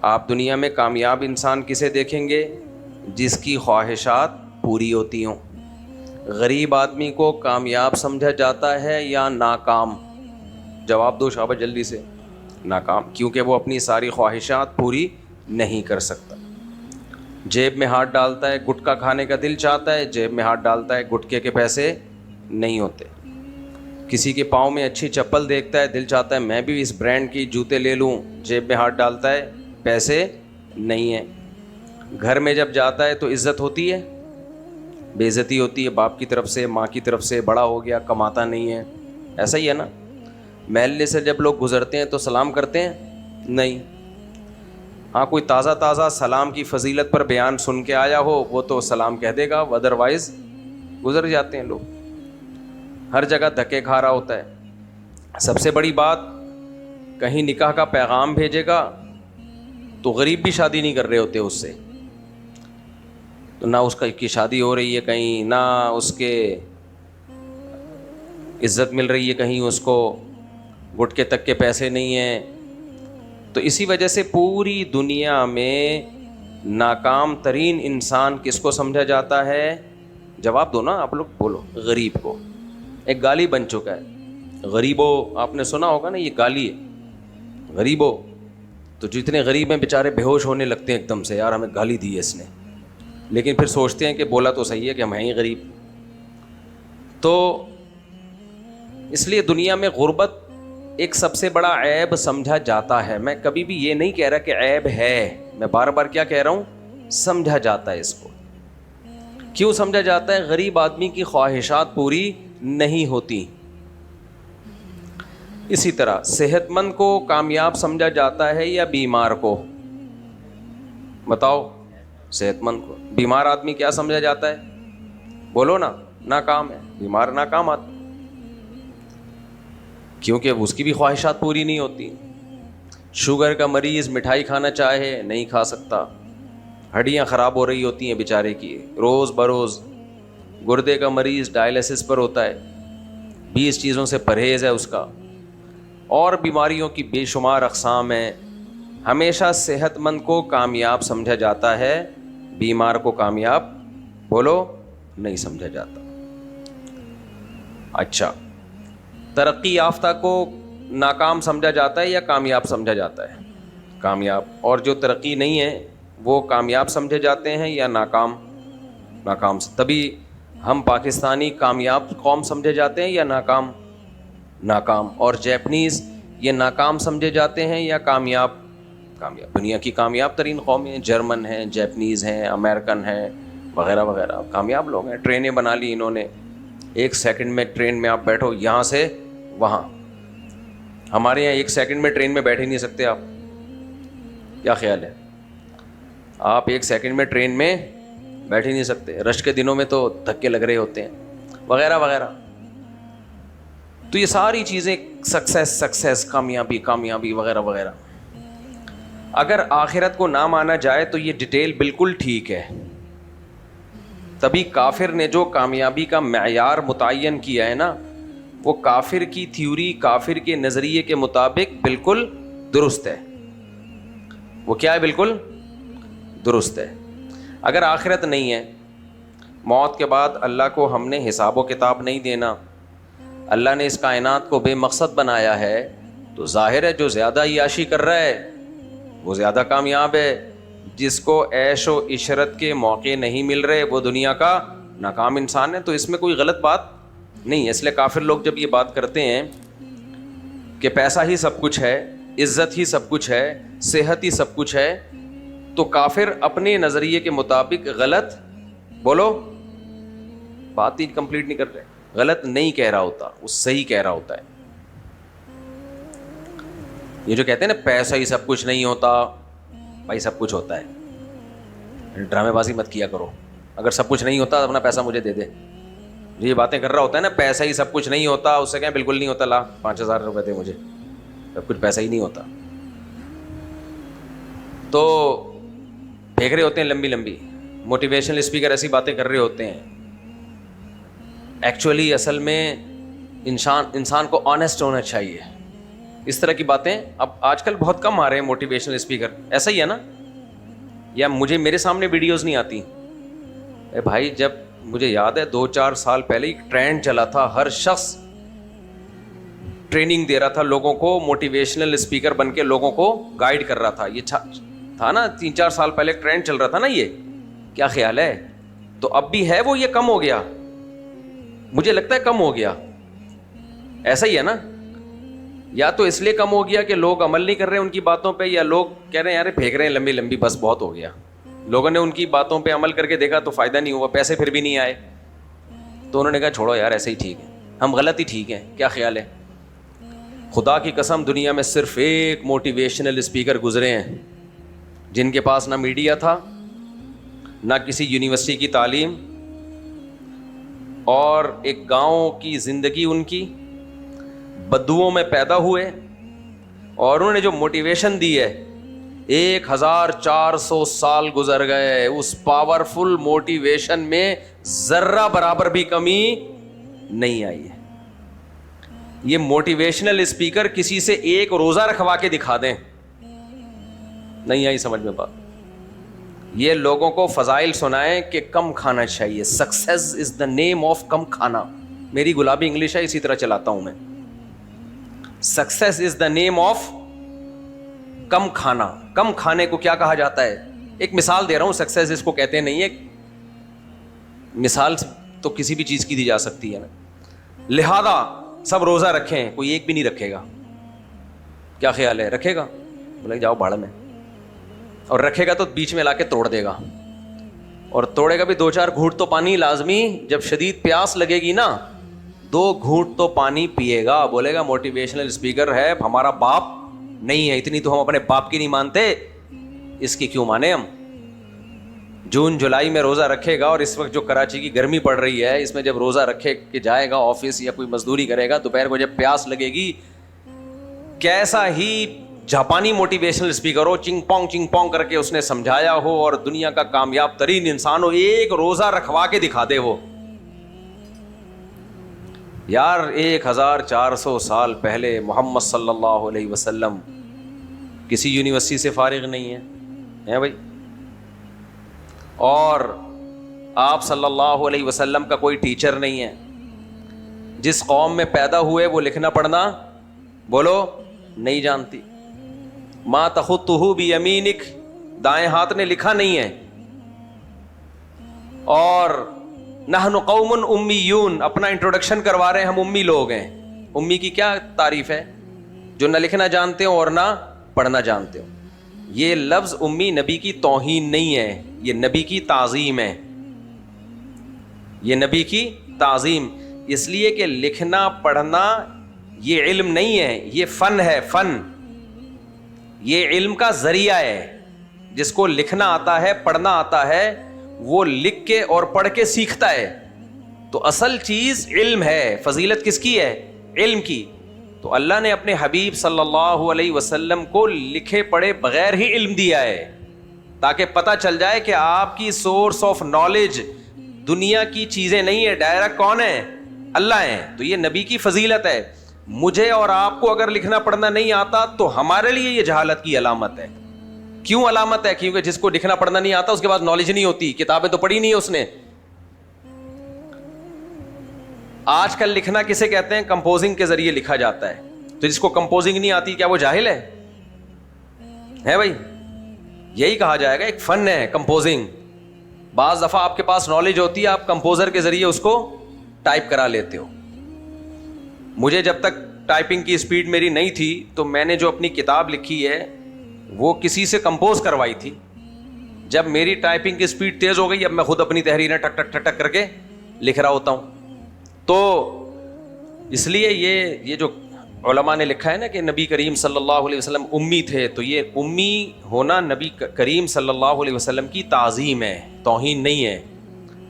آپ دنیا میں کامیاب انسان کسے دیکھیں گے؟ جس کی خواہشات پوری ہوتی ہوں۔ غریب آدمی کو کامیاب سمجھا جاتا ہے یا ناکام؟ جواب دو شابہ جلدی سے۔ ناکام، کیونکہ وہ اپنی ساری خواہشات پوری نہیں کر سکتا۔ جیب میں ہاتھ ڈالتا ہے، گٹکا کھانے کا دل چاہتا ہے، جیب میں ہاتھ ڈالتا ہے، گٹکے کے پیسے نہیں ہوتے۔ کسی کے پاؤں میں اچھی چپل دیکھتا ہے، دل چاہتا ہے میں بھی اس برانڈ کی جوتے لے لوں، جیب میں ہاتھ ڈالتا ہے، پیسے نہیں ہیں۔ گھر میں جب جاتا ہے تو عزت ہوتی ہے، بے عزتی ہوتی ہے، باپ کی طرف سے، ماں کی طرف سے، بڑا ہو گیا، کماتا نہیں ہے، ایسا ہی ہے نا۔ محلے سے جب لوگ گزرتے ہیں تو سلام کرتے ہیں؟ نہیں۔ ہاں، کوئی تازہ تازہ سلام کی فضیلت پر بیان سن کے آیا ہو وہ تو سلام کہہ دے گا، ادروائز گزر جاتے ہیں لوگ۔ ہر جگہ دھکے کھا رہا ہوتا ہے۔ سب سے بڑی بات، کہیں نکاح کا پیغام بھیجے گا تو غریب بھی شادی نہیں کر رہے ہوتے اس سے، تو نہ اس کی شادی ہو رہی ہے کہیں، نہ اس کے عزت مل رہی ہے کہیں، اس کو گٹکے تک کے پیسے نہیں ہیں۔ تو اسی وجہ سے پوری دنیا میں ناکام ترین انسان کس کو سمجھا جاتا ہے؟ جواب دو نا آپ لوگ، بولو۔ غریب کو۔ ایک گالی بن چکا ہے غریبو، آپ نے سنا ہوگا نا، یہ گالی ہے غریبو۔ تو جتنے غریب ہیں بیچارے بے ہوش ہونے لگتے ہیں ایک دم سے، یار ہمیں گالی دی ہے اس نے، لیکن پھر سوچتے ہیں کہ بولا تو صحیح ہے کہ ہم ہیں ہی غریب۔ تو اس لیے دنیا میں غربت ایک سب سے بڑا عیب سمجھا جاتا ہے۔ میں کبھی بھی یہ نہیں کہہ رہا کہ عیب ہے، میں بار بار کیا کہہ رہا ہوں؟ سمجھا جاتا ہے اس کو۔ کیوں سمجھا جاتا ہے؟ غریب آدمی کی خواہشات پوری نہیں ہوتی۔ اسی طرح صحت مند کو کامیاب سمجھا جاتا ہے یا بیمار کو؟ بتاؤ۔ صحت مند کو۔ بیمار آدمی کیا سمجھا جاتا ہے؟ بولو نا، ناکام ہے، بیمار ناکام آدمی، کیونکہ اس کی بھی خواہشات پوری نہیں ہوتی۔ شوگر کا مریض مٹھائی کھانا چاہے نہیں کھا سکتا، ہڈیاں خراب ہو رہی ہوتی ہیں بیچارے کی روز بروز۔ گردے کا مریض ڈائلسس پر ہوتا ہے، 20 چیزوں سے پرہیز ہے اس کا، اور بیماریوں کی بے شمار اقسام ہیں۔ ہمیشہ صحت مند کو کامیاب سمجھا جاتا ہے، بیمار کو کامیاب، بولو، نہیں سمجھا جاتا۔ اچھا، ترقی یافتہ کو ناکام سمجھا جاتا ہے یا کامیاب سمجھا جاتا ہے؟ کامیاب۔ اور جو ترقی نہیں ہے وہ کامیاب سمجھے جاتے ہیں یا ناکام؟ ناکام۔ تبھی ہم پاکستانی کامیاب قوم سمجھے جاتے ہیں یا ناکام؟ ناکام۔ اور جیپنیز یہ ناکام سمجھے جاتے ہیں یا کامیاب؟ کامیاب۔ دنیا کی کامیاب ترین قومیں جرمن ہیں، جیپنیز ہیں، امریکن ہیں، وغیرہ وغیرہ، کامیاب لوگ ہیں۔ ٹرینیں بنا لی انہوں نے، 1 سیکنڈ میں ٹرین میں آپ بیٹھو یہاں سے وہاں۔ ہمارے یہاں 1 سیکنڈ میں ٹرین میں بیٹھ ہی نہیں سکتے آپ، کیا خیال ہے؟ آپ 1 سیکنڈ میں ٹرین میں بیٹھ ہی نہیں سکتے، رش کے دنوں میں تو دھکے لگ رہے ہوتے ہیں، وغیرہ وغیرہ۔ تو یہ ساری چیزیں سکسیس، کامیابی وغیرہ وغیرہ۔ اگر آخرت کو نہ مانا جائے تو یہ ڈیٹیل بالکل ٹھیک ہے، تبھی کافر نے جو کامیابی کا معیار متعین کیا ہے نا، وہ کافر کی تھیوری، کافر کے نظریے کے مطابق بالکل درست ہے۔ وہ کیا ہے؟ بالکل درست ہے۔ اگر آخرت نہیں ہے، موت کے بعد اللہ کو ہم نے حساب و کتاب نہیں دینا، اللہ نے اس کائنات کو بے مقصد بنایا ہے، تو ظاہر ہے جو زیادہ عیاشی کر رہا ہے وہ زیادہ کامیاب ہے، جس کو عیش و عشرت کے موقع نہیں مل رہے وہ دنیا کا ناکام انسان ہے۔ تو اس میں کوئی غلط بات نہیں ہے۔ اس لیے کافر لوگ جب یہ بات کرتے ہیں کہ پیسہ ہی سب کچھ ہے، عزت ہی سب کچھ ہے، صحت ہی سب کچھ ہے، تو کافر اپنے نظریے کے مطابق غلط، بولو، بات ہی کمپلیٹ نہیں کر رہے، غلط نہیں کہہ رہا ہوتا، وہ صحیح کہہ رہا ہوتا ہے۔ یہ جو کہتے ہیں نا پیسہ ہی سب کچھ نہیں ہوتا، بھائی سب کچھ ہوتا ہے، ڈرامے بازی مت کیا کرو۔ اگر سب کچھ نہیں ہوتا اپنا پیسہ مجھے دے دے۔ یہ باتیں کر رہا ہوتا ہے نا پیسہ ہی سب کچھ نہیں ہوتا، اس سے کہیں بالکل نہیں ہوتا، لا 5000 روپے دے مجھے، سب کچھ پیسہ ہی نہیں ہوتا۔ تو پھینک رہے ہوتے ہیں لمبی لمبی موٹیویشنل اسپیکر، ایسی باتیں کر رہے ہوتے ہیں۔ ایکچولی اصل میں انسان کو آنیسٹ ہونا چاہیے، اس طرح کی باتیں اب آج کل بہت کم آ رہے ہیں موٹیویشنل اسپیکر. ایسا ہی ہے نا؟ یا میرے سامنے ویڈیوز نہیں آتی؟ اے بھائی جب مجھے یاد ہے 2-4 سال پہلے ایک ٹرینڈ چلا تھا, ہر شخص ٹریننگ دے رہا تھا لوگوں کو, موٹیویشنل اسپیکر بن کے لوگوں کو گائیڈ کر رہا تھا. یہ تھا نا 3-4 سال پہلے ٹرینڈ چل رہا تھا نا, یہ کیا خیال ہے؟ تو اب بھی ہے وہ, یہ کم ہو گیا؟ مجھے لگتا ہے کم ہو گیا. ایسا ہی ہے نا؟ یا تو اس لیے کم ہو گیا کہ لوگ عمل نہیں کر رہے ان کی باتوں پہ, یا لوگ کہہ رہے ہیں یار پھینک رہے ہیں لمبی لمبی, بس بہت ہو گیا. لوگوں نے ان کی باتوں پہ عمل کر کے دیکھا تو فائدہ نہیں ہوا, پیسے پھر بھی نہیں آئے, تو انہوں نے کہا چھوڑو یار ایسے ہی ٹھیک ہے, ہم غلط ہی ٹھیک ہیں. کیا خیال ہے؟ خدا کی قسم دنیا میں صرف ایک موٹیویشنل اسپیکر گزرے ہیں جن کے پاس نہ میڈیا تھا, نہ کسی یونیورسٹی کی تعلیم, اور ایک گاؤں کی زندگی ان کی, بدوؤں میں پیدا ہوئے, اور انہوں نے جو موٹیویشن دی ہے 1400 سال گزر گئے, اس پاورفل موٹیویشن میں ذرہ برابر بھی کمی نہیں آئی ہے. یہ موٹیویشنل اسپیکر کسی سے ایک روزہ رکھوا کے دکھا دیں, نہیں آئی سمجھ میں بات. یہ لوگوں کو فضائل سنائیں کہ کم کھانا چاہیے, success is the name of کم کھانا. میری گلابی انگلش ہے, اسی طرح چلاتا ہوں میں. Success is the name of کم کھانا. کم کھانے کو کیا کہا جاتا ہے؟ ایک مثال دے رہا ہوں, سکسیس اس کو کہتے نہیں ہے, مثال تو کسی بھی چیز کی دی جا سکتی ہے نا. لہذا سب روزہ رکھیں, کوئی ایک بھی نہیں رکھے گا. کیا خیال ہے, رکھے گا؟ بولے جاؤ بھاڑ میں. اور رکھے گا تو بیچ میں لا کے توڑ دے گا, اور توڑے گا بھی 2-4 گھونٹ تو پانی لازمی. جب شدید پیاس لگے گی نا 2 گھونٹ تو پانی پیے گا. بولے گا موٹیویشنل اسپیکر ہے, ہمارا باپ نہیں ہے, اتنی تو ہم اپنے باپ کی نہیں مانتے, اس کی کیوں مانے ہم. جون جولائی میں روزہ رکھے گا, اور اس وقت جو کراچی کی گرمی پڑ رہی ہے اس میں جب روزہ رکھے کہ جائے گا آفس یا کوئی مزدوری کرے گا, دوپہر کو جب پیاس لگے گی, کیسا ہی جاپانی موٹیویشنل اسپیکر ہو, چنگ پونگ کر کے اس نے سمجھایا ہو, اور دنیا کا کامیاب ترین انسان ہو, ایک روزہ رکھوا کے دکھا دے وہ. یار 1400 سال پہلے محمد صلی اللہ علیہ وسلم کسی یونیورسٹی سے فارغ نہیں ہے بھائی, اور آپ صلی اللہ علیہ وسلم کا کوئی ٹیچر نہیں ہے. جس قوم میں پیدا ہوئے وہ لکھنا پڑھنا بولو نہیں جانتی. ما تخطہ بیمینک, دائیں ہاتھ نے لکھا نہیں ہے. اور نحن قوم امیون, اپنا انٹروڈکشن کروا رہے ہیں, ہم امی لوگ ہیں. امی کی کیا تعریف ہے؟ جو نہ لکھنا جانتے ہو اور نہ پڑھنا جانتے ہو. یہ لفظ امی نبی کی توہین نہیں ہے, یہ نبی کی تعظیم ہے. یہ نبی کی تعظیم اس لیے کہ لکھنا پڑھنا یہ علم نہیں ہے, یہ فن ہے. فن یہ علم کا ذریعہ ہے. جس کو لکھنا آتا ہے, پڑھنا آتا ہے, وہ لکھ کے اور پڑھ کے سیکھتا ہے. تو اصل چیز علم ہے. فضیلت کس کی ہے؟ علم کی. تو اللہ نے اپنے حبیب صلی اللہ علیہ وسلم کو لکھے پڑھے بغیر ہی علم دیا ہے, تاکہ پتہ چل جائے کہ آپ کی سورس آف نالج دنیا کی چیزیں نہیں ہے, ڈائریکٹ کون ہے؟ اللہ ہیں. تو یہ نبی کی فضیلت ہے. مجھے اور آپ کو اگر لکھنا پڑھنا نہیں آتا تو ہمارے لیے یہ جہالت کی علامت ہے. کیوں علامت ہے؟ کیونکہ جس کو لکھنا پڑھنا نہیں آتا اس کے پاس نالج نہیں ہوتی, کتابیں تو پڑھی نہیں ہے اس نے. آج کل لکھنا کسے کہتے ہیں؟ کمپوزنگ کے ذریعے لکھا جاتا ہے. تو جس کو کمپوزنگ نہیں آتی کیا وہ جاہل ہے بھائی؟ یہی کہا جائے گا, ایک فن ہے کمپوزنگ. بعض دفعہ آپ کے پاس نالج ہوتی ہے, آپ کمپوزر کے ذریعے اس کو ٹائپ کرا لیتے ہو. مجھے جب تک ٹائپنگ کی اسپیڈ میری نہیں تھی تو میں نے جو اپنی کتاب لکھی ہے وہ کسی سے کمپوز کروائی تھی. جب میری ٹائپنگ کی اسپیڈ تیز ہو گئی, اب میں خود اپنی تحریریں ٹک ٹک ٹک ٹک کر کے لکھ رہا ہوتا ہوں. تو اس لیے یہ جو علماء نے لکھا ہے نا کہ نبی کریم صلی اللہ علیہ وسلم امی تھے, تو یہ امی ہونا نبی کریم صلی اللہ علیہ وسلم کی تعظیم ہے, توہین نہیں ہے.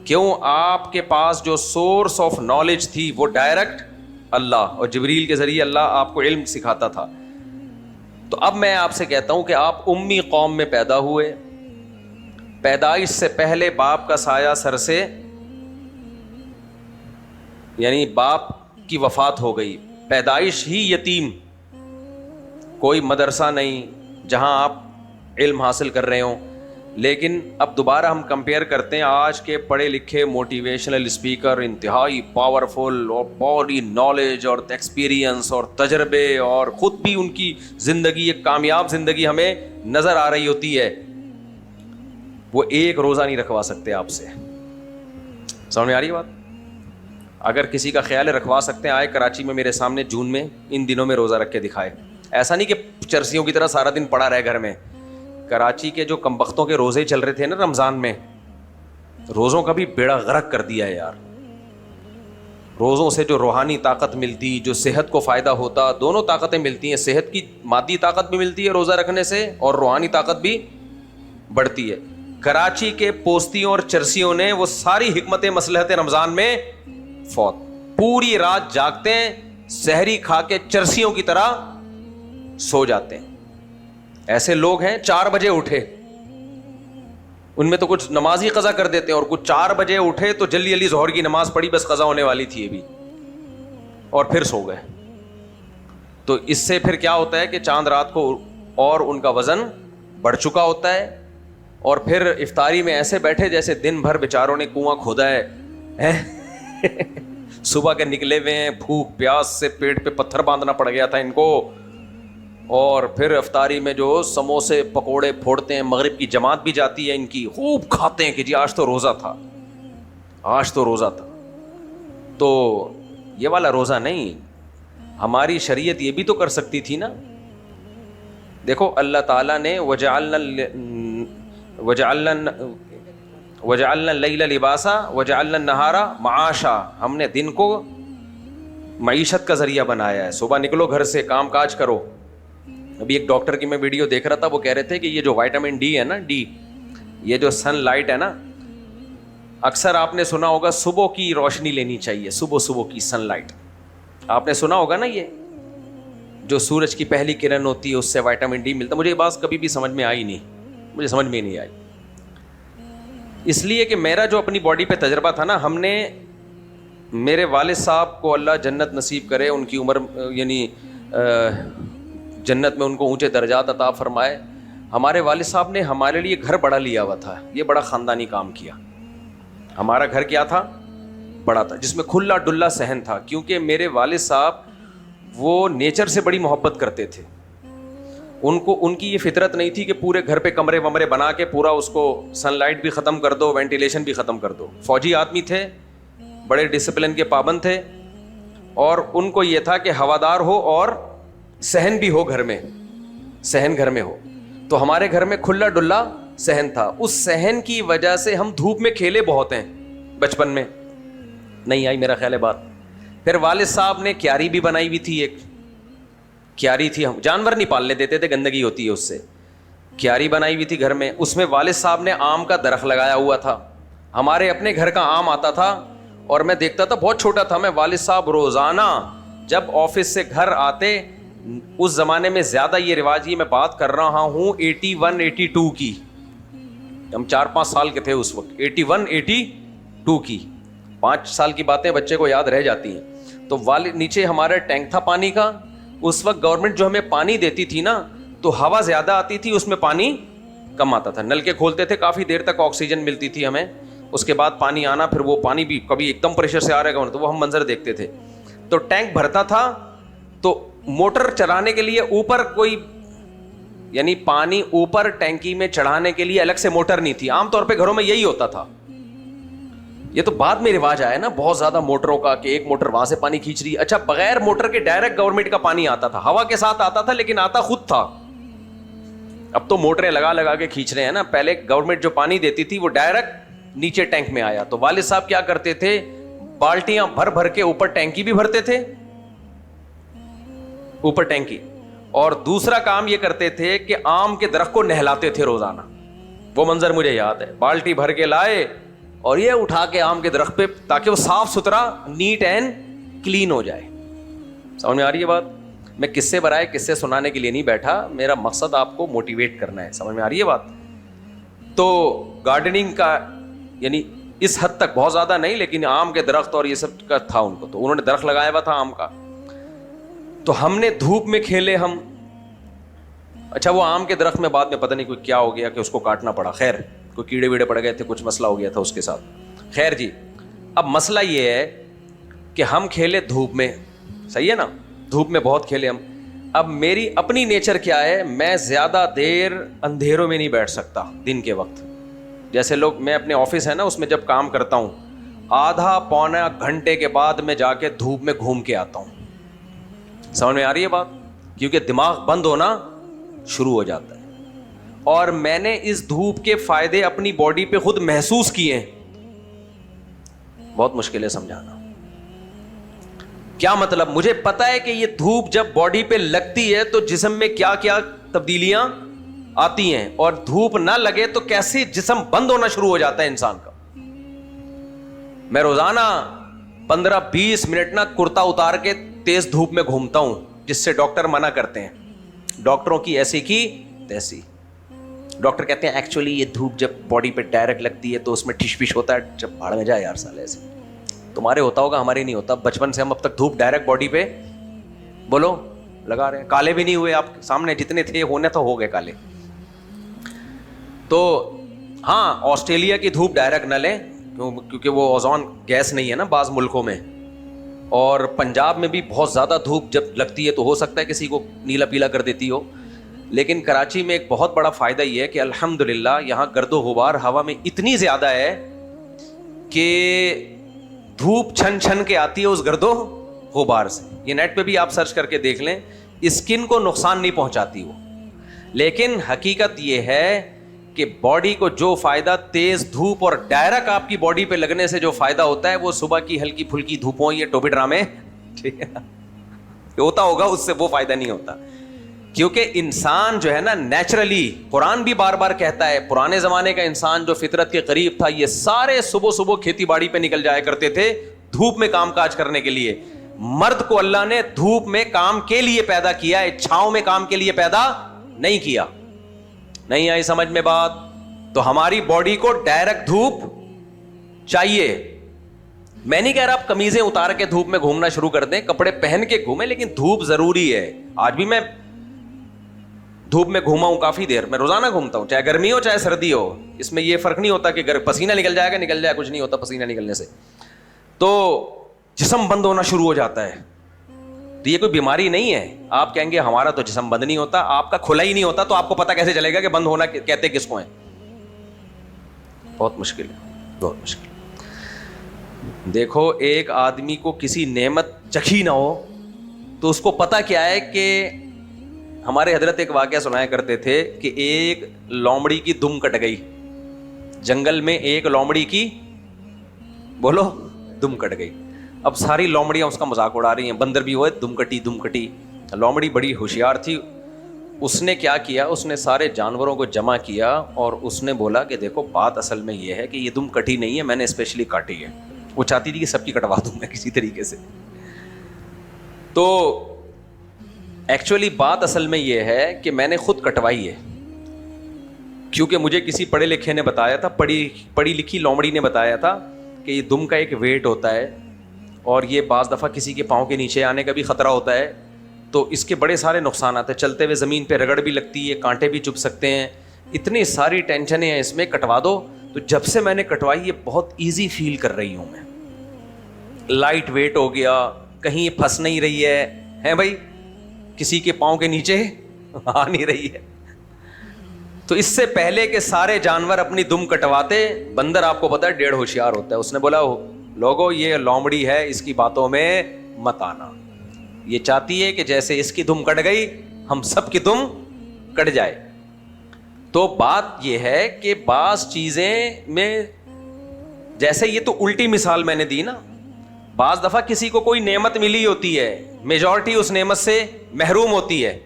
کیوں؟ آپ کے پاس جو سورس آف نالج تھی وہ ڈائریکٹ اللہ, اور جبریل کے ذریعے اللہ آپ کو علم سکھاتا تھا. تو اب میں آپ سے کہتا ہوں کہ آپ امی قوم میں پیدا ہوئے, پیدائش سے پہلے باپ کا سایہ سر سے, یعنی باپ کی وفات ہو گئی, پیدائش ہی یتیم, کوئی مدرسہ نہیں جہاں آپ علم حاصل کر رہے ہوں. لیکن اب دوبارہ ہم کمپیئر کرتے ہیں آج کے پڑھے لکھے موٹیویشنل اسپیکر, انتہائی پاورفل اور باڈی نالج اور ایکسپیرینس اور تجربے, اور خود بھی ان کی زندگی ایک کامیاب زندگی ہمیں نظر آ رہی ہوتی ہے, وہ ایک روزہ نہیں رکھوا سکتے آپ سے. سمجھ میں آ رہی ہے بات؟ اگر کسی کا خیال ہے رکھوا سکتے ہیں, آئے کراچی میں میرے سامنے جون میں ان دنوں میں روزہ رکھ کے دکھائے. ایسا نہیں کہ چرسیوں کی طرح سارا دن پڑا رہے گھر میں. کراچی کے جو کمبختوں کے روزے چل رہے تھے نا رمضان میں, روزوں کا بھی بیڑا غرق کر دیا ہے یار. روزوں سے جو روحانی طاقت ملتی, جو صحت کو فائدہ ہوتا, دونوں طاقتیں ملتی ہیں. صحت کی مادی طاقت بھی ملتی ہے روزہ رکھنے سے, اور روحانی طاقت بھی بڑھتی ہے. کراچی کے پوستیوں اور چرسیوں نے وہ ساری حکمت مصلحت رمضان میں فوت. پوری رات جاگتے ہیں, سحری کھا کے چرسیوں کی طرح سو جاتے ہیں. ایسے لوگ ہیں 4 بجے اٹھے, ان میں تو کچھ نماز ہی قضا کر دیتے ہیں, اور کچھ 4 بجے اٹھے تو جلدی جلدی ظہر کی نماز پڑھی, بس قضا ہونے والی تھی ابھی, اور پھر سو گئے. تو اس سے پھر کیا ہوتا ہے کہ چاند رات کو اور ان کا وزن بڑھ چکا ہوتا ہے, اور پھر افطاری میں ایسے بیٹھے جیسے دن بھر بیچاروں نے کنواں کھودا ہے, صبح کے نکلے ہوئے ہیں, بھوک پیاس سے پیٹ پہ پتھر باندھنا پڑ گیا تھا ان کو, اور پھر افطاری میں جو سموسے پکوڑے پھوڑتے ہیں, مغرب کی جماعت بھی جاتی ہے ان کی, خوب کھاتے ہیں کہ جی آج تو روزہ تھا, آج تو روزہ تھا. تو یہ والا روزہ نہیں, ہماری شریعت یہ بھی تو کر سکتی تھی نا. دیکھو اللہ تعالیٰ نے وجعلنا اللیل لباسا وجعلنا النہار معاشا, ہم نے دن کو معیشت کا ذریعہ بنایا ہے. صبح نکلو گھر سے, کام کاج کرو. ابھی ایک ڈاکٹر کی میں ویڈیو دیکھ رہا تھا, وہ کہہ رہے تھے کہ یہ جو وائٹامن ڈی ہے نا, ڈی, یہ جو سن لائٹ ہے نا, اکثر آپ نے سنا ہوگا صبح کی روشنی لینی چاہیے, صبح کی سن لائٹ آپ نے سنا ہوگا نا, یہ جو سورج کی پہلی کرن ہوتی ہے اس سے وائٹامن ڈی ملتا. مجھے یہ بات کبھی بھی سمجھ میں آئی نہیں, مجھے سمجھ میں نہیں آئی, اس لیے کہ میرا جو اپنی باڈی پہ تجربہ تھا نا, ہم نے, میرے والد صاحب کو اللہ جنت نصیب کرے, ان کی عمر یعنی جنت میں ان کو اونچے درجات عطا فرمائے. ہمارے والد صاحب نے ہمارے لیے گھر بڑا لیا ہوا تھا, یہ بڑا خاندانی کام کیا. ہمارا گھر کیا تھا؟ بڑا تھا, جس میں کھلا ڈلا صحن تھا, کیونکہ میرے والد صاحب وہ نیچر سے بڑی محبت کرتے تھے. ان کی یہ فطرت نہیں تھی کہ پورے گھر پہ کمرے ومرے بنا کے پورا اس کو سن لائٹ بھی ختم کر دو, وینٹیلیشن بھی ختم کر دو. فوجی آدمی تھے, بڑے ڈسپلن کے پابند تھے, اور ان کو یہ تھا کہ ہوادار ہو اور صحن بھی ہو گھر میں, صحن گھر میں ہو. تو ہمارے گھر میں کھلا ڈلا صحن تھا. اس صحن کی وجہ سے ہم دھوپ میں کھیلے بہت ہیں بچپن میں. نہیں آئی میرا خیال ہے بات. پھر والد صاحب نے کیاری بھی بنائی ہوئی تھی, ایک کیاری تھی, ہم جانور نہیں پالنے دیتے تھے, گندگی ہوتی ہے اس سے. کیاری بنائی ہوئی تھی گھر میں, اس میں والد صاحب نے آم کا درخت لگایا ہوا تھا. ہمارے اپنے گھر کا آم آتا تھا, اور میں دیکھتا تھا, بہت چھوٹا تھا میں, والد صاحب روزانہ جب آفس سے گھر آتے, اس زمانے میں زیادہ یہ رواج, یہ میں بات کر رہا ہوں 81 82 کی, ہم 4-5 سال کے تھے اس وقت, 81 82 کی, 5 سال کی باتیں بچے کو یاد رہ جاتی ہیں. تو والد, نیچے ہمارا ٹینک تھا پانی کا. اس وقت گورنمنٹ جو ہمیں پانی دیتی تھی نا, تو ہوا زیادہ آتی تھی, اس میں پانی کم آتا تھا. نل کے کھولتے تھے, کافی دیر تک آکسیجن ملتی تھی ہمیں, اس کے بعد پانی آنا, پھر وہ پانی بھی کبھی ایک دم پریشر سے آ رہا ہے, تو وہ ہم منظر دیکھتے تھے. تو ٹینک بھرتا تھا, تو موٹر چلانے کے لیے اوپر کوئی, یعنی پانی اوپر ٹینکی میں چڑھانے کے لیے الگ سے موٹر نہیں تھی. عام طور پہ گھروں میں یہی ہوتا تھا. یہ تو بعد میں رواج آیا نا بہت زیادہ موٹروں کا, کہ ایک موٹر وہاں سے پانی کھینچ رہی ہے. اچھا, بغیر موٹر کے ڈائریکٹ گورنمنٹ کا پانی آتا تھا, ہوا کے ساتھ آتا تھا, لیکن آتا خود تھا. اب تو موٹریں لگا لگا کے کھینچ رہے ہیں نا, پہلے گورنمنٹ جو پانی دیتی تھی وہ ڈائریکٹ نیچے ٹینک میں آیا. تو والد صاحب کیا کرتے تھے, بالٹیاں بھر بھر کے اوپر ٹینکی بھی بھرتے تھے, اوپر ٹینکی, اور دوسرا کام یہ کرتے تھے کہ آم کے درخت کو نہلاتے تھے روزانہ. وہ منظر مجھے یاد ہے, بالٹی بھر کے لائے اور یہ اٹھا کے آم کے درخت پہ, تاکہ وہ صاف ستھرا نیٹ اینڈ کلین ہو جائے. سمجھ میں آ رہی ہے بات؟ میں قصے برائے قصے سنانے کے لیے نہیں بیٹھا, میرا مقصد آپ کو موٹیویٹ کرنا ہے. سمجھ میں آ رہی ہے بات؟ تو گارڈننگ کا یعنی اس حد تک بہت زیادہ نہیں, لیکن آم کے درخت اور یہ سب کا تھا ان کو, تو انہوں نے درخت لگایا ہوا تھا آم کا. تو ہم نے دھوپ میں کھیلے, ہم اچھا وہ آم کے درخت میں بعد میں پتہ نہیں کوئی کیا ہو گیا کہ اس کو کاٹنا پڑا, خیر کوئی کیڑے ویڑے پڑ گئے تھے, کچھ مسئلہ ہو گیا تھا اس کے ساتھ. خیر جی, اب مسئلہ یہ ہے کہ ہم کھیلے دھوپ میں, صحیح ہے نا, دھوپ میں بہت کھیلے ہم. اب میری اپنی نیچر کیا ہے, میں زیادہ دیر اندھیروں میں نہیں بیٹھ سکتا دن کے وقت. جیسے لوگ, میں اپنے آفس ہے نا اس میں جب کام کرتا ہوں, آدھا پونا گھنٹے کے بعد میں جا کے دھوپ میں گھوم کے آتا ہوں. سمجھ میں آ رہی ہے بات؟ کیونکہ دماغ بند ہونا شروع ہو جاتا ہے. اور میں نے اس دھوپ کے فائدے اپنی باڈی پہ خود محسوس کیے ہیں. بہت مشکل ہے سمجھانا. کیا مطلب؟ مجھے پتا ہے کہ یہ دھوپ جب باڈی پہ لگتی ہے تو جسم میں کیا کیا تبدیلیاں آتی ہیں, اور دھوپ نہ لگے تو کیسے جسم بند ہونا شروع ہو جاتا ہے انسان کا. میں روزانہ 15-20 منٹ نا کرتا اتار کے تیز دھوپ میں گھومتا ہوں, جس سے ڈاکٹر منع کرتے ہیں. ڈاکٹروں کی ایسی کی تیسی. ڈاکٹر کہتے ہیں ایکچولی یہ دھوپ جب باڈی پہ ڈائریکٹ لگتی ہے تو اس میں ٹھش پش ہوتا ہے. جب بھاڑ میں جائے یار سالے, ایسے تمہارے ہوتا ہوگا, ہمارے نہیں ہوتا. بچپن سے ہم اب تک دھوپ ڈائریکٹ باڈی پہ بولو لگا رہے ہیں, کالے بھی نہیں ہوئے آپ سامنے, جتنے تھے ہونے تو ہو گئے کالے. تو ہاں آسٹریلیا کی دھوپ ڈائریکٹ نہ لیں کیونکہ وہ اوزون گیس نہیں ہے نا بعض ملکوں میں, اور پنجاب میں بھی بہت زیادہ دھوپ جب لگتی ہے تو ہو سکتا ہے کسی کو نیلا پیلا کر دیتی ہو. لیکن کراچی میں ایک بہت بڑا فائدہ یہ ہے کہ الحمدللہ یہاں گرد و غبار ہوا میں اتنی زیادہ ہے کہ دھوپ چھن چھن کے آتی ہے اس گرد و غبار سے. یہ نیٹ پہ بھی آپ سرچ کر کے دیکھ لیں, اسکن کو نقصان نہیں پہنچاتی وہ. لیکن حقیقت یہ ہے کہ باڈی کو جو فائدہ تیز دھوپ اور ڈائریکٹ آپ کی باڈی پہ لگنے سے جو فائدہ ہوتا ہے وہ صبح کی ہلکی پھلکی دھوپوں, یہ ٹوپی ڈرامے ٹھیک ہے ہوتا ہوگا, اس سے وہ فائدہ نہیں ہوتا. کیونکہ انسان جو ہے نا نیچرلی, قرآن بھی بار بار کہتا ہے, پرانے زمانے کا انسان جو فطرت کے قریب تھا یہ سارے صبح صبح کھیتی باڑی پہ نکل جایا کرتے تھے دھوپ میں کام کاج کرنے کے لیے. مرد کو اللہ نے دھوپ میں کام کے لیے پیدا کیا ہے, چھاؤں میں کام کے لیے پیدا نہیں کیا. نہیں آئی سمجھ میں بات؟ تو ہماری باڈی کو ڈائریکٹ دھوپ چاہیے. میں نہیں کہہ رہا آپ قمیضیں اتار کے دھوپ میں گھومنا شروع کر دیں, کپڑے پہن کے گھومیں, لیکن دھوپ ضروری ہے. آج بھی میں دھوپ میں گھوما ہوں کافی دیر, میں روزانہ گھومتا ہوں, چاہے گرمی ہو چاہے سردی ہو. اس میں یہ فرق نہیں ہوتا کہ پسینہ نکل جائے گا, نکل جائے, کچھ نہیں ہوتا پسینہ نکلنے سے. تو جسم بند ہونا شروع ہو جاتا ہے. تو یہ کوئی بیماری نہیں ہے. آپ کہیں گے ہمارا تو جسم بند نہیں ہوتا, آپ کا کھلا ہی نہیں ہوتا, تو آپ کو پتہ کیسے چلے گا کہ بند ہونا کہتے کس کو ہے؟ بہت مشکل ہے, بہت مشکل. دیکھو ایک آدمی کو کسی نعمت چکھی نہ ہو تو اس کو پتہ کیا ہے کہ ہمارے حضرت ایک واقعہ سنایا کرتے تھے کہ ایک لومڑی کی دم کٹ گئی جنگل میں, ایک لومڑی کی بولو دم کٹ گئی. اب ساری لومڑیاں اس کا مذاق اڑا رہی ہیں, بندر بھی ہوئے دم کٹی دم کٹی. لومڑی بڑی ہوشیار تھی, اس نے کیا کیا, اس نے سارے جانوروں کو جمع کیا اور اس نے بولا کہ دیکھو بات اصل میں یہ ہے کہ یہ دم کٹی نہیں ہے, میں نے اسپیشلی کاٹی ہے. وہ چاہتی تھی کہ سب کی کٹوا دوں میں کسی طریقے سے. تو ایکچولی بات اصل میں یہ ہے کہ میں نے خود کٹوائی ہے, کیونکہ مجھے کسی پڑھے لکھے نے بتایا تھا, پڑھی لکھی لومڑی نے بتایا تھا کہ یہ دم کا ایک ویٹ ہوتا ہے اور یہ بعض دفعہ کسی کے پاؤں کے نیچے آنے کا بھی خطرہ ہوتا ہے, تو اس کے بڑے سارے نقصانات ہیں. چلتے ہوئے زمین پہ رگڑ بھی لگتی ہے, کانٹے بھی چبھ سکتے ہیں, اتنی ساری ٹینشنیں ہیں اس میں, کٹوا دو. تو جب سے میں نے کٹوائی یہ بہت ایزی فیل کر رہی ہوں میں, لائٹ ویٹ ہو گیا, کہیں پھنس نہیں رہی ہے بھائی, کسی کے پاؤں کے نیچے آ نہیں رہی ہے. تو اس سے پہلے کہ سارے جانور اپنی دم کٹواتے, بندر آپ کو پتا ہے 1.5 ہوشیار ہوتا ہے, اس نے بولا لوگو یہ لومڑی ہے, اس کی باتوں میں مت آنا, یہ چاہتی ہے کہ جیسے اس کی دم کٹ گئی ہم سب کی دم کٹ جائے. تو بات یہ ہے کہ بعض چیزیں میں, جیسے یہ تو الٹی مثال میں نے دی نا, بعض دفعہ کسی کو کوئی نعمت ملی ہوتی ہے, میجورٹی اس نعمت سے محروم ہوتی ہے,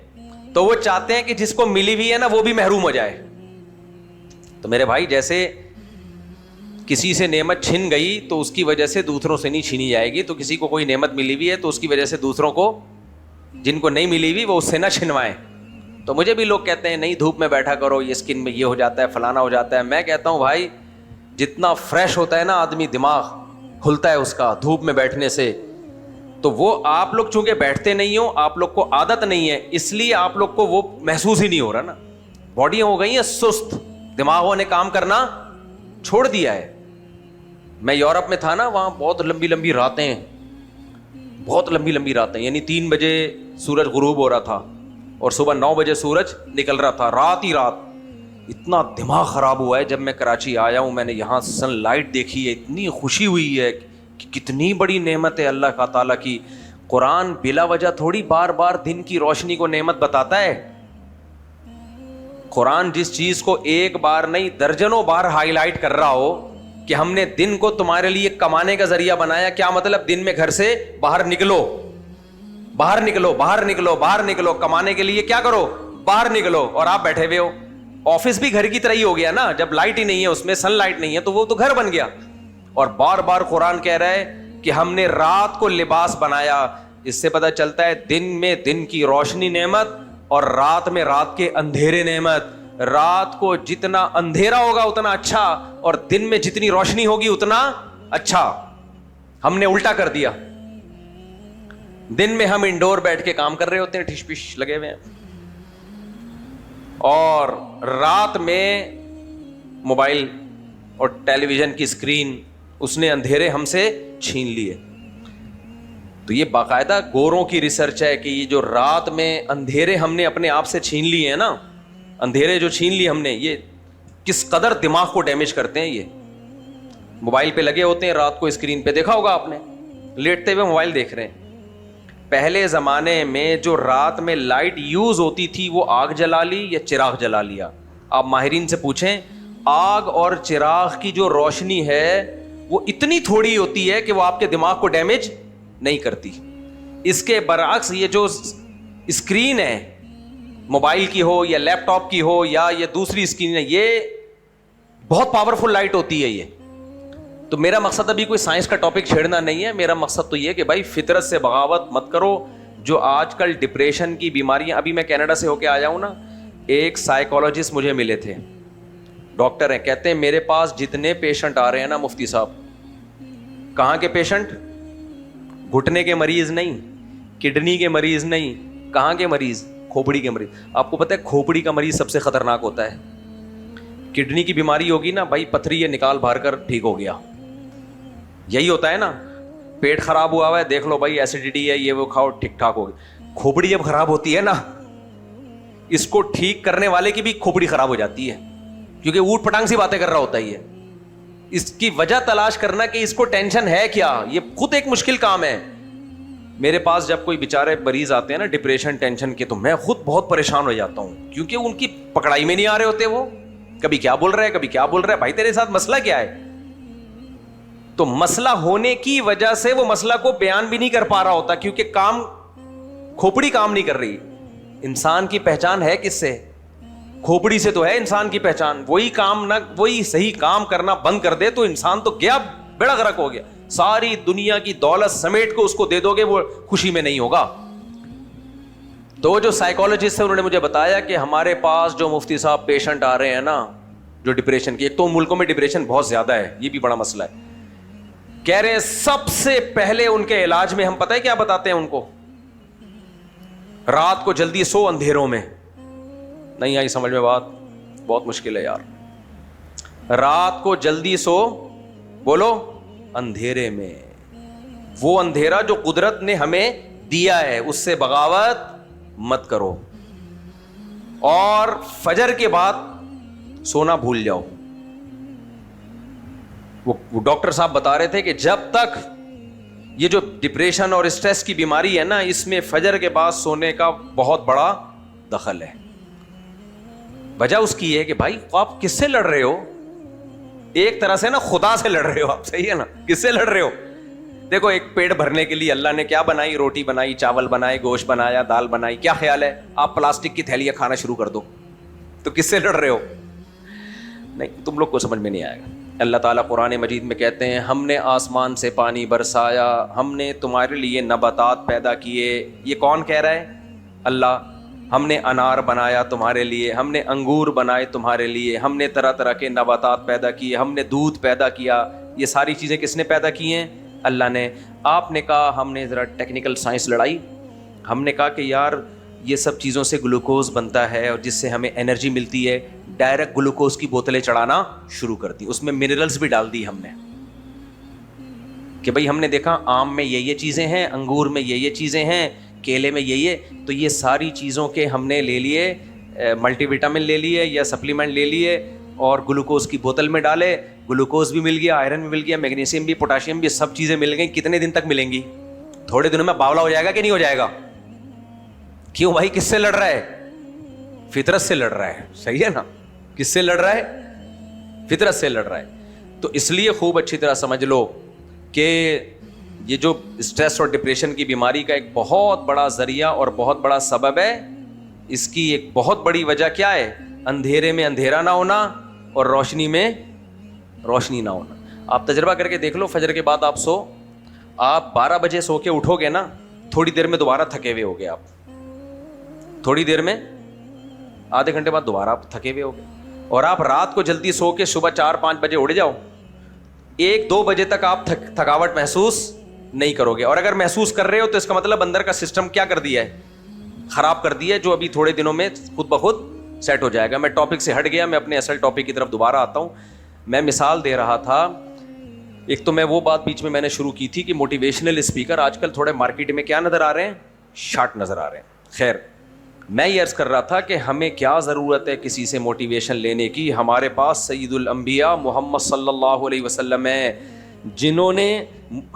تو وہ چاہتے ہیں کہ جس کو ملی ہوئی ہے نا وہ بھی محروم ہو جائے. تو میرے بھائی جیسے کسی سے نعمت چھن گئی تو اس کی وجہ سے دوسروں سے نہیں چھینی جائے گی, تو کسی کو کوئی نعمت ملی ہوئی ہے تو اس کی وجہ سے دوسروں کو, جن کو نہیں ملی ہوئی وہ اس سے نہ چھنوائیں. تو مجھے بھی لوگ کہتے ہیں نہیں دھوپ میں بیٹھا کرو, یہ اسکن میں یہ ہو جاتا ہے, فلانا ہو جاتا ہے. میں کہتا ہوں بھائی جتنا فریش ہوتا ہے نا آدمی, دماغ کھلتا ہے اس کا دھوپ میں بیٹھنے سے, تو وہ آپ لوگ چونکہ بیٹھتے نہیں ہو, آپ لوگ کو عادت نہیں ہے, اس لیے آپ لوگ کو وہ محسوس ہی نہیں ہو رہا نا. باڈیاں ہو گئی ہیں سست, دماغوں نے کام کرنا چھوڑ دیا ہے. میں یورپ میں تھا نا, وہاں بہت لمبی لمبی راتیں, بہت لمبی لمبی راتیں, یعنی 3 بجے سورج غروب ہو رہا تھا اور صبح 9 بجے سورج نکل رہا تھا, رات ہی رات. اتنا دماغ خراب ہوا ہے. جب میں کراچی آیا ہوں, میں نے یہاں سن لائٹ دیکھی ہے, اتنی خوشی ہوئی ہے کہ کتنی بڑی نعمت ہے اللہ کا تعالیٰ کی. قرآن بلا وجہ تھوڑی بار بار دن کی روشنی کو نعمت بتاتا ہے. قرآن جس چیز کو ایک بار نہیں درجنوں بار ہائی لائٹ کر رہا ہو کہ ہم نے دن کو تمہارے لیے کمانے کا ذریعہ بنایا. کیا مطلب؟ دن میں گھر سے باہر نکلو, باہر نکلو, باہر نکلو, باہر نکلو, کمانے کے لیے کیا کرو, باہر نکلو. اور آپ بیٹھے ہوئے ہو. آفس بھی گھر کی طرح ہی ہو گیا نا, جب لائٹ ہی نہیں ہے, اس میں سن لائٹ نہیں ہے, تو وہ تو گھر بن گیا. اور بار بار قرآن کہہ رہا ہے کہ ہم نے رات کو لباس بنایا. اس سے پتہ چلتا ہے دن میں دن کی روشنی نعمت اور رات میں رات کے اندھیرے نعمت. رات کو جتنا اندھیرا ہوگا اتنا اچھا, اور دن میں جتنی روشنی ہوگی اتنا اچھا. ہم نے الٹا کر دیا. دن میں ہم انڈور بیٹھ کے کام کر رہے ہوتے ہیں, ٹھش پش لگے ہوئے ہیں, اور رات میں موبائل اور ٹیلی ویژن کی اسکرین, اس نے اندھیرے ہم سے چھین لیے. تو یہ باقاعدہ گوروں کی ریسرچ ہے کہ یہ جو رات میں اندھیرے ہم نے اپنے آپ سے چھین لیے ہیں نا, اندھیرے جو چھین لیے ہم نے, یہ کس قدر دماغ کو ڈیمیج کرتے ہیں. یہ موبائل پہ لگے ہوتے ہیں رات کو, اسکرین پہ دیکھا ہوگا آپ نے, لیٹتے ہوئے موبائل دیکھ رہے ہیں. پہلے زمانے میں جو رات میں لائٹ یوز ہوتی تھی وہ آگ جلا لی یا چراغ جلا لیا. آپ ماہرین سے پوچھیں, آگ اور چراغ کی جو روشنی ہے وہ اتنی تھوڑی ہوتی ہے کہ وہ آپ کے دماغ کو ڈیمیج نہیں کرتی. اس کے برعکس یہ جو اسکرین ہے, موبائل کی ہو یا لیپ ٹاپ کی ہو یا یہ دوسری اسکرین ہے, یہ بہت پاورفل لائٹ ہوتی ہے. یہ تو میرا مقصد ابھی کوئی سائنس کا ٹاپک چھیڑنا نہیں ہے. میرا مقصد تو یہ کہ بھائی فطرت سے بغاوت مت کرو. جو آج کل ڈپریشن کی بیماریاں, ابھی میں کینیڈا سے ہو کے آیا ہوں نا, ایک سائیکالوجسٹ مجھے ملے تھے, ڈاکٹر ہیں, کہتے ہیں میرے پاس جتنے پیشنٹ آ رہے ہیں نا مفتی صاحب, کہاں کے پیشنٹ, گھٹنے کے مریض نہیں, کڈنی کے مریض نہیں, کہاں کے مریض, کھوپڑی کے مریض. آپ کو پتہ ہے کھوپڑی کا مریض سب سے خطرناک ہوتا ہے. کڈنی کی بیماری ہوگی نا بھائی, پتھری یہ نکال بھر کر ٹھیک ہو گیا, یہی ہوتا ہے نا. پیٹ خراب ہوا ہے, دیکھ لو بھائی ایسیڈیٹی ہے, یہ وہ کھاؤ ٹھیک ٹھاک ہو گیا. کھوپڑی جب خراب ہوتی ہے نا, اس کو ٹھیک کرنے والے کی بھی کھوپڑی خراب ہو جاتی ہے, کیونکہ اوٹ پٹانگ سی باتیں کر رہا ہوتا ہے. یہ اس کی وجہ تلاش کرنا کہ اس کو ٹینشن ہے کیا, یہ خود ایک مشکل کام ہے. میرے پاس جب کوئی بیچارے مریض آتے ہیں نا ڈپریشن ٹینشن کے, تو میں خود بہت پریشان ہو جاتا ہوں, کیونکہ ان کی پکڑائی میں نہیں آ رہے ہوتے. وہ کبھی کیا بول رہے ہیں, کبھی کیا بول رہے ہیں. بھائی تیرے ساتھ مسئلہ کیا ہے؟ تو مسئلہ ہونے کی وجہ سے وہ مسئلہ کو بیان بھی نہیں کر پا رہا ہوتا, کیونکہ کام, کھوپڑی کام نہیں کر رہی. انسان کی پہچان ہے کس سے؟ کھوپڑی سے تو ہے انسان کی پہچان. وہی کام نہ, وہی صحیح کام کرنا بند کر دے تو انسان تو گیا, بیڑا غرق ہو گیا. ساری دنیا کی دولت سمیٹ کو اس کو دے دو گے, وہ خوشی میں نہیں ہوگا. تو جو سائیکالوجسٹ ہیں انہوں نے مجھے بتایا کہ ہمارے پاس جو مفتی صاحب پیشنٹ آ رہے ہیں نا جو ڈپریشن کی, ایک تو ملکوں میں ڈپریشن بہت زیادہ ہے, یہ بھی بڑا مسئلہ ہے. کہہ رہے ہیں سب سے پہلے ان کے علاج میں ہم پتہ ہے کیا بتاتے ہیں ان کو, رات کو جلدی سو اندھیروں میں. نہیں آئی سمجھ میں بات؟ بہت مشکل ہے یار. رات کو جلدی سو, بولو, اندھیرے میں. وہ اندھیرا جو قدرت نے ہمیں دیا ہے اس سے بغاوت مت کرو, اور فجر کے بعد سونا بھول جاؤ. وہ ڈاکٹر صاحب بتا رہے تھے کہ جب تک یہ جو ڈپریشن اور اسٹریس کی بیماری ہے نا, اس میں فجر کے بعد سونے کا بہت بڑا دخل ہے. وجہ اس کی ہے کہ بھائی آپ کس سے لڑ رہے ہو؟ ایک طرح سے نا خدا سے لڑ رہے ہو آپ, صحیح ہے نا, کس سے لڑ رہے ہو؟ دیکھو ایک پیٹ بھرنے کے لیے اللہ نے کیا بنائی, روٹی بنائی, چاول بنائے, گوشت بنایا, دال بنائی. کیا خیال ہے آپ پلاسٹک کی تھیلیاں کھانا شروع کر دو تو کس سے لڑ رہے ہو؟ نہیں, تم لوگ کو سمجھ میں نہیں آئے گا. اللہ تعالیٰ قرآن مجید میں کہتے ہیں ہم نے آسمان سے پانی برسایا, ہم نے تمہارے لیے نباتات پیدا کیے. یہ کون کہہ رہا ہے؟ اللہ. ہم نے انار بنایا تمہارے لیے, ہم نے انگور بنائے تمہارے لیے, ہم نے طرح طرح کے نباتات پیدا کیے, ہم نے دودھ پیدا کیا. یہ ساری چیزیں کس نے پیدا کی ہیں؟ اللہ نے. آپ نے کہا ہم نے ذرا ٹیکنیکل سائنس لڑائی, ہم نے کہا کہ یار یہ سب چیزوں سے گلوکوز بنتا ہے اور جس سے ہمیں انرجی ملتی ہے. ڈائریکٹ گلوکوز کی بوتلیں چڑھانا شروع کر دی, اس میں منرلز بھی ڈال دی ہم نے کہ بھائی ہم نے دیکھا آم میں یہ چیزیں ہیں, انگور میں یہ چیزیں ہیں, کیلے میں یہ, تو یہ ساری چیزوں کے ہم نے لے لیے, ملٹی وٹامن لے لیے یا سپلیمنٹ لے لیے اور گلوکوز کی بوتل میں ڈالے. گلوکوز بھی مل گیا, آئرن بھی مل گیا, میگنیشیم بھی, پوٹاشیم بھی, سب چیزیں مل گئیں. کتنے دن تک ملیں گی؟ تھوڑے دنوں میں باولا ہو جائے گا کہ نہیں ہو جائے گا؟ کیوں بھائی, کس سے لڑ رہا ہے؟ فطرت سے لڑ رہا ہے. صحیح ہے نا؟ کس سے لڑ رہا ہے؟ فطرت سے لڑ رہا ہے. تو اس لیے خوب اچھی طرح سمجھ لو کہ یہ جو اسٹریس اور ڈپریشن کی بیماری کا ایک بہت بڑا ذریعہ اور بہت بڑا سبب ہے, اس کی ایک بہت بڑی وجہ کیا ہے؟ اندھیرے میں اندھیرا نہ ہونا اور روشنی میں روشنی نہ ہونا. آپ تجربہ کر کے دیکھ لو, فجر کے بعد آپ سو, آپ 12 بجے سو کے اٹھو گے نا, تھوڑی دیر میں دوبارہ تھکے ہوئے ہو گے آپ, تھوڑی دیر میں آدھے گھنٹے بعد دوبارہ آپ تھکے ہوئے ہو گے. اور آپ رات کو جلدی سو کے صبح 4-5 بجے اٹھ جاؤ, 1-2 بجے تک آپ تھکاوٹ محسوس نہیں کرو گے. اور اگر محسوس کر رہے ہو تو اس کا مطلب اندر کا سسٹم کیا کر دیا ہے؟ خراب کر دیا ہے, جو ابھی تھوڑے دنوں میں خود بخود سیٹ ہو جائے گا. میں ٹاپک سے ہٹ گیا, میں اپنے اصل ٹاپک کی طرف دوبارہ آتا ہوں. میں مثال دے رہا تھا, ایک تو میں وہ بات بیچ میں نے شروع کی تھی کہ موٹیویشنل اسپیکر آج کل تھوڑے مارکیٹ میں کیا نظر آ رہے ہیں؟ شارٹ نظر آ رہے ہیں. خیر, میں یہ عرض کر رہا تھا کہ ہمیں کیا ضرورت ہے کسی سے موٹیویشن لینے کی؟ ہمارے پاس سید الانبیاء محمد صلی اللہ علیہ وسلم ہیں, جنہوں نے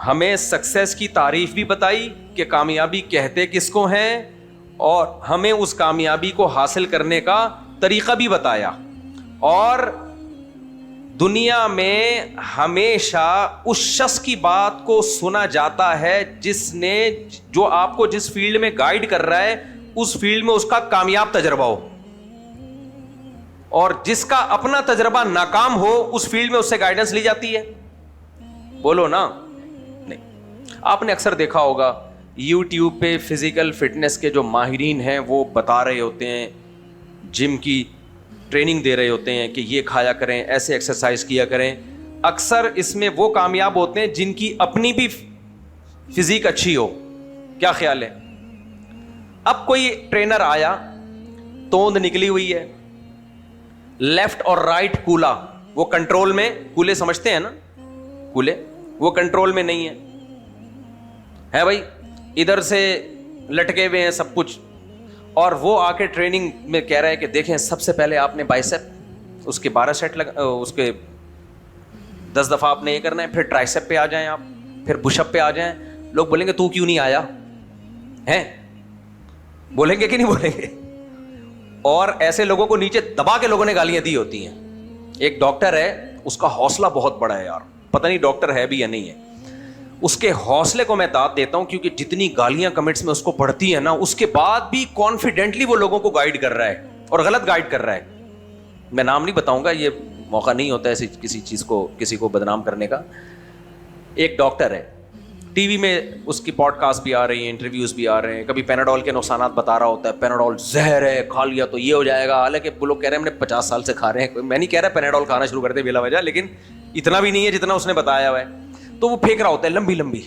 ہمیں سکسیس کی تعریف بھی بتائی کہ کامیابی کہتے کس کو ہیں, اور ہمیں اس کامیابی کو حاصل کرنے کا طریقہ بھی بتایا. اور دنیا میں ہمیشہ اس شخص کی بات کو سنا جاتا ہے جو آپ کو جس فیلڈ میں گائیڈ کر رہا ہے اس فیلڈ میں اس کا کامیاب تجربہ ہو, اور جس کا اپنا تجربہ ناکام ہو اس فیلڈ میں اس سے گائیڈنس لی جاتی ہے. بولو نا. نہیں, آپ نے اکثر دیکھا ہوگا یوٹیوب پہ فزیکل فٹنس کے جو ماہرین ہیں وہ بتا رہے ہوتے ہیں, جم کی ٹریننگ دے رہے ہوتے ہیں کہ یہ کھایا کریں, ایسے ایکسرسائز کیا کریں. اکثر اس میں وہ کامیاب ہوتے ہیں جن کی اپنی بھی فزیک اچھی ہو. کیا خیال ہے؟ اب کوئی ٹرینر آیا, توند نکلی ہوئی ہے, لیفٹ اور رائٹ کولا, وہ کنٹرول میں, کولے سمجھتے ہیں نا, کولے, وہ کنٹرول میں نہیں ہے بھائی, ادھر سے لٹکے ہوئے ہیں سب کچھ. اور وہ آ کے ٹریننگ میں کہہ رہا ہے کہ دیکھیں سب سے پہلے آپ نے بائسپ, اس کے 12 سیٹ اس کے 10 دفعہ آپ نے یہ کرنا ہے, پھر ٹرائسپ پہ آ جائیں آپ, پھر پش اپ پہ آ جائیں. لوگ بولیں گے تو کیوں نہیں آیا ہے؟ بولیں گے کہ نہیں بولیں گے؟ اور ایسے لوگوں کو نیچے دبا کے لوگوں نے گالیاں دی ہوتی ہیں. ایک ڈاکٹر ہے, اس کا حوصلہ بہت بڑا ہے یار, پتہ نہیں ڈاکٹر ہے بھی یا نہیں ہے. اس کے حوصلے کو میں داد دیتا ہوں, کیونکہ جتنی گالیاں کمنٹس میں اس کو پڑھتی ہیں نا, اس کے بعد بھی کانفیڈنٹلی وہ لوگوں کو گائیڈ کر رہا ہے, اور غلط گائیڈ کر رہا ہے. میں نام نہیں بتاؤں گا, یہ موقع نہیں ہوتا ایسی کسی چیز کو کسی کو بدنام کرنے کا. ایک ڈاکٹر ہے, ٹی وی میں اس کی پوڈ کاسٹ بھی آ رہی ہیں, انٹرویوز بھی آ رہے ہیں. کبھی پیناڈول کے نقصانات بتا رہا ہوتا ہے, پیناڈول زہر ہے, کھا لیا تو یہ ہو جائے گا. حالانکہ وہ لوگ کہہ رہے ہیں ہم نے 50 سال سے کھا رہے ہیں. میں نہیں کہہ رہا پیناڈول کھانا شروع کر دے بلا وجہ, لیکن اتنا بھی نہیں ہے جتنا اس نے بتایا ہوا ہے. تو وہ پھینک رہا ہوتا ہے لمبی لمبی.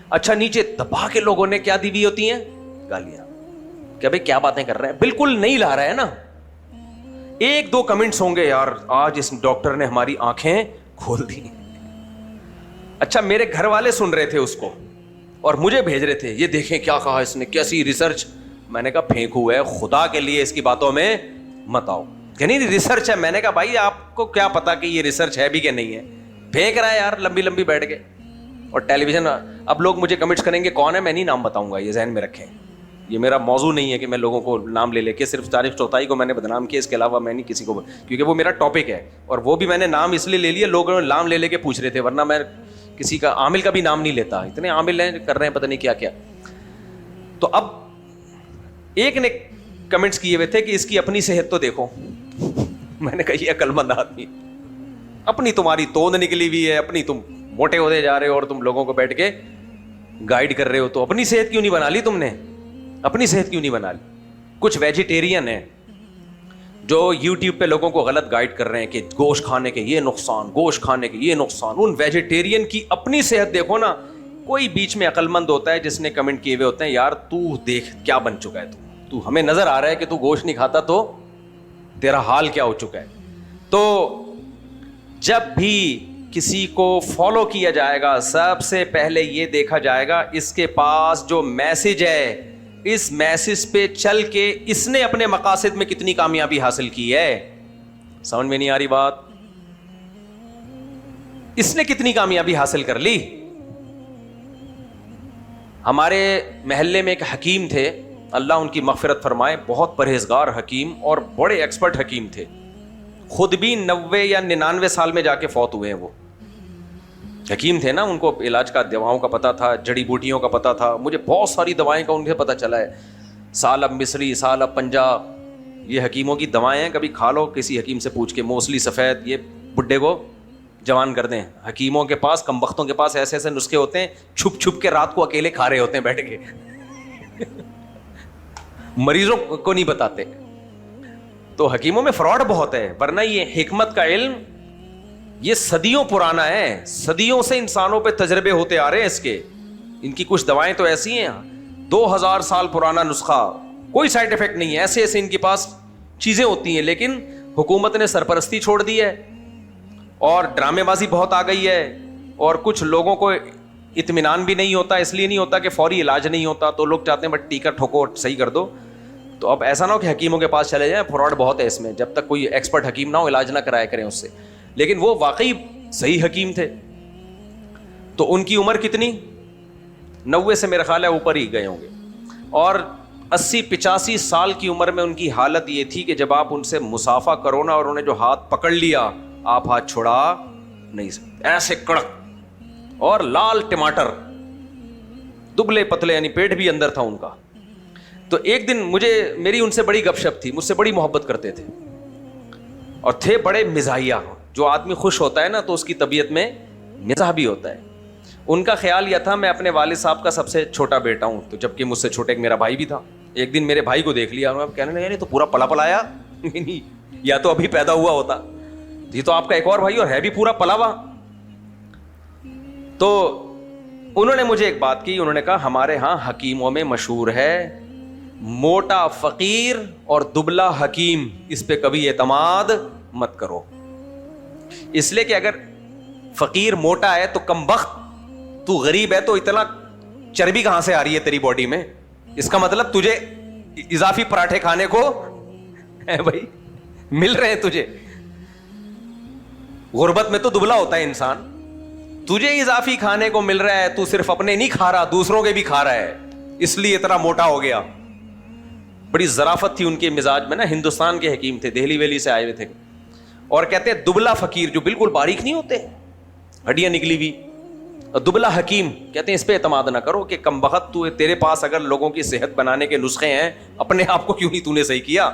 اچھا, نیچے دبا کے لوگوں نے کیا دی ہوئی ہوتی ہیں؟ گالیاں. کہ بھائی کیا باتیں کر رہے ہیں, بالکل نہیں لا رہا ہے نا. 1-2 کمنٹس ہوں گے, یار آج اس ڈاکٹر نے ہماری آنکھیں کھول دی. اچھا, میرے گھر والے سن رہے تھے اس کو اور مجھے بھیج رہے تھے, یہ دیکھیں کیا کہا اس نے, کیسی ریسرچ. میں نے کہا پھینکو ہے, خدا کے لیے اس کی باتوں میں مت آؤ. کہ نہیں ریسرچ ہے. میں نے کہا بھائی آپ کو کیا پتا کہ یہ ریسرچ ہے بھی کہ نہیں ہے, پھینک رہا ہے یار لمبی لمبی بیٹھ کے. اور ٹیلی ویژن, اب لوگ مجھے کمنٹس کریں گے کون ہے, میں نہیں نام بتاؤں گا, یہ ذہن میں رکھیں. یہ میرا موضوع نہیں ہے کہ میں لوگوں کو نام لے کے صرف تاریخ چوتھائی کو میں نے بدنام کیا, اس کے علاوہ میں نہیں کسی کو, کیونکہ وہ میرا ٹاپک ہے. اور وہ بھی میں نے نام اس لیے لے لیا, لوگوں نے نام لے کے پوچھ رہے تھے, ورنہ میں کسی کا عامل کا بھی نام نہیں لیتا. اتنے عامل ہیں کر رہے ہیں پتہ نہیں کیا کیا. تو اب ایک نے کمنٹس کیے ہوئے تھے کہ اس کی اپنی صحت تو دیکھو. میں نے کہا یہ عقل مند آدمی, اپنی تمہاری توند نکلی ہوئی ہے, اپنی تم موٹے ہوتے جا رہے ہو اور تم لوگوں کو بیٹھ کے گائیڈ کر رہے ہو, تو اپنی صحت کیوں نہیں بنا لی تم نے؟ اپنی صحت کیوں نہیں بنا لی؟ کچھ ویجیٹیرین ہیں جو یوٹیوب پہ لوگوں کو غلط گائیڈ کر رہے ہیں کہ گوشت کھانے کے یہ نقصان, گوشت کھانے کے یہ نقصان. ان ویجیٹیرین کی اپنی صحت دیکھو نا. کوئی بیچ میں عقل مند ہوتا ہے جس نے کمنٹ کیے ہوئے ہوتے ہیں, یار تو دیکھ کیا بن چکا ہے, تو ہمیں نظر آ رہا ہے کہ تو گوشت نہیں کھاتا تو تیرا حال کیا ہو چکا ہے. تو جب بھی کسی کو فالو کیا جائے گا, سب سے پہلے یہ دیکھا جائے گا اس کے پاس جو میسج ہے, اس میسج پہ چل کے اس نے اپنے مقاصد میں کتنی کامیابی حاصل کی ہے. سمجھ میں نہیں آ رہی بات؟ اس نے کتنی کامیابی حاصل کر لی. ہمارے محلے میں ایک حکیم تھے, اللہ ان کی مغفرت فرمائے, بہت پرہیزگار حکیم اور بڑے ایکسپرٹ حکیم تھے. خود بھی 90 یا 99 سال میں جا کے فوت ہوئے ہیں. وہ حکیم تھے نا, ان کو علاج کا, دواؤں کا پتہ تھا, جڑی بوٹیوں کا پتہ تھا. مجھے بہت ساری دوائیں کا ان سے پتہ چلا ہے. سالب مصری, سالب پنجاب, یہ حکیموں کی دوائیں ہیں, کبھی کھا لو کسی حکیم سے پوچھ کے. موسلی سفید, یہ بڈھے کو جوان کر دیں. حکیموں کے پاس, کم بختوں کے پاس ایسے ایسے نسخے ہوتے ہیں, چھپ چھپ کے رات کو اکیلے کھا رہے ہوتے ہیں بیٹھ کے. مریضوں کو نہیں بتاتے. تو حکیموں میں فراڈ بہت ہے, ورنہ یہ حکمت کا علم یہ صدیوں پرانا ہے. صدیوں سے انسانوں پہ تجربے ہوتے آ رہے ہیں اس کے. ان کی کچھ دوائیں تو ایسی ہیں 2000 سال پرانا نسخہ, کوئی سائڈ افیکٹ نہیں ہے. ایسے ایسے ان کے پاس چیزیں ہوتی ہیں, لیکن حکومت نے سرپرستی چھوڑ دی ہے اور ڈرامے بازی بہت آ گئی ہے. اور کچھ لوگوں کو اطمینان بھی نہیں ہوتا, اس لیے نہیں ہوتا کہ فوری علاج نہیں ہوتا, تو لوگ چاہتے ہیں بٹ ٹیکا ٹھوکو صحیح کر دو. تو اب ایسا نہ ہو کہ حکیموں کے پاس چلے جائیں, فراڈ بہت ہے اس میں. جب تک کوئی ایکسپرٹ حکیم نہ ہو علاج نہ کرایا کریں اس سے. لیکن وہ واقعی صحیح حکیم تھے. تو ان کی عمر کتنی, 90 سے میرا خیال ہے اوپر ہی گئے ہوں گے. اور 80-85 سال کی عمر میں ان کی حالت یہ تھی کہ جب آپ ان سے مصافحہ کرو نا, اور انہیں جو ہاتھ پکڑ لیا, آپ ہاتھ چھڑا نہیں سکتے. ایسے کڑک اور لال ٹماٹر, دبلے پتلے, یعنی پیٹ بھی اندر تھا ان کا. تو ایک دن میری ان سے بڑی گپ شپ تھی, مجھ سے بڑی محبت کرتے تھے اور تھے بڑے مزاحیہ. جو آدمی خوش ہوتا ہے نا تو اس کی طبیعت میں مزاح بھی ہوتا ہے. ان کا خیال یہ تھا, میں اپنے والد صاحب کا سب سے چھوٹا بیٹا ہوں, تو جبکہ مجھ سے چھوٹا ایک میرا بھائی بھی تھا. ایک دن میرے بھائی کو دیکھ لیا, کہنے لگے یہ تو پورا پلا پلایا, یا تو ابھی پیدا ہوا ہوتا, یہ تو آپ کا ایک اور بھائی اور ہے بھی پورا پلا ہوا. تو انہوں نے مجھے ایک بات کی, انہوں نے کہا ہمارے ہاں حکیموں میں مشہور ہے موٹا فقیر اور دبلا حکیم, اس پہ کبھی اعتماد مت کرو. اس لیے کہ اگر فقیر موٹا ہے تو کم بخت, تو غریب ہے تو اتنا چربی کہاں سے آ رہی ہے تیری باڈی میں, اس کا مطلب تجھے اضافی پراٹھے کھانے کو بھائی مل رہے ہیں تجھے. غربت میں تو دبلا ہوتا ہے انسان, تجھے اضافی کھانے کو مل رہا ہے, تو صرف اپنے نہیں کھا رہا, دوسروں کے بھی کھا رہا ہے, اس لیے اتنا موٹا ہو گیا. بڑی ظرافت تھی ان کے مزاج میں نا. ہندوستان کے حکیم تھے, دہلی ویلی سے آئے ہوئے تھے, اور کہتے ہیں دبلا فقیر, جو بالکل باریک نہیں ہوتے, ہڈیاں نکلی ہوئی, اور دبلا حکیم, کہتے ہیں اس پہ اعتماد نہ کرو کہ کم بخت تو, تیرے پاس اگر لوگوں کی صحت بنانے کے نسخے ہیں, اپنے آپ کو کیوں نہیں تو نے صحیح کیا.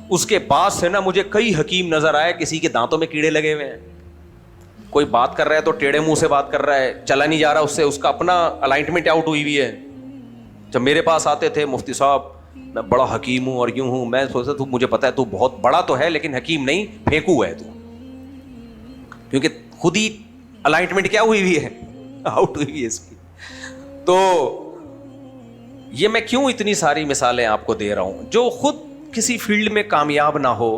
اس کے بعد سے نا مجھے کئی حکیم نظر آئے, کسی کے دانتوں میں کیڑے لگے ہوئے ہیں, کوئی بات کر رہا ہے تو ٹیڑھے منہ سے بات کر رہا ہے, چلا نہیں جا رہا اس سے, اس کا اپنا الائنمنٹ آؤٹ ہوئی ہوئی ہے. جب میرے پاس آتے تھے, مفتی صاحب میں بڑا حکیم ہوں اور یوں ہوں, میں سوچتا تو مجھے پتا ہے تو بہت بڑا تو ہے لیکن حکیم نہیں, پھینکو ہے تو, کیونکہ خود ہی الائنمنٹ کیا ہوئی ہوئی ہے, آؤٹ ہوئی ہوئی ہے اس کی. تو یہ میں کیوں اتنی ساری مثالیں آپ کو دے رہا ہوں, جو خود کسی فیلڈ میں کامیاب نہ ہو,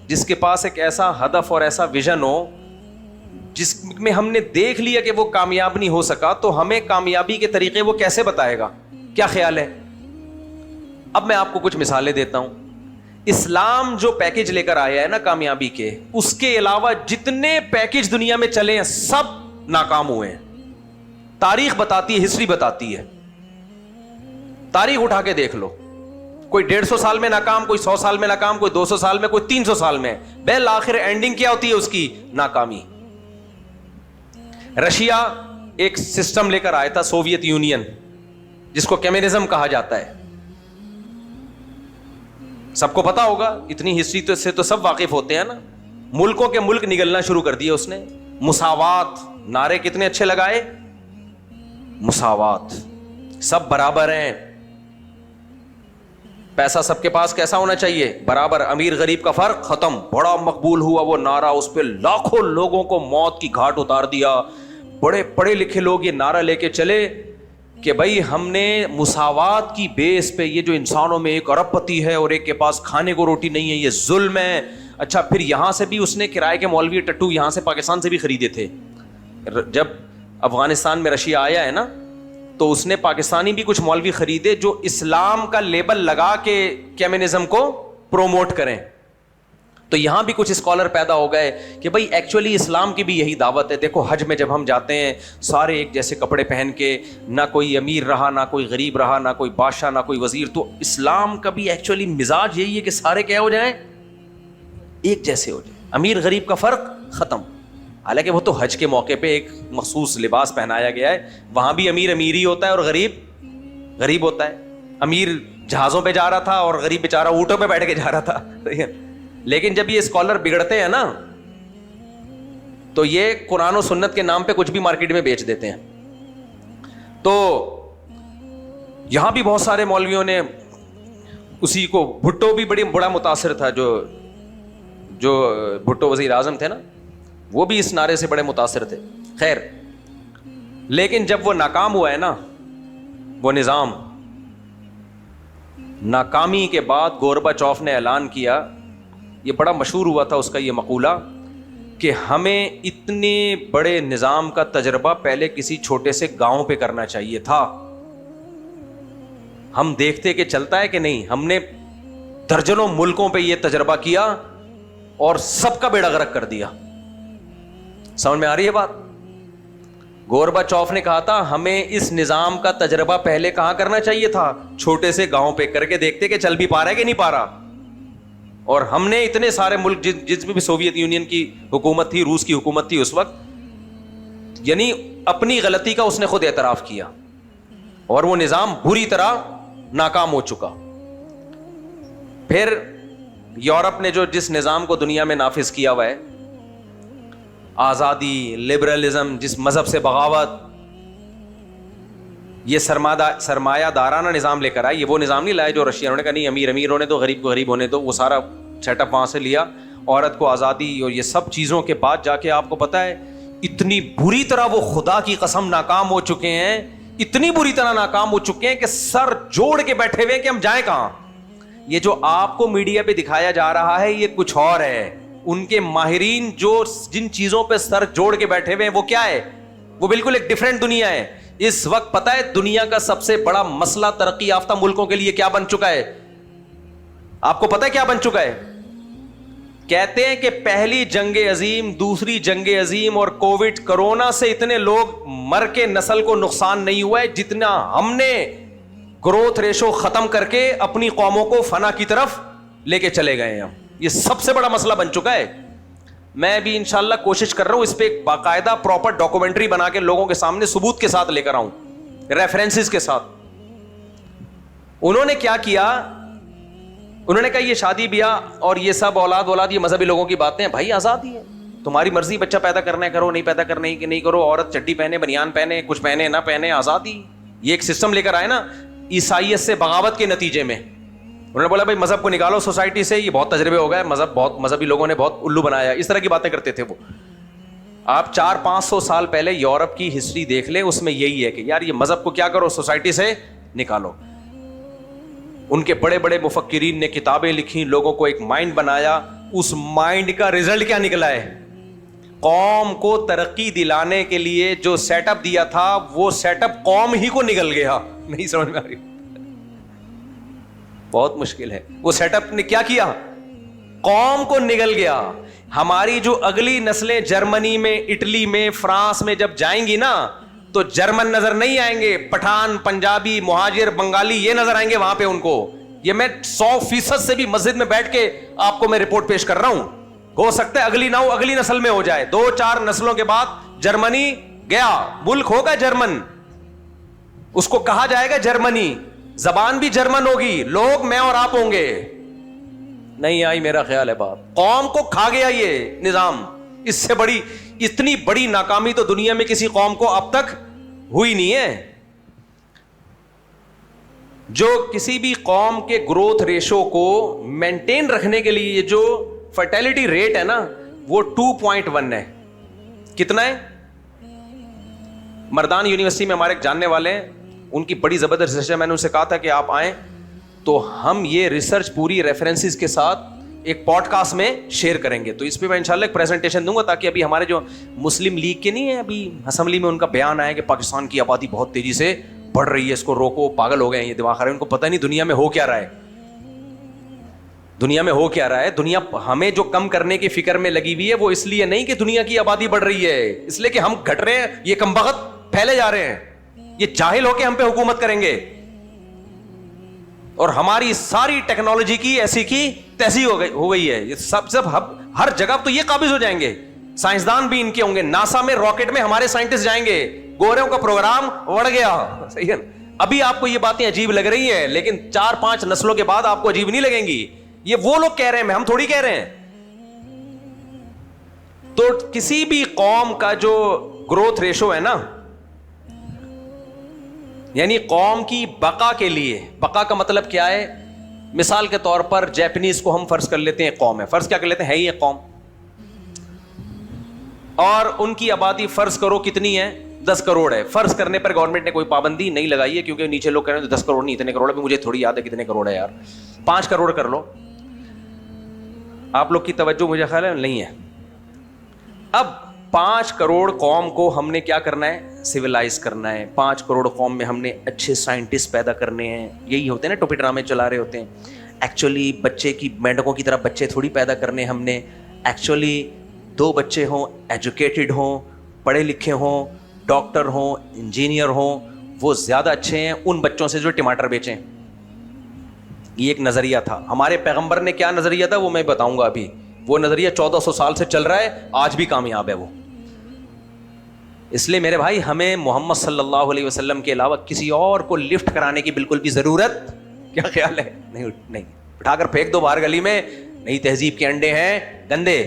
جس کے پاس ایک ایسا ہدف اور ایسا ویژن ہو جس میں ہم نے دیکھ لیا کہ وہ کامیاب نہیں ہو سکا, تو ہمیں کامیابی کے طریقے وہ کیسے بتائے گا, کیا خیال ہے. اب میں آپ کو کچھ مثالیں دیتا ہوں. اسلام جو پیکج لے کر آیا ہے نا کامیابی کے, اس کے علاوہ جتنے پیکج دنیا میں چلے ہیں سب ناکام ہوئے ہیں. تاریخ بتاتی ہے, ہسٹری بتاتی ہے, تاریخ اٹھا کے دیکھ لو. کوئی 150 سال میں ناکام, کوئی 100 سال میں ناکام, کوئی 200 سال میں, کوئی 300 سال میں, بالآخر اینڈنگ کیا ہوتی ہے اس کی, ناکامی. رشیا ایک سسٹم لے کر آیا تھا, سوویت یونین, جس کو کمیونزم کہا جاتا ہے, سب کو پتا ہوگا, اتنی ہسٹری سے تو سب واقف ہوتے ہیں نا. ملکوں کے ملک نگلنا شروع کر دیے اس نے. مساوات, نعرے کتنے اچھے لگائے, مساوات, سب برابر ہیں, پیسہ سب کے پاس کیسا ہونا چاہیے؟ برابر. امیر غریب کا فرق ختم. بڑا مقبول ہوا وہ نعرہ, اس پہ لاکھوں لوگوں کو موت کی گھاٹ اتار دیا. بڑے پڑھے لکھے لوگ یہ نعرہ لے کے چلے کہ بھائی ہم نے مساوات کی بیس پہ, یہ جو انسانوں میں ایک ارب پتی ہے اور ایک کے پاس کھانے کو روٹی نہیں ہے, یہ ظلم ہے. اچھا, پھر یہاں سے بھی اس نے کرائے کے مولوی ٹٹو یہاں سے پاکستان سے بھی خریدے تھے. جب افغانستان میں رشیا آیا ہے نا, تو اس نے پاکستانی بھی کچھ مولوی خریدے جو اسلام کا لیبل لگا کے کمیونزم کو پروموٹ کریں. تو یہاں بھی کچھ اسکالر پیدا ہو گئے کہ بھائی ایکچولی اسلام کی بھی یہی دعوت ہے. دیکھو حج میں جب ہم جاتے ہیں سارے ایک جیسے کپڑے پہن کے, نہ کوئی امیر رہا نہ کوئی غریب رہا, نہ کوئی بادشاہ نہ کوئی وزیر. تو اسلام کا بھی ایکچولی مزاج یہی ہے کہ سارے کیا ہو جائیں, ایک جیسے ہو جائیں. امیر غریب کا فرق ختم. حالانکہ وہ تو حج کے موقع پہ ایک مخصوص لباس پہنایا گیا ہے, وہاں بھی امیر امیر ہی ہوتا ہے اور غریب غریب ہوتا ہے. امیر جہازوں پہ جا رہا تھا اور غریب بیچارہ اونٹوں پہ بیٹھ کے جا رہا تھا. لیکن جب یہ اسکالر بگڑتے ہیں نا, تو یہ قرآن و سنت کے نام پہ کچھ بھی مارکیٹ میں بیچ دیتے ہیں. تو یہاں بھی بہت سارے مولویوں نے اسی کو, بھٹو بھی بڑا متاثر تھا, جو بھٹو وزیر اعظم تھے نا, وہ بھی اس نعرے سے بڑے متاثر تھے. خیر, لیکن جب وہ ناکام ہوا ہے نا, وہ نظام ناکامی کے بعد گورباچوف نے اعلان کیا, یہ بڑا مشہور ہوا تھا اس کا یہ مقولہ, کہ ہمیں اتنے بڑے نظام کا تجربہ پہلے کسی چھوٹے سے گاؤں پہ کرنا چاہیے تھا. ہم دیکھتے کہ چلتا ہے کہ نہیں. ہم نے درجنوں ملکوں پہ یہ تجربہ کیا اور سب کا بیڑا غرق کر دیا. سمجھ میں آ رہی ہے بات؟ گورباچوف نے کہا تھا ہمیں اس نظام کا تجربہ پہلے کہاں کرنا چاہیے تھا, چھوٹے سے گاؤں پہ کر کے دیکھتے کہ چل بھی پا رہا ہے کہ نہیں پا رہا. اور ہم نے اتنے سارے ملک, جس میں بھی سوویت یونین کی حکومت تھی, روس کی حکومت تھی اس وقت, یعنی اپنی غلطی کا اس نے خود اعتراف کیا اور وہ نظام بری طرح ناکام ہو چکا. پھر یورپ نے جو جس نظام کو دنیا میں نافذ کیا ہوا ہے, آزادی, لبرلزم, جس مذہب سے بغاوت, یہ سرمایہ دارانہ نظام لے کر آئے. یہ وہ نظام نہیں لائے جو رشیا نے کہا نہیں امیر امیر ہونے دو, غریب کو غریب ہونے دو. وہ سارا سیٹ اپ وہاں سے لیا, عورت کو آزادی اور یہ سب چیزوں کے بعد جا کے آپ کو پتا ہے اتنی بری طرح وہ خدا کی قسم ناکام ہو چکے ہیں, اتنی بری طرح ناکام ہو چکے ہیں کہ سر جوڑ کے بیٹھے ہوئے کہ ہم جائیں کہاں. یہ جو آپ کو میڈیا پہ دکھایا جا رہا ہے یہ کچھ اور ہے. ان کے ماہرین جو جن چیزوں پہ سر جوڑ کے بیٹھے ہوئے ہیں وہ کیا ہے, وہ بالکل ایک ڈفرینٹ دنیا ہے. اس وقت پتہ ہے دنیا کا سب سے بڑا مسئلہ ترقی یافتہ ملکوں کے لیے کیا بن چکا ہے؟ آپ کو پتہ ہے کیا بن چکا ہے؟ کہتے ہیں کہ پہلی جنگ عظیم, دوسری جنگ عظیم اور کووڈ کرونا سے اتنے لوگ مر کے نسل کو نقصان نہیں ہوا ہے جتنا ہم نے گروتھ ریشو ختم کر کے اپنی قوموں کو فنا کی طرف لے کے چلے گئے ہیں. یہ سب سے بڑا مسئلہ بن چکا ہے. میں بھی انشاءاللہ کوشش کر رہا ہوں اس پہ ایک باقاعدہ پراپر ڈاکومنٹری بنا کے لوگوں کے سامنے ثبوت کے ساتھ لے کر آؤں, ریفرنسز کے ساتھ. انہوں نے کیا کیا, انہوں نے کہا یہ شادی بیاہ اور یہ سب اولاد یہ مذہبی لوگوں کی باتیں ہیں. بھائی آزادی ہے, تمہاری مرضی, بچہ پیدا کرنا ہے کرو, نہیں پیدا کرنا ہے کہ نہیں کرو, عورت چڈی پہنے بنیان پہنے, کچھ پہنے نہ پہنے, آزادی. یہ ایک سسٹم لے کر آئے نا عیسائیت سے بغاوت کے نتیجے میں. انہوں نے بولا بھائی مذہب کو نکالو سوسائٹی سے, یہ بہت تجربے ہو گئے, بہت مذہبی لوگوں نے بہت الو بنایا. اس طرح کی باتیں کرتے تھے وہ. آپ 400-500 سال پہلے یورپ کی ہسٹری دیکھ لیں, اس میں یہی ہے کہ یار یہ مذہب کو کیا کرو, سوسائٹی سے نکالو. ان کے بڑے بڑے مفکرین نے کتابیں لکھی, لوگوں کو ایک مائنڈ بنایا. اس مائنڈ کا رزلٹ کیا نکلا ہے؟ قوم کو ترقی دلانے کے لیے جو سیٹ اپ دیا تھا وہ سیٹ اپ قوم ہی کو نکل گیا. نہیں سمجھ میں آ رہی؟ بہت مشکل ہے. وہ سیٹ اپ نے کیا کیا؟ قوم کو نگل گیا. ہماری جو اگلی نسلیں جرمنی میں, اٹلی میں, فرانس میں جب جائیں گی نا تو جرمن نظر نہیں آئیں گے, پٹھان, پنجابی, مہاجر, بنگالی یہ نظر آئیں گے وہاں پہ ان کو. یہ میں 100% سے بھی مسجد میں بیٹھ کے آپ کو میں رپورٹ پیش کر رہا ہوں. ہو سکتا ہے اگلی نہ ہو, اگلی نسل میں ہو جائے. 2-4 نسلوں کے بعد جرمنی گیا, ملک ہوگا جرمن, اس کو کہا جائے گا جرمنی, زبان بھی جرمن ہوگی, لوگ میں اور آپ ہوں گے. نہیں آئی میرا خیال ہے بات. قوم کو کھا گیا یہ نظام. اس سے بڑی, اتنی بڑی ناکامی تو دنیا میں کسی قوم کو اب تک ہوئی نہیں ہے. جو کسی بھی قوم کے گروتھ ریشو کو مینٹین رکھنے کے لیے جو فرٹیلٹی ریٹ ہے نا وہ 2.1 ہے. کتنا ہے؟ مردان یونیورسٹی میں ہمارے ایک جاننے والے ہیں, ان کی بڑی زبردست ریسرچ ہے. میں نے ان سے کہا تھا کہ آپ آئیں تو ہم یہ ریسرچ پوری ریفرنسز کے ساتھ ایک پوڈ کاسٹ میں شیئر کریں گے. تو اس پہ میں انشاءاللہ ایک پریزنٹیشن دوں گا تاکہ ابھی ہمارے جو مسلم لیگ کے نہیں ہیں, ابھی اسمبلی میں ان کا بیان آیا کہ پاکستان کی آبادی بہت تیزی سے بڑھ رہی ہے, اس کو روکو, پاگل ہو گئے ہیں یہ دماغ خراب, ان کو پتہ نہیں دنیا میں ہو کیا رہا ہے. دنیا میں ہو کیا رہا ہے؟ دنیا ہمیں جو کم کرنے کی فکر میں لگی ہوئی ہے وہ اس لیے نہیں کہ دنیا کی آبادی بڑھ رہی ہے, اس لیے کہ ہم گھٹ رہے ہیں, یہ کمبخت پھیلے جا رہے ہیں, یہ جاہل ہو کے ہم پہ حکومت کریں گے اور ہماری ساری ٹیکنالوجی کی ایسی کی تیسی ہو گئی ہے. یہ سب ہر جگہ تو یہ قابض ہو جائیں گے, سائنسدان بھی ان کے ہوں گے. ناسا میں راکٹ میں ہمارے سائنٹسٹ جائیں گے, گوروں کا پروگرام بڑھ گیا. صحیح ہے, ابھی آپ کو یہ باتیں عجیب لگ رہی ہیں لیکن 4-5 نسلوں کے بعد آپ کو عجیب نہیں لگیں گی. یہ وہ لوگ کہہ رہے ہیں, ہم تھوڑی کہہ رہے ہیں. تو کسی بھی قوم کا جو گروتھ ریشو ہے نا, یعنی قوم کی بقا کے لیے, بقا کا مطلب کیا ہے؟ مثال کے طور پر جیپنیز کو ہم فرض کر لیتے ہیں قوم ہے, فرض کیا کر لیتے ہیں, ہے ہی ایک قوم, اور ان کی آبادی فرض کرو کتنی ہے, 10 کروڑ ہے. فرض کرنے پر گورنمنٹ نے کوئی پابندی نہیں لگائی ہے کیونکہ نیچے لوگ کہہ رہے ہیں 10 کروڑ نہیں اتنے کروڑ ہے, مجھے تھوڑی یاد ہے کتنے کروڑ ہے یار, 5 کروڑ کر لو. آپ لوگ کی توجہ مجھے خیال ہے نہیں ہے. اب 5 کروڑ قوم کو ہم نے کیا کرنا ہے, سویلائز کرنا ہے. 5 کروڑ قوم میں ہم نے اچھے سائنٹسٹ پیدا کرنے ہیں. یہی ہوتے ہیں نا ٹوپی ڈرامے چلا رہے ہوتے ہیں. ایکچولی بچے کی مینڈکوں کی طرح بچے تھوڑی پیدا کرنے ہم نے. ایکچولی 2 بچے ہوں, ایجوکیٹڈ ہوں, پڑھے لکھے ہوں, ڈاکٹر ہوں, انجینئر ہوں, وہ زیادہ اچھے ہیں ان بچوں سے جو ٹماٹر بیچیں. یہ ایک نظریہ تھا. ہمارے پیغمبر نے کیا نظریہ تھا وہ میں بتاؤں گا ابھی. وہ نظریہ 1400 سال سے چل رہا ہے, آج بھی کامیاب ہے وہ. اس لیے میرے بھائی ہمیں محمد صلی اللہ علیہ وسلم کے علاوہ کسی اور کو لفٹ کرانے کی بالکل بھی ضرورت, کیا خیال ہے, نہیں, اٹھا کر پھینک دو باہر گلی میں. نئی تہذیب کے انڈے ہیں گندے.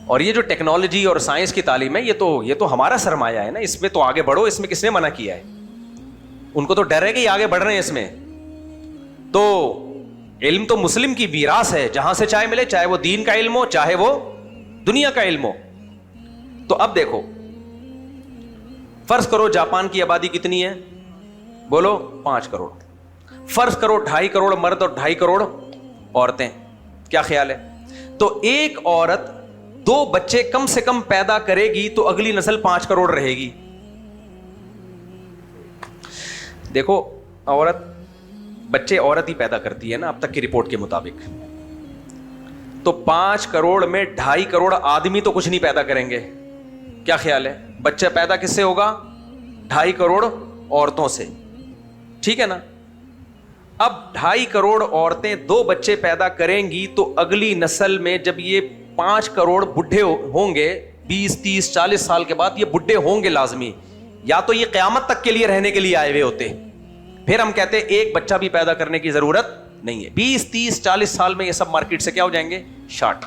اور یہ جو ٹیکنالوجی اور سائنس کی تعلیم ہے یہ تو ہمارا سرمایہ ہے نا, اس میں تو آگے بڑھو. اس میں کس نے منع کیا ہے؟ ان کو تو ڈر ہے کہ یہ آگے بڑھ رہے ہیں اس میں. تو علم تو مسلم کی میراث ہے, جہاں سے چاہے ملے, چاہے وہ دین کا علم ہو چاہے وہ دنیا کا علم ہو. تو اب دیکھو, فرض کرو جاپان کی آبادی کتنی ہے, بولو 5 کروڑ. فرض کرو 2.5 کروڑ مرد اور 2.5 کروڑ عورتیں. کیا خیال ہے؟ تو ایک عورت 2 بچے کم سے کم پیدا کرے گی تو اگلی نسل 5 کروڑ رہے گی. دیکھو بچے عورت ہی پیدا کرتی ہے نا اب تک کی رپورٹ کے مطابق. تو 5 کروڑ میں 2.5 کروڑ آدمی تو کچھ نہیں پیدا کریں گے. کیا خیال ہے؟ بچہ پیدا کس سے ہوگا؟ 2.5 کروڑ عورتوں سے. ٹھیک ہے نا. اب 2.5 کروڑ عورتیں 2 بچے پیدا کریں گی تو اگلی نسل میں جب یہ 5 کروڑ بڈھے ہوں گے 20, 30, 40 سال کے بعد, یہ بڈھے ہوں گے لازمی, یا تو یہ قیامت تک کے لیے رہنے کے لیے آئے ہوئے ہوتے. پھر ہم کہتے ہیں ایک بچہ بھی پیدا کرنے کی ضرورت نہیں ہے. 20, 30, 40 سال میں یہ سب مارکیٹ سے کیا ہو جائیں گے, شارٹ.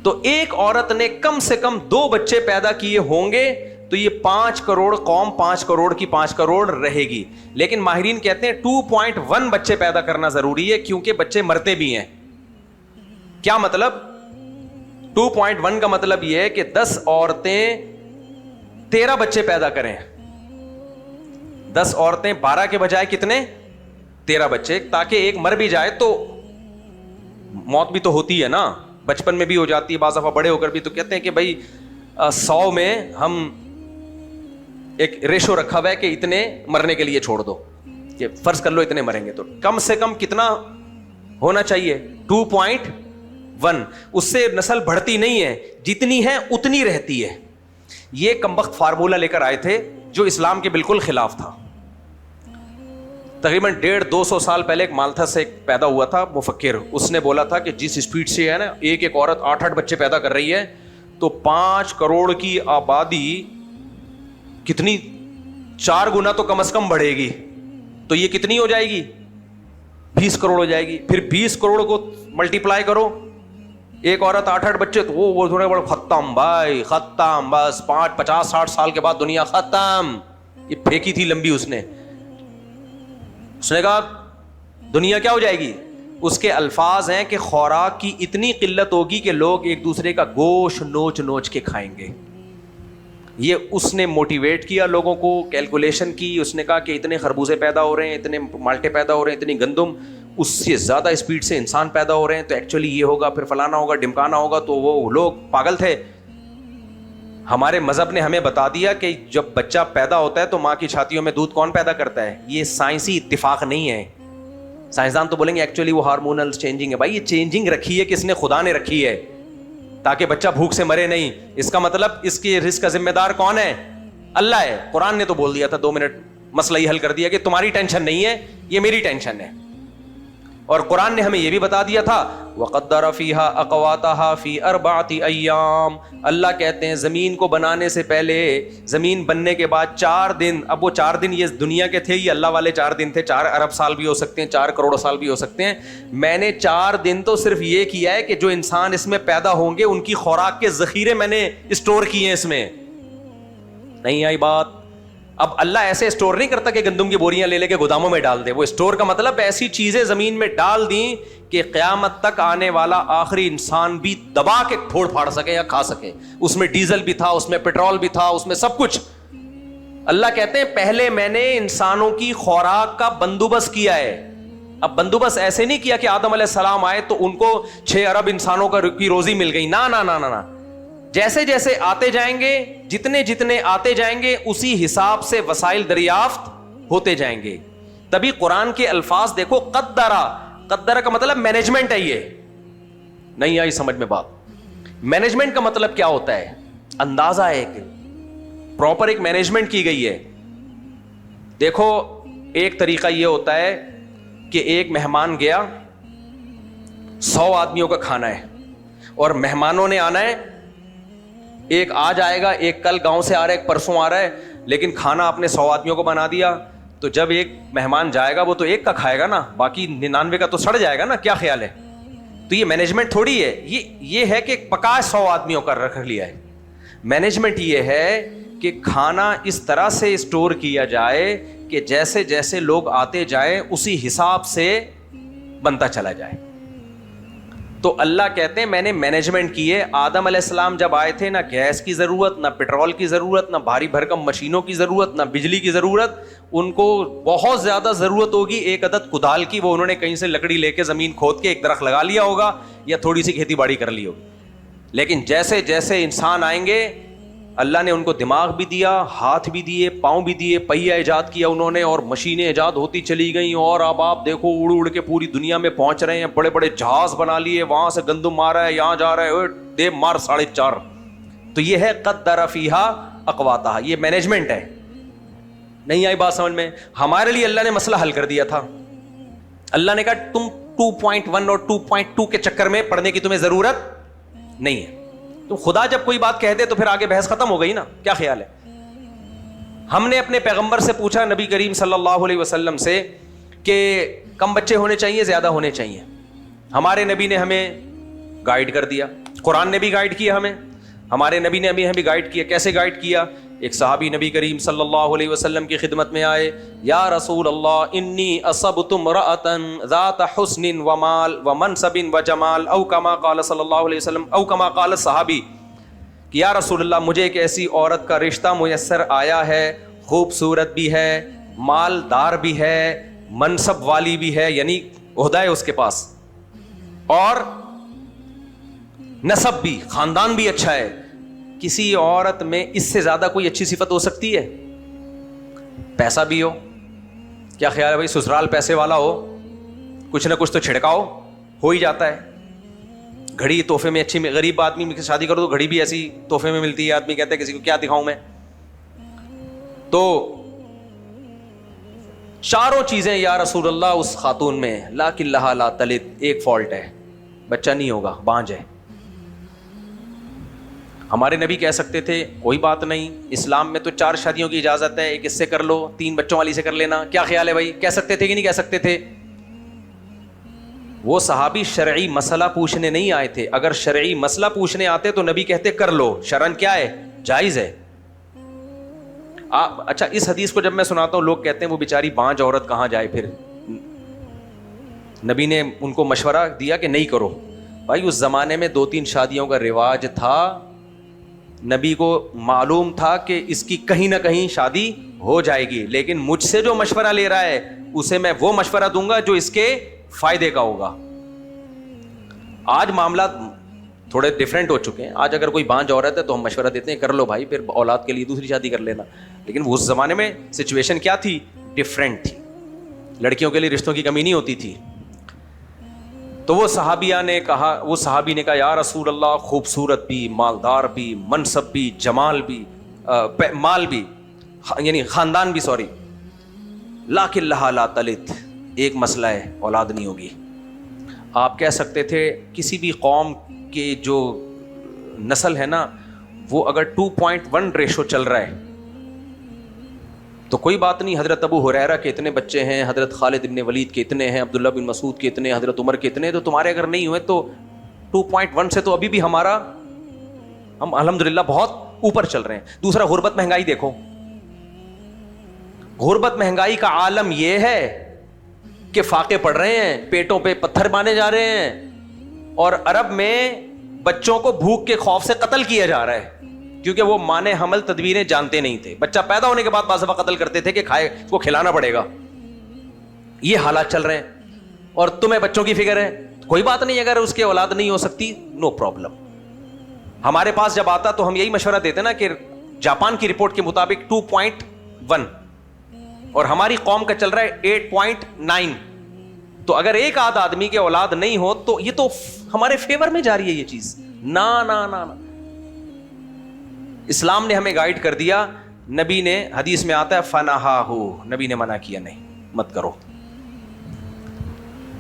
تو ایک عورت نے کم سے کم 2 بچے پیدا کیے ہوں گے تو یہ 5 کروڑ قوم 5 کروڑ کی 5 کروڑ رہے گی. لیکن ماہرین کہتے ہیں 2.1 بچے پیدا کرنا ضروری ہے کیونکہ بچے مرتے بھی ہیں. کیا مطلب؟ 2.1 کا مطلب یہ ہے کہ 10 عورتیں 13 بچے پیدا کریں. 10 عورتیں 12 کے بجائے کتنے؟ 13 بچے, تاکہ ایک مر بھی جائے تو موت بھی تو ہوتی ہے نا, بچپن میں بھی ہو جاتی ہے, بعض دفعہ بڑے ہو کر بھی. تو کہتے ہیں کہ بھائی 100 میں ہم ایک ریشو رکھا ہوا ہے کہ اتنے مرنے کے لیے چھوڑ دو, کہ فرض کر لو اتنے مریں گے. تو کم سے کم کتنا ہونا چاہیے؟ 2.1. اس سے نسل بڑھتی نہیں ہے, جتنی ہے اتنی رہتی ہے. یہ کمبخت فارمولہ لے کر آئے تھے جو اسلام کے بالکل خلاف تھا. تقریباً 150-200 سال پہلے ایک مالتھا سے پیدا ہوا تھا مفکر. اس نے بولا تھا کہ جس اسپیڈ سے ہے نا ایک عورت 8 بچے پیدا کر رہی ہے تو 5 کروڑ کی آبادی کتنی 4 گنا تو کم از کم بڑھے گی. تو یہ کتنی ہو جائے گی؟ 20 کروڑ ہو جائے گی. پھر 20 کروڑ کو ملٹیپلائی کرو, ایک عورت 8 بچے, تو وہ تھوڑے بڑے ختم بھائی, ختم. بس 50-60 سال کے بعد دنیا ختم. یہ پھینکی تھی لمبی اس نے. اس نے کہا دنیا کیا ہو جائے گی؟ اس کے الفاظ ہیں کہ خوراک کی اتنی قلت ہوگی کہ لوگ ایک دوسرے کا گوشت نوچ نوچ کے کھائیں گے. یہ اس نے موٹیویٹ کیا لوگوں کو, کیلکولیشن کی. اس نے کہا کہ اتنے خربوزے پیدا ہو رہے ہیں, اتنے مالٹے پیدا ہو رہے ہیں, اتنی گندم, اس سے زیادہ اسپیڈ سے انسان پیدا ہو رہے ہیں, تو ایکچولی یہ ہوگا, پھر فلانا ہوگا, ڈمکانا ہوگا. تو وہ لوگ پاگل تھے. ہمارے مذہب نے ہمیں بتا دیا کہ جب بچہ پیدا ہوتا ہے تو ماں کی چھاتیوں میں دودھ کون پیدا کرتا ہے. یہ سائنسی اتفاق نہیں ہے. سائنسدان تو بولیں گے ایکچولی وہ ہارمونل چینجنگ ہے. بھائی یہ چینجنگ رکھی ہے کس نے؟ خدا نے رکھی ہے, تاکہ بچہ بھوک سے مرے نہیں. اس کا مطلب اس کے رزق کا ذمہ دار کون ہے؟ اللہ ہے. قرآن نے تو بول دیا تھا 2 منٹ مسئلہ ہی حل کر دیا کہ تمہاری ٹینشن نہیں ہے, یہ میری ٹینشن ہے. اور قرآن نے ہمیں یہ بھی بتا دیا تھا وَقَدَّرَ فِيهَا أَقْوَاتَهَا فِي 4 أَيَّامٍ. اللہ کہتے ہیں زمین کو بنانے سے پہلے, زمین بننے کے بعد 4 دن, اب وہ 4 دن یہ دنیا کے تھے, یہ اللہ والے 4 دن تھے. 4 ارب سال بھی ہو سکتے ہیں, 4 کروڑ سال بھی ہو سکتے ہیں. میں نے 4 دن تو صرف یہ کیا ہے کہ جو انسان اس میں پیدا ہوں گے ان کی خوراک کے ذخیرے میں نے اسٹور کیے ہیں اس میں. نہیں آئی بات؟ اب اللہ ایسے اسٹور نہیں کرتا کہ گندم کی بوریاں لے لے کے گوداموں میں ڈال دے. وہ اسٹور کا مطلب ایسی چیزیں زمین میں ڈال دیں کہ قیامت تک آنے والا آخری انسان بھی دبا کے پھوڑ پھاڑ سکے یا کھا سکے. اس میں ڈیزل بھی تھا, اس میں پیٹرول بھی تھا, اس میں سب کچھ. اللہ کہتے ہیں پہلے میں نے انسانوں کی خوراک کا بندوبست کیا ہے. اب بندوبست ایسے نہیں کیا کہ آدم علیہ السلام آئے تو ان کو 6 ارب انسانوں کی روزی مل گئی. نہ نہ نہ نہ, جیسے جیسے آتے جائیں گے, جتنے جتنے آتے جائیں گے اسی حساب سے وسائل دریافت ہوتے جائیں گے. تبھی قرآن کے الفاظ دیکھو, قدرہ کا مطلب مینجمنٹ ہے. یہ نہیں آئی سمجھ میں بات؟ مینجمنٹ کا مطلب کیا ہوتا ہے؟ اندازہ ہے, ایک پراپر ایک مینجمنٹ کی گئی ہے. دیکھو ایک طریقہ یہ ہوتا ہے کہ ایک مہمان گیا, 100 آدمیوں کا کھانا ہے اور مہمانوں نے آنا ہے. ایک آج آئے گا, ایک کل گاؤں سے آ رہا ہے, ایک پرسوں آ رہا ہے, لیکن کھانا آپ نے 100 آدمیوں کو بنا دیا. تو جب ایک مہمان جائے گا وہ تو ایک کا کھائے گا نا, باقی 99 کا تو سڑ جائے گا نا. کیا خیال ہے؟ تو یہ مینجمنٹ تھوڑی ہے, یہ ہے کہ پکا 100 آدمیوں کا رکھ لیا ہے. مینجمنٹ یہ ہے کہ کھانا اس طرح سے اسٹور کیا جائے کہ جیسے جیسے لوگ آتے جائیں اسی حساب سے بنتا چلا جائے. تو اللہ کہتے ہیں میں نے مینجمنٹ کی ہے. آدم علیہ السلام جب آئے تھے نہ گیس کی ضرورت, نہ پیٹرول کی ضرورت, نہ بھاری بھرکم مشینوں کی ضرورت, نہ بجلی کی ضرورت. ان کو بہت زیادہ ضرورت ہوگی ایک عدد کدال کی. وہ انہوں نے کہیں سے لکڑی لے کے زمین کھود کے ایک درخت لگا لیا ہوگا یا تھوڑی سی کھیتی باڑی کر لی ہوگی. لیکن جیسے جیسے انسان آئیں گے اللہ نے ان کو دماغ بھی دیا, ہاتھ بھی دیے, پاؤں بھی دیے, پہیا ایجاد کیا انہوں نے, اور مشینیں ایجاد ہوتی چلی گئیں. اور اب آپ دیکھو اڑ اڑ کے پوری دنیا میں پہنچ رہے ہیں, بڑے بڑے جہاز بنا لیے, وہاں سے گندم آ رہا ہے, یہاں جا رہا ہے, دیو مار 4.5. تو یہ ہے قدر فیہا اقواتہا, یہ مینجمنٹ ہے. نہیں آئی بات سمجھ میں؟ ہمارے لیے اللہ نے مسئلہ حل کر دیا تھا. اللہ نے کہا تم 2.1 اور 2.2 کے چکر میں پڑھنے کی تمہیں ضرورت نہیں ہے. تو خدا جب کوئی بات کہہ دے تو پھر آگے بحث ختم ہو گئی نا. کیا خیال ہے؟ ہم نے اپنے پیغمبر سے پوچھا, نبی کریم صلی اللہ علیہ وسلم سے, کہ کم بچے ہونے چاہیے زیادہ ہونے چاہیے؟ ہمارے نبی نے ہمیں گائیڈ کر دیا, قرآن نے بھی گائیڈ کیا ہمیں, ہمارے نبی نے ہمیں گائیڈ کیا. کیسے گائیڈ کیا؟ ایک صحابی نبی کریم صلی اللہ علیہ وسلم کی خدمت میں آئے, یا رسول اللہ انی اصبت امرأۃ ذات حسن ومال ومنصب وجمال او کما قال صلی اللہ علیہ وسلم او کما قال الصحابی, کہ یا رسول اللہ مجھے ایک ایسی عورت کا رشتہ میسر آیا ہے, خوبصورت بھی ہے, مالدار بھی ہے, منصب والی بھی ہے, یعنی عہدہ ہے اس کے پاس, اور نسب بھی, خاندان بھی اچھا ہے. کسی عورت میں اس سے زیادہ کوئی اچھی صفت ہو سکتی ہے؟ پیسہ بھی ہو, کیا خیال ہے بھائی؟ سسرال پیسے والا ہو, کچھ نہ کچھ تو چھڑکاؤ ہو ہی جاتا ہے. گھڑی تحفے میں اچھی, غریب آدمی کی شادی کرو تو گھڑی بھی ایسی تحفے میں ملتی ہے. آدمی کہتا ہے کسی کو کیا دکھاؤں میں. تو چاروں چیزیں یا رسول اللہ اس خاتون میں, لیکن لہا لا تلد, ایک فالٹ ہے, بچہ نہیں ہوگا, بانجھ ہے. ہمارے نبی کہہ سکتے تھے کوئی بات نہیں, اسلام میں تو 4 شادیوں کی اجازت ہے, ایک اس سے کر لو, 3 بچوں والی سے کر لینا. کیا خیال ہے بھائی؟ کہہ سکتے تھے کہ نہیں کہہ سکتے تھے؟ وہ صحابی شرعی مسئلہ پوچھنے نہیں آئے تھے. اگر شرعی مسئلہ پوچھنے آتے تو نبی کہتے کر لو, شرعن کیا ہے, جائز ہے. اچھا اس حدیث کو جب میں سناتا ہوں لوگ کہتے ہیں وہ بیچاری بانجھ عورت کہاں جائے پھر, نبی نے ان کو مشورہ دیا کہ نہیں کرو. بھائی اس زمانے میں 2-3 شادیوں کا رواج تھا, نبی کو معلوم تھا کہ اس کی کہیں نہ کہیں شادی ہو جائے گی, لیکن مجھ سے جو مشورہ لے رہا ہے اسے میں وہ مشورہ دوں گا جو اس کے فائدے کا ہوگا. آج معاملات تھوڑے ڈفرینٹ ہو چکے ہیں. آج اگر کوئی بانجھ عورت ہے تو ہم مشورہ دیتے ہیں کر لو بھائی, پھر اولاد کے لیے دوسری شادی کر لینا. لیکن اس زمانے میں سچویشن کیا تھی؟ ڈفرینٹ تھی. لڑکیوں کے لیے رشتوں کی کمی نہیں ہوتی تھی. تو وہ صحابی نے کہا یا رسول اللہ, خوبصورت بھی, مالدار بھی, منصب بھی, جمال بھی, مال بھی, یعنی خاندان بھی, لیکن لہا لا تلد, ایک مسئلہ ہے, اولاد نہیں ہوگی. آپ کہہ سکتے تھے کسی بھی قوم کی جو نسل ہے نا, وہ اگر 2.1 ریشو چل رہا ہے تو کوئی بات نہیں. حضرت ابو ہریرہ کے اتنے بچے ہیں, حضرت خالد بن ولید کے اتنے ہیں, عبداللہ بن مسعود کے اتنے, حضرت عمر کے اتنے, تو تمہارے اگر نہیں ہوئے تو 2.1 سے تو ابھی بھی ہم الحمدللہ بہت اوپر چل رہے ہیں. دوسرا, غربت مہنگائی دیکھو. غربت مہنگائی کا عالم یہ ہے کہ فاقے پڑ رہے ہیں, پیٹوں پہ پتھر باندھے جا رہے ہیں, اور عرب میں بچوں کو بھوک کے خوف سے قتل کیا جا رہا ہے, کیونکہ وہ مانے حمل تدبیریں جانتے نہیں تھے. بچہ پیدا ہونے کے بعد بعض دفعہ قتل کرتے تھے کہ کھائے, اس کو کھلانا پڑے گا. یہ حالات چل رہے ہیں, اور تمہیں بچوں کی فکر ہے. کوئی بات نہیں, اگر اس کی اولاد نہیں ہو سکتی نو پرابلم. ہمارے پاس جب آتا تو ہم یہی مشورہ دیتے نا کہ جاپان کی رپورٹ کے مطابق 2.1 اور ہماری قوم کا چل رہا ہے 8.9. تو اگر ایک آدھ آدمی کے اولاد نہیں ہو تو یہ تو ہمارے فیور میں جا رہی ہے یہ چیز. نا اسلام نے ہمیں گائیڈ کر دیا. نبی نے, حدیث میں آتا ہے فنہاہو, نبی نے منع کیا نہیں, مت کرو.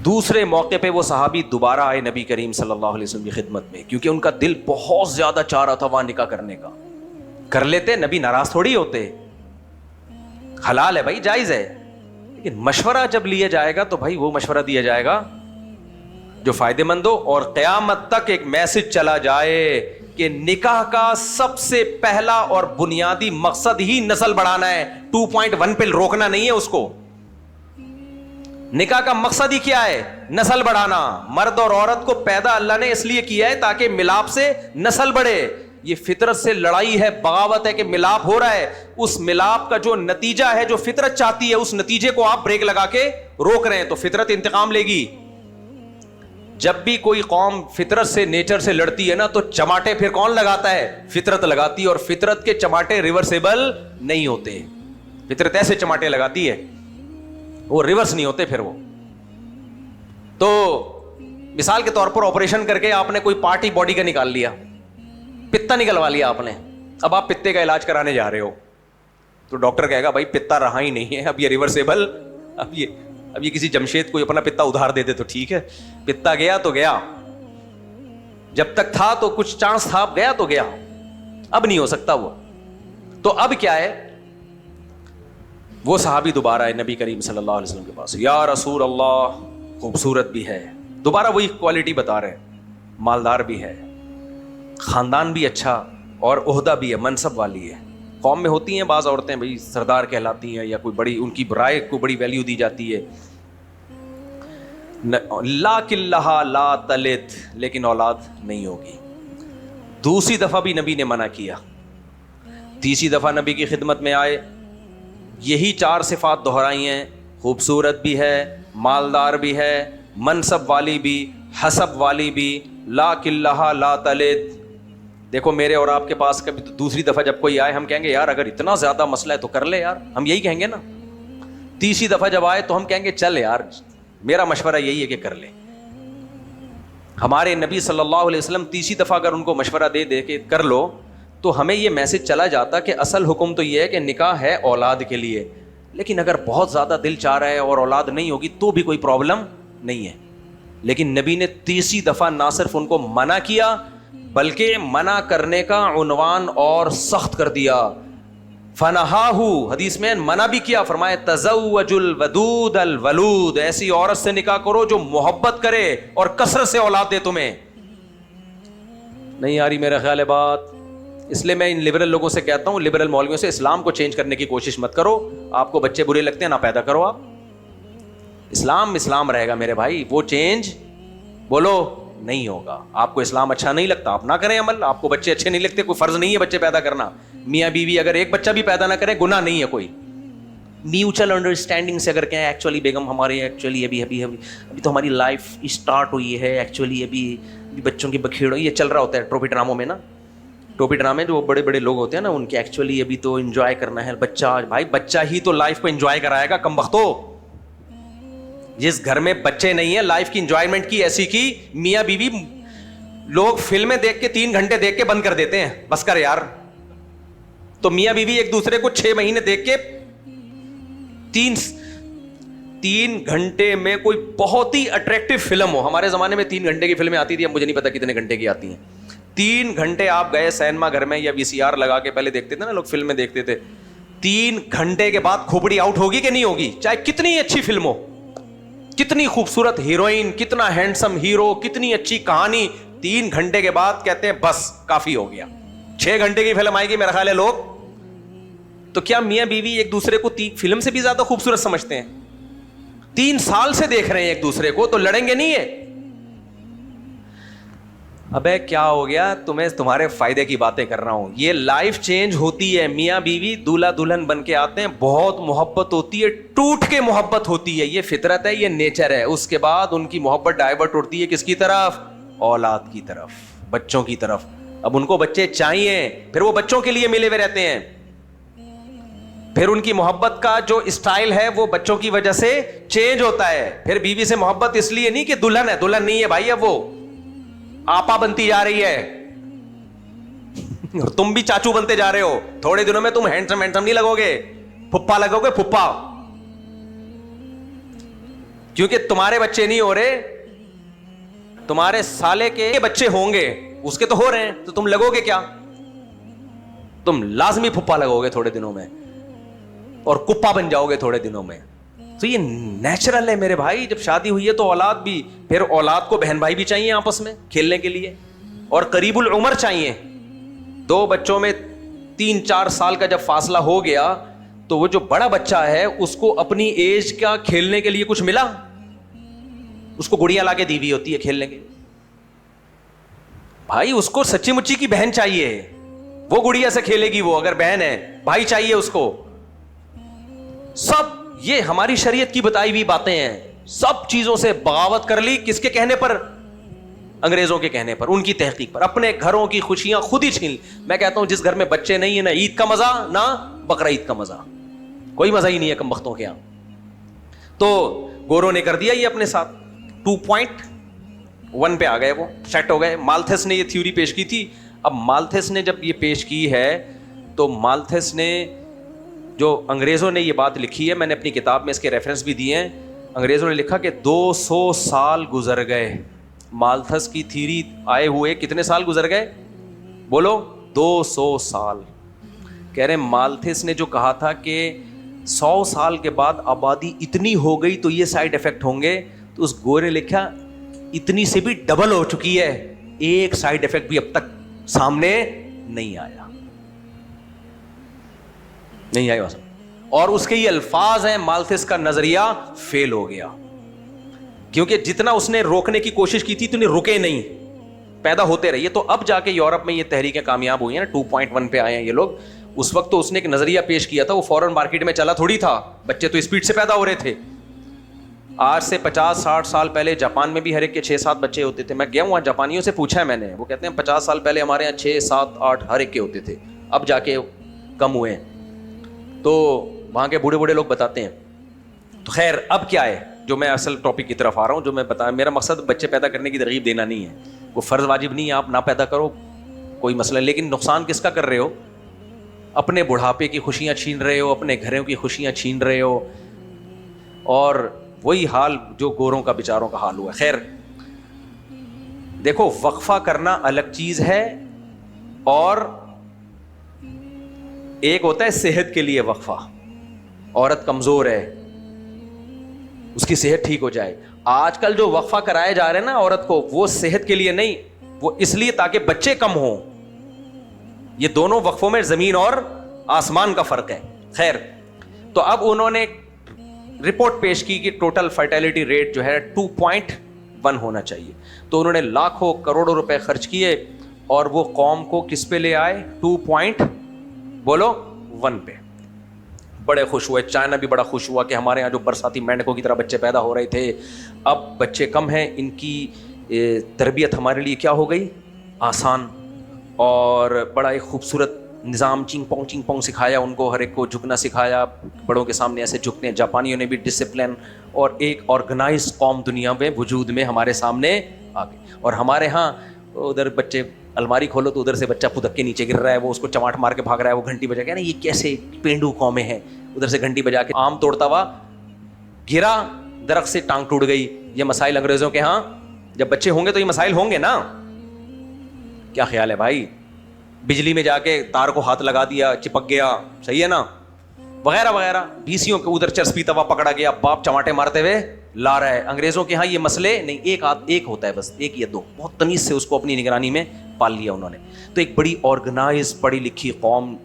دوسرے موقع پہ وہ صحابی دوبارہ آئے نبی کریم صلی اللہ علیہ وسلم کی خدمت میں, کیونکہ ان کا دل بہت زیادہ چاہ رہا تھا وہاں نکاح کرنے کا. کر لیتے, نبی ناراض تھوڑی ہوتے, حلال ہے بھائی, جائز ہے. لیکن مشورہ جب لیا جائے گا تو بھائی وہ مشورہ دیا جائے گا جو فائدے مند ہو, اور قیامت تک ایک میسج چلا جائے کہ نکاح کا سب سے پہلا اور بنیادی مقصد ہی نسل بڑھانا ہے, 2.1 پہ روکنا نہیں ہے اس کو. نکاح کا مقصد ہی کیا ہے؟ نسل بڑھانا. مرد اور عورت کو پیدا اللہ نے اس لیے کیا ہے تاکہ ملاپ سے نسل بڑھے. یہ فطرت سے لڑائی ہے, بغاوت ہے کہ ملاپ ہو رہا ہے. اس ملاپ کا جو نتیجہ ہے, جو فطرت چاہتی ہے, اس نتیجے کو آپ بریک لگا کے روک رہے ہیں, تو فطرت انتقام لے گی. جب بھی کوئی قوم فطرت سے, نیچر سے لڑتی ہے نا, تو چماٹے پھر کون لگاتا ہے؟ فطرت لگاتی ہے. اور فطرت کے چماٹے ریورسیبل نہیں ہوتے. فطرت ایسے چماٹے لگاتی ہے, وہ ریورس نہیں ہوتے پھر وہ. تو مثال کے طور پر آپریشن کر کے آپ نے کوئی پارٹی باڈی کا نکال لیا, پتا نکلوا لیا آپ نے, اب آپ پتے کا علاج کرانے جا رہے ہو, تو ڈاکٹر کہے گا بھائی پتا رہا ہی نہیں ہے, اب یہ ریورسیبل, اب یہ کسی جمشید کو اپنا پتا ادھار دے دے تو ٹھیک ہے, پتا گیا تو گیا, جب تک تھا تو کچھ چانس تھا, گیا تو گیا, اب نہیں ہو سکتا وہ. تو اب کیا ہے, وہ صحابی دوبارہ آئے نبی کریم صلی اللہ علیہ وسلم کے پاس, یا رسول اللہ, خوبصورت بھی ہے, دوبارہ وہی کوالٹی بتا رہے ہیں, مالدار بھی ہے, خاندان بھی اچھا, اور عہدہ بھی ہے, منصب والی ہے. قوم میں ہوتی ہیں بعض عورتیں بھائی سردار کہلاتی ہیں, یا کوئی بڑی, ان کی رائے کو بڑی ویلیو دی جاتی ہے. لیکن لہا لا تلد, لیکن اولاد نہیں ہوگی. دوسری دفعہ بھی نبی نے منع کیا. تیسری دفعہ نبی کی خدمت میں آئے, یہی 4 صفات دہرائی ہیں, خوبصورت بھی ہے, مالدار بھی ہے, منصب والی بھی, حسب والی بھی, لیکن لہا لا تلد. دیکھو میرے اور آپ کے پاس کبھی دوسری دفعہ جب کوئی آئے, ہم کہیں گے یار اگر اتنا زیادہ مسئلہ ہے تو کر لے یار, ہم یہی کہیں گے نا. تیسری دفعہ جب آئے تو ہم کہیں گے چل یار, میرا مشورہ یہی ہے کہ کر لے. ہمارے نبی صلی اللہ علیہ وسلم تیسری دفعہ اگر ان کو مشورہ دے کے کر لو, تو ہمیں یہ میسج چلا جاتا کہ اصل حکم تو یہ ہے کہ نکاح ہے اولاد کے لیے, لیکن اگر بہت زیادہ دل چاہ رہا ہے اور اولاد نہیں ہوگی تو بھی کوئی پرابلم نہیں ہے. لیکن نبی نے تیسری دفعہ نہ صرف ان کو منع کیا, بلکہ منع کرنے کا عنوان اور سخت کر دیا. فنہاہو, حدیث میں منع بھی کیا, فرمائے تزوج الودود الولود, ایسی عورت سے نکاح کرو جو محبت کرے اور کثرت سے اولاد دے تمہیں. نہیں آ رہی میرا خیال ہے بات, اس لیے میں ان لبرل لوگوں سے کہتا ہوں, لبرل مولویوں سے, اسلام کو چینج کرنے کی کوشش مت کرو. آپ کو بچے برے لگتے ہیں, نہ پیدا کرو آپ. اسلام اسلام رہے گا میرے بھائی, وہ چینج بولو نہیں ہوگا. آپ کو اسلام اچھا نہیں لگتا, آپ نہ کریں عمل. آپ کو بچے اچھے نہیں لگتے, کوئی فرض نہیں ہے بچے پیدا کرنا. میاں بیوی اگر ایک بچہ بھی پیدا نہ کرے گناہ نہیں ہے کوئی. میوچل انڈرسٹینڈنگ سے اگر کہیں ایکچولی بیگم ہمارے ایکچولی ابھی تو ہماری لائف اسٹارٹ ہوئی ہے, ایکچولی ابھی بچوں کی بکھیڑ ہوئی, یہ چل رہا ہوتا ہے ٹروپی ڈراموں میں نا. ٹوپی ڈرامے جو بڑے بڑے لوگ ہوتے ہیں نا, ان کے ایکچولی ابھی تو انجوائے کرنا ہے بچہ. بھائی بچہ ہی تو لائف کو انجوائے کرائے گا کمبختو. جس گھر میں بچے نہیں ہیں لائف کی انجوائمنٹ کی ایسی کی, میاں بیوی لوگ فلمیں دیکھ کے 3 گھنٹے دیکھ کے بند کر دیتے ہیں, بس کر یار. تو میاں بیوی ایک دوسرے کو 6 مہینے دیکھ کے 3 گھنٹے میں کوئی بہت ہی اٹریکٹیو فلم ہو. ہمارے زمانے میں 3 گھنٹے کی فلمیں آتی تھی, اب مجھے نہیں پتا کتنے گھنٹے کی آتی ہیں. 3 گھنٹے آپ گئے سینما گھر میں یا VCR لگا کے پہلے دیکھتے تھے نا لوگ, فلمیں دیکھتے تھے. 3 گھنٹے کے بعد کھوپڑی آؤٹ ہوگی کہ نہیں ہوگی, چاہے کتنی اچھی فلم ہو, کتنی خوبصورت ہیروئن, کتنا ہینڈسم ہیرو, کتنی اچھی کہانی. 3 گھنٹے کے بعد کہتے ہیں بس کافی ہو گیا. 6 گھنٹے کی فلم آئے گی میرا خیال ہے لوگ. تو کیا میاں بیوی ایک دوسرے کو فلم سے بھی زیادہ خوبصورت سمجھتے ہیں؟ 3 سال سے دیکھ رہے ہیں ایک دوسرے کو, تو لڑیں گے نہیں ہے؟ ابے کیا ہو گیا, تمہیں تمہارے فائدے کی باتیں کر رہا ہوں. یہ لائف چینج ہوتی ہے. میاں بیوی دولہا دلہن بن کے آتے ہیں, بہت محبت ہوتی ہے, ٹوٹ کے محبت ہوتی ہے, یہ فطرت ہے, یہ نیچر ہے. اس کے بعد ان کی محبت ڈائیورٹ ہوتی ہے کس کی طرف؟ اولاد کی طرف, بچوں کی طرف. اب ان کو بچے چاہیے, پھر وہ بچوں کے لیے ملے ہوئے رہتے ہیں. پھر ان کی محبت کا جو اسٹائل ہے وہ بچوں کی وجہ سے چینج ہوتا ہے. پھر بیوی سے محبت اس لیے نہیں کہ دلہن ہے, دلہن نہیں ہے بھائی, اب وہ آپا بنتی جا رہی ہے, اور تم بھی چاچو بنتے جا رہے ہو. تھوڑے دنوں میں تم ہینڈسم نہیں لگو گے, پھپا لگو گے, پھپا. کیونکہ تمہارے بچے نہیں ہو رہے, تمہارے سالے کے بچے ہوں گے, اس کے تو ہو رہے ہیں, تو تم لگو گے کیا؟ تم لازمی پھپا لگو گے تھوڑے دنوں میں, اور کپا بن جاؤ گے تھوڑے دنوں میں. تو یہ نیچرل ہے میرے بھائی. جب شادی ہوئی ہے تو اولاد بھی, پھر اولاد کو بہن بھائی بھی چاہیے آپس میں کھیلنے کے لیے, اور قریب العمر چاہیے. 2 بچوں میں 3-4 سال کا جب فاصلہ ہو گیا تو وہ جو بڑا بچہ ہے اس کو اپنی ایج کا کھیلنے کے لیے کچھ ملا, اس کو گڑیاں لا کے دی ہوئی ہوتی ہے کھیلنے کے. بھائی اس کو سچی مچی کی بہن چاہیے, وہ گڑیا سے کھیلے گی, وہ اگر بہن ہے. بھائی چاہیے اس کو. سب یہ ہماری شریعت کی بتائی ہوئی باتیں ہیں. سب چیزوں سے بغاوت کر لی, کس کے کہنے پر؟ انگریزوں کے کہنے پر, ان کی تحقیق پر. اپنے گھروں کی خوشیاں خود ہی چھین لی. میں کہتا ہوں جس گھر میں بچے نہیں ہیں, نہ عید کا مزہ نہ بقرعید کا مزہ, کوئی مزہ ہی نہیں ہے کمبختوں کے یہاں. تو گوروں نے کر دیا یہ اپنے ساتھ. 2.1 پہ آ گئے, وہ سیٹ ہو گئے. مالتھس نے یہ تھیوری پیش کی تھی. اب مالتھس نے جب یہ پیش کی ہے تو مالتھس نے, جو انگریزوں نے یہ بات لکھی ہے, میں نے اپنی کتاب میں اس کے ریفرنس بھی دیے ہیں. انگریزوں نے لکھا کہ 200 سال گزر گئے مالتھس کی تھیری آئے ہوئے. کتنے سال گزر گئے بولو؟ 200 سال. کہہ رہے مالتھس نے جو کہا تھا کہ 100 سال کے بعد آبادی اتنی ہو گئی تو یہ سائیڈ افیکٹ ہوں گے, تو اس گورے نے لکھا اتنی سے بھی ڈبل ہو چکی ہے, ایک سائیڈ افیکٹ بھی اب تک سامنے نہیں آیا. نہیں آئے واسطہ. اور اس کے یہ الفاظ ہیں, مالتھس کا نظریہ فیل ہو گیا, کیونکہ جتنا اس نے روکنے کی کوشش کی تھی تو رکے نہیں, پیدا ہوتے رہیے. تو اب جا کے یورپ میں یہ تحریکیں کامیاب ہوئی ہیں نا, 2.1 پہ آئے ہیں یہ لوگ. اس وقت تو اس نے ایک نظریہ پیش کیا تھا, وہ فورن مارکیٹ میں چلا تھوڑی تھا, بچے تو اسپیڈ سے پیدا ہو رہے تھے. آج سے 50-60 سال پہلے جاپان میں بھی ہر ایک کے 6-7 بچے ہوتے تھے. میں گیا ہوں وہاں, جاپانیوں سے پوچھا ہے میں نے, وہ کہتے ہیں 50 سال پہلے ہمارے یہاں 6-7-8 ہر ایک کے ہوتے تھے, اب جا کے کم ہوئے ہیں. تو وہاں کے بوڑھے بوڑھے لوگ بتاتے ہیں. تو خیر اب کیا ہے, جو میں اصل ٹاپک کی طرف آ رہا ہوں, جو میں بتا, میرا مقصد بچے پیدا کرنے کی ترغیب دینا نہیں ہے, وہ فرض واجب نہیں ہے, آپ نہ پیدا کرو کوئی مسئلہ. لیکن نقصان کس کا کر رہے ہو؟ اپنے بڑھاپے کی خوشیاں چھین رہے ہو, اپنے گھروں کی خوشیاں چھین رہے ہو, اور وہی حال جو گوروں کا بیچاروں کا حال ہوا. خیر دیکھو, وقفہ کرنا الگ چیز ہے, اور ایک ہوتا ہے صحت کے لیے وقفہ. عورت کمزور ہے, اس کی صحت ٹھیک ہو جائے. آج کل جو وقفہ کرائے جا رہے ہیں نا عورت کو, وہ صحت کے لیے نہیں, وہ اس لیے تاکہ بچے کم ہوں. یہ دونوں وقفوں میں زمین اور آسمان کا فرق ہے. خیر, تو اب انہوں نے رپورٹ پیش کی کہ ٹوٹل فرٹیلٹی ریٹ جو ہے 2.1 ہونا چاہیے. تو انہوں نے لاکھوں کروڑوں روپے خرچ کیے اور وہ قوم کو کس پہ لے آئے؟ 2.1 پہ. بڑے خوش ہوئے. چائنا بھی بڑا خوش ہوا کہ ہمارے یہاں جو برساتی مینڈکوں کی طرح بچے پیدا ہو رہے تھے اب بچے کم ہیں, ان کی تربیت ہمارے لیے کیا ہو گئی؟ آسان. اور بڑا ایک خوبصورت نظام چنگ پونگ سکھایا ان کو, ہر ایک کو جھکنا سکھایا, بڑوں کے سامنے ایسے جھکتے ہیں. جاپانیوں نے بھی ڈسپلن اور ایک آرگنائز قوم دنیا میں وجود میں ہمارے سامنے آ گئی. اور ہمارے ہاں ادھر بچے الماری کھولو تو ادھر سے بچہ پھدک کے نیچے گر رہا ہے, وہ اس کو چماٹ مار کے بھاگ رہا ہے, وہ گھنٹی بجا کے نا یہ کیسے پینڈو قومیں ہیں, ادھر سے گھنٹی بجا کے آم توڑتا ہوا گرا درخت سے, ٹانگ ٹوٹ گئی. یہ مسائل انگریزوں کے ہاں جب بچے ہوں گے تو یہ مسائل ہوں گے نا. کیا خیال ہے بھائی؟ بجلی میں جا کے تار کو ہاتھ لگا دیا, چپک گیا, صحیح ہے نا, وغیرہ وغیرہ. بھیسیوں کے ادھر چرس توا پکڑا گیا, باپ چماٹے مارتے ہوئے لا رہا ہے. انگریزوں کے ہاں یہ مسئلے نہیں, ایک ہوتا ہے بس, ایک یا دو, بہت تمیز سے اس کو اپنی نگرانی میں پال لیا انہوں نے. تو ایک بڑی آرگنائز پڑھی لکھی قوم,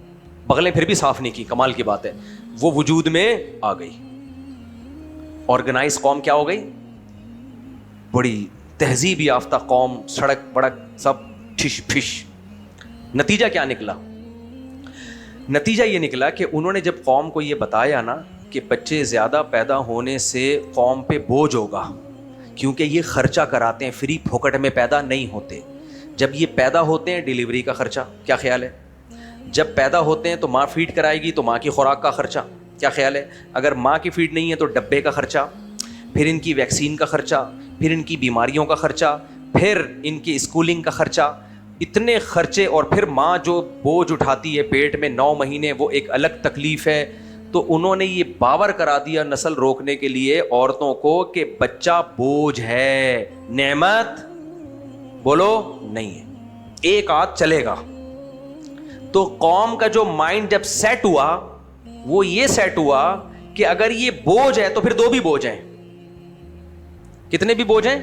بغلیں پھر بھی صاف نہیں کی, کمال کی بات ہے, وہ وجود میں آ گئی. آرگنائز قوم کیا ہو گئی؟ بڑی تہذیب یافتہ قوم, سڑک بڑک سب ٹھش پھش. نتیجہ کیا نکلا؟ نتیجہ یہ نکلا کہ انہوں نے جب قوم کو یہ بتایا نا کہ بچے زیادہ پیدا ہونے سے قوم پہ بوجھ ہوگا, کیونکہ یہ خرچہ کراتے ہیں, فری پھوکٹ میں پیدا نہیں ہوتے. جب یہ پیدا ہوتے ہیں ڈیلیوری کا خرچہ, کیا خیال ہے؟ جب پیدا ہوتے ہیں تو ماں فیڈ کرائے گی تو ماں کی خوراک کا خرچہ, کیا خیال ہے؟ اگر ماں کی فیڈ نہیں ہے تو ڈبے کا خرچہ, پھر ان کی ویکسین کا خرچہ, پھر ان کی بیماریوں کا خرچہ, پھر ان کی اسکولنگ کا خرچہ, اتنے خرچے. اور پھر ماں جو بوجھ اٹھاتی ہے پیٹ میں 9 مہینے, وہ ایک الگ تکلیف ہے. تو انہوں نے یہ باور کرا دیا نسل روکنے کے لیے عورتوں کو کہ بچہ بوجھ ہے, نعمت بولو نہیں ہے, ایک آدھ چلے گا. تو قوم کا جو مائنڈ جب سیٹ ہوا وہ یہ سیٹ ہوا کہ اگر یہ بوجھ ہے تو پھر 2 بھی بوجھ ہیں. کتنے بھی بوجھ ہیں؟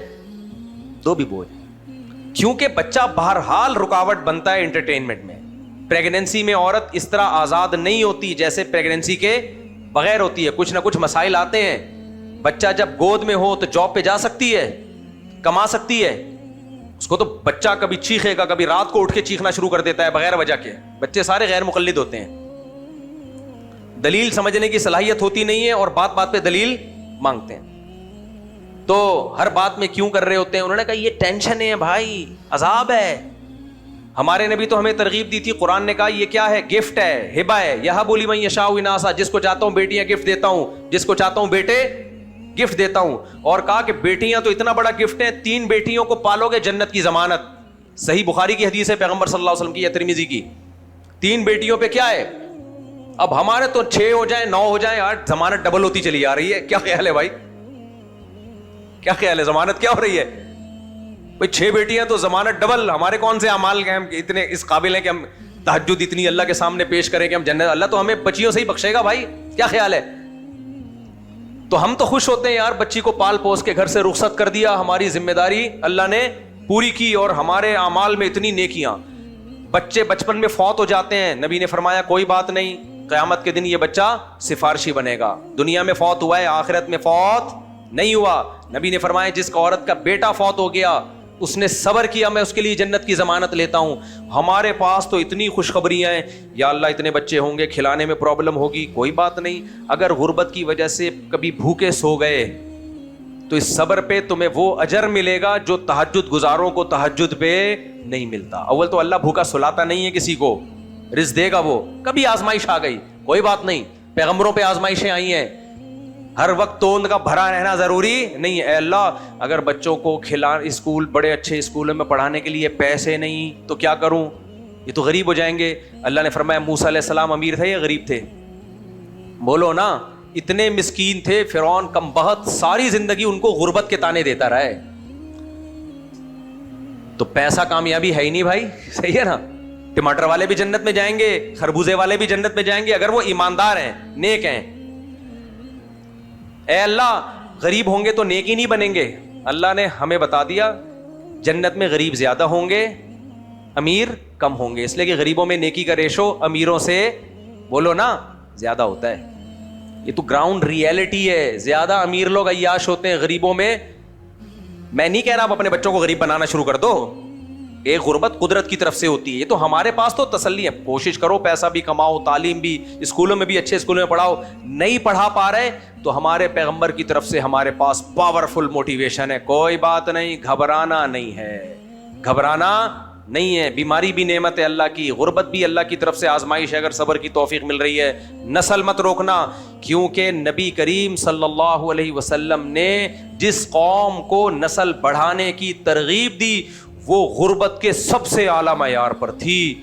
2 بھی بوجھ ہیں. کیونکہ بچہ بہرحال رکاوٹ بنتا ہے انٹرٹینمنٹ میں. پریگننسی میں عورت اس طرح آزاد نہیں ہوتی جیسے پریگننسی کے بغیر ہوتی ہے, کچھ نہ کچھ مسائل آتے ہیں. بچہ جب گود میں ہو تو جاب پہ جا سکتی ہے, کما سکتی ہے, اس کو تو بچہ کبھی چیخے گا, کبھی رات کو اٹھ کے چیخنا شروع کر دیتا ہے بغیر وجہ کے. بچے سارے غیر مقلد ہوتے ہیں, دلیل سمجھنے کی صلاحیت ہوتی نہیں ہے اور بات بات پہ دلیل مانگتے ہیں. تو ہر بات میں کیوں کر رہے ہوتے ہیں؟ انہوں نے کہا یہ ٹینشن ہے بھائی, عذاب ہے. ہمارے نبی تو ہمیں ترغیب دی تھی, قرآن نے کہا یہ کیا ہے؟ گفٹ ہے, ہبہ ہے. یہب لمن یشاء اناسا, جس کو چاہتا ہوں بیٹیاں گفٹ دیتا ہوں, جس کو چاہتا ہوں بیٹے گفٹ دیتا ہوں. اور کہا کہ بیٹیاں تو اتنا بڑا گفٹ ہے, 3 بیٹیوں کو پالو گے جنت کی ضمانت. صحیح بخاری کی حدیث ہے پیغمبر صلی اللہ علیہ وسلم کی یا ترمذی کی. 3 بیٹیوں پہ کیا ہے؟ اب ہمارے تو 6 ہو جائیں 9 ہو جائیں, 8, ضمانت ڈبل ہوتی چلی آ رہی ہے. کیا خیال ہے بھائی؟ کیا خیال ہے ضمانت کیا ہو رہی ہے بھائی؟ 6 بیٹیاں تو ضمانت ڈبل. ہمارے کون سے اعمال کے ہم اتنے اس قابل ہیں کہ ہم تہجد اتنی اللہ کے سامنے پیش کریں کہ ہم جنت, اللہ تو ہمیں بچیوں سے ہی بخشے گا بھائی. کیا خیال ہے؟ تو ہم تو خوش ہوتے ہیں یار, بچی کو پال پوس کے گھر سے رخصت کر دیا, ہماری ذمہ داری اللہ نے پوری کی اور ہمارے اعمال میں اتنی نیکیاں. بچے بچپن میں فوت ہو جاتے ہیں, نبی نے فرمایا کوئی بات نہیں, قیامت کے دن یہ بچہ سفارشی بنے گا. دنیا میں فوت ہوا ہے, آخرت میں فوت نہیں ہوا. نبی نے فرمایا جس کا عورت کا بیٹا فوت ہو گیا, اس نے صبر کیا, میں اس کے لیے جنت کی ضمانت لیتا ہوں. ہمارے پاس تو اتنی خوشخبریاں ہیں, یا اللہ اتنے بچے ہوں گے, کھلانے میں پرابلم ہوگی, کوئی بات نہیں. اگر غربت کی وجہ سے کبھی بھوکے سو گئے تو اس صبر پہ تمہیں وہ اجر ملے گا جو تہجد گزاروں کو تہجد پہ نہیں ملتا. اول تو اللہ بھوکا سلاتا نہیں ہے کسی کو, رزق دے گا وہ. کبھی آزمائش آ گئی کوئی بات نہیں, پیغمبروں پہ آزمائشیں آئی ہیں, ہر وقت توند کا بھرا رہنا ضروری نہیں. اے اللہ اگر بچوں کو اسکول بڑے اچھے اسکولوں میں پڑھانے کے لیے پیسے نہیں تو کیا کروں, یہ تو غریب ہو جائیں گے. اللہ نے فرمایا موسیٰ علیہ السلام امیر تھے یا غریب تھے؟ بولو نا, اتنے مسکین تھے. فرعون کم بخت ساری زندگی ان کو غربت کے تانے دیتا رہا ہے. تو پیسہ کامیابی ہے ہی نہیں بھائی, صحیح ہے نا. ٹماٹر والے بھی جنت میں جائیں گے, خربوزے والے بھی جنت میں جائیں گے اگر وہ ایماندار ہیں, نیک ہیں. اے اللہ غریب ہوں گے تو نیک ہی نہیں بنیں گے. اللہ نے ہمیں بتا دیا جنت میں غریب زیادہ ہوں گے, امیر کم ہوں گے, اس لیے کہ غریبوں میں نیکی کا ریشو امیروں سے بولو نا زیادہ ہوتا ہے. یہ تو گراؤنڈ ریئلٹی ہے. زیادہ امیر لوگ عیاش ہوتے ہیں غریبوں میں. میں نہیں کہہ رہا آپ اپنے بچوں کو غریب بنانا شروع کر دو, ایک غربت قدرت کی طرف سے ہوتی ہے. یہ تو ہمارے پاس تو تسلی ہے, کوشش کرو پیسہ بھی کماؤ, تعلیم بھی, اسکولوں میں بھی اچھے اسکولوں میں پڑھاؤ. نہیں پڑھا پا رہے تو ہمارے پیغمبر کی طرف سے ہمارے پاس پاورفل موٹیویشن ہے, کوئی بات نہیں, گھبرانا نہیں ہے, گھبرانا نہیں ہے. بیماری بھی نعمت ہے اللہ کی, غربت بھی اللہ کی طرف سے آزمائش ہے, اگر صبر کی توفیق مل رہی ہے. نسل مت روکنا, کیونکہ نبی کریم صلی اللہ علیہ وسلم نے جس قوم کو نسل بڑھانے کی ترغیب دی وہ غربت کے سب سے اعلیٰ معیار پر تھی.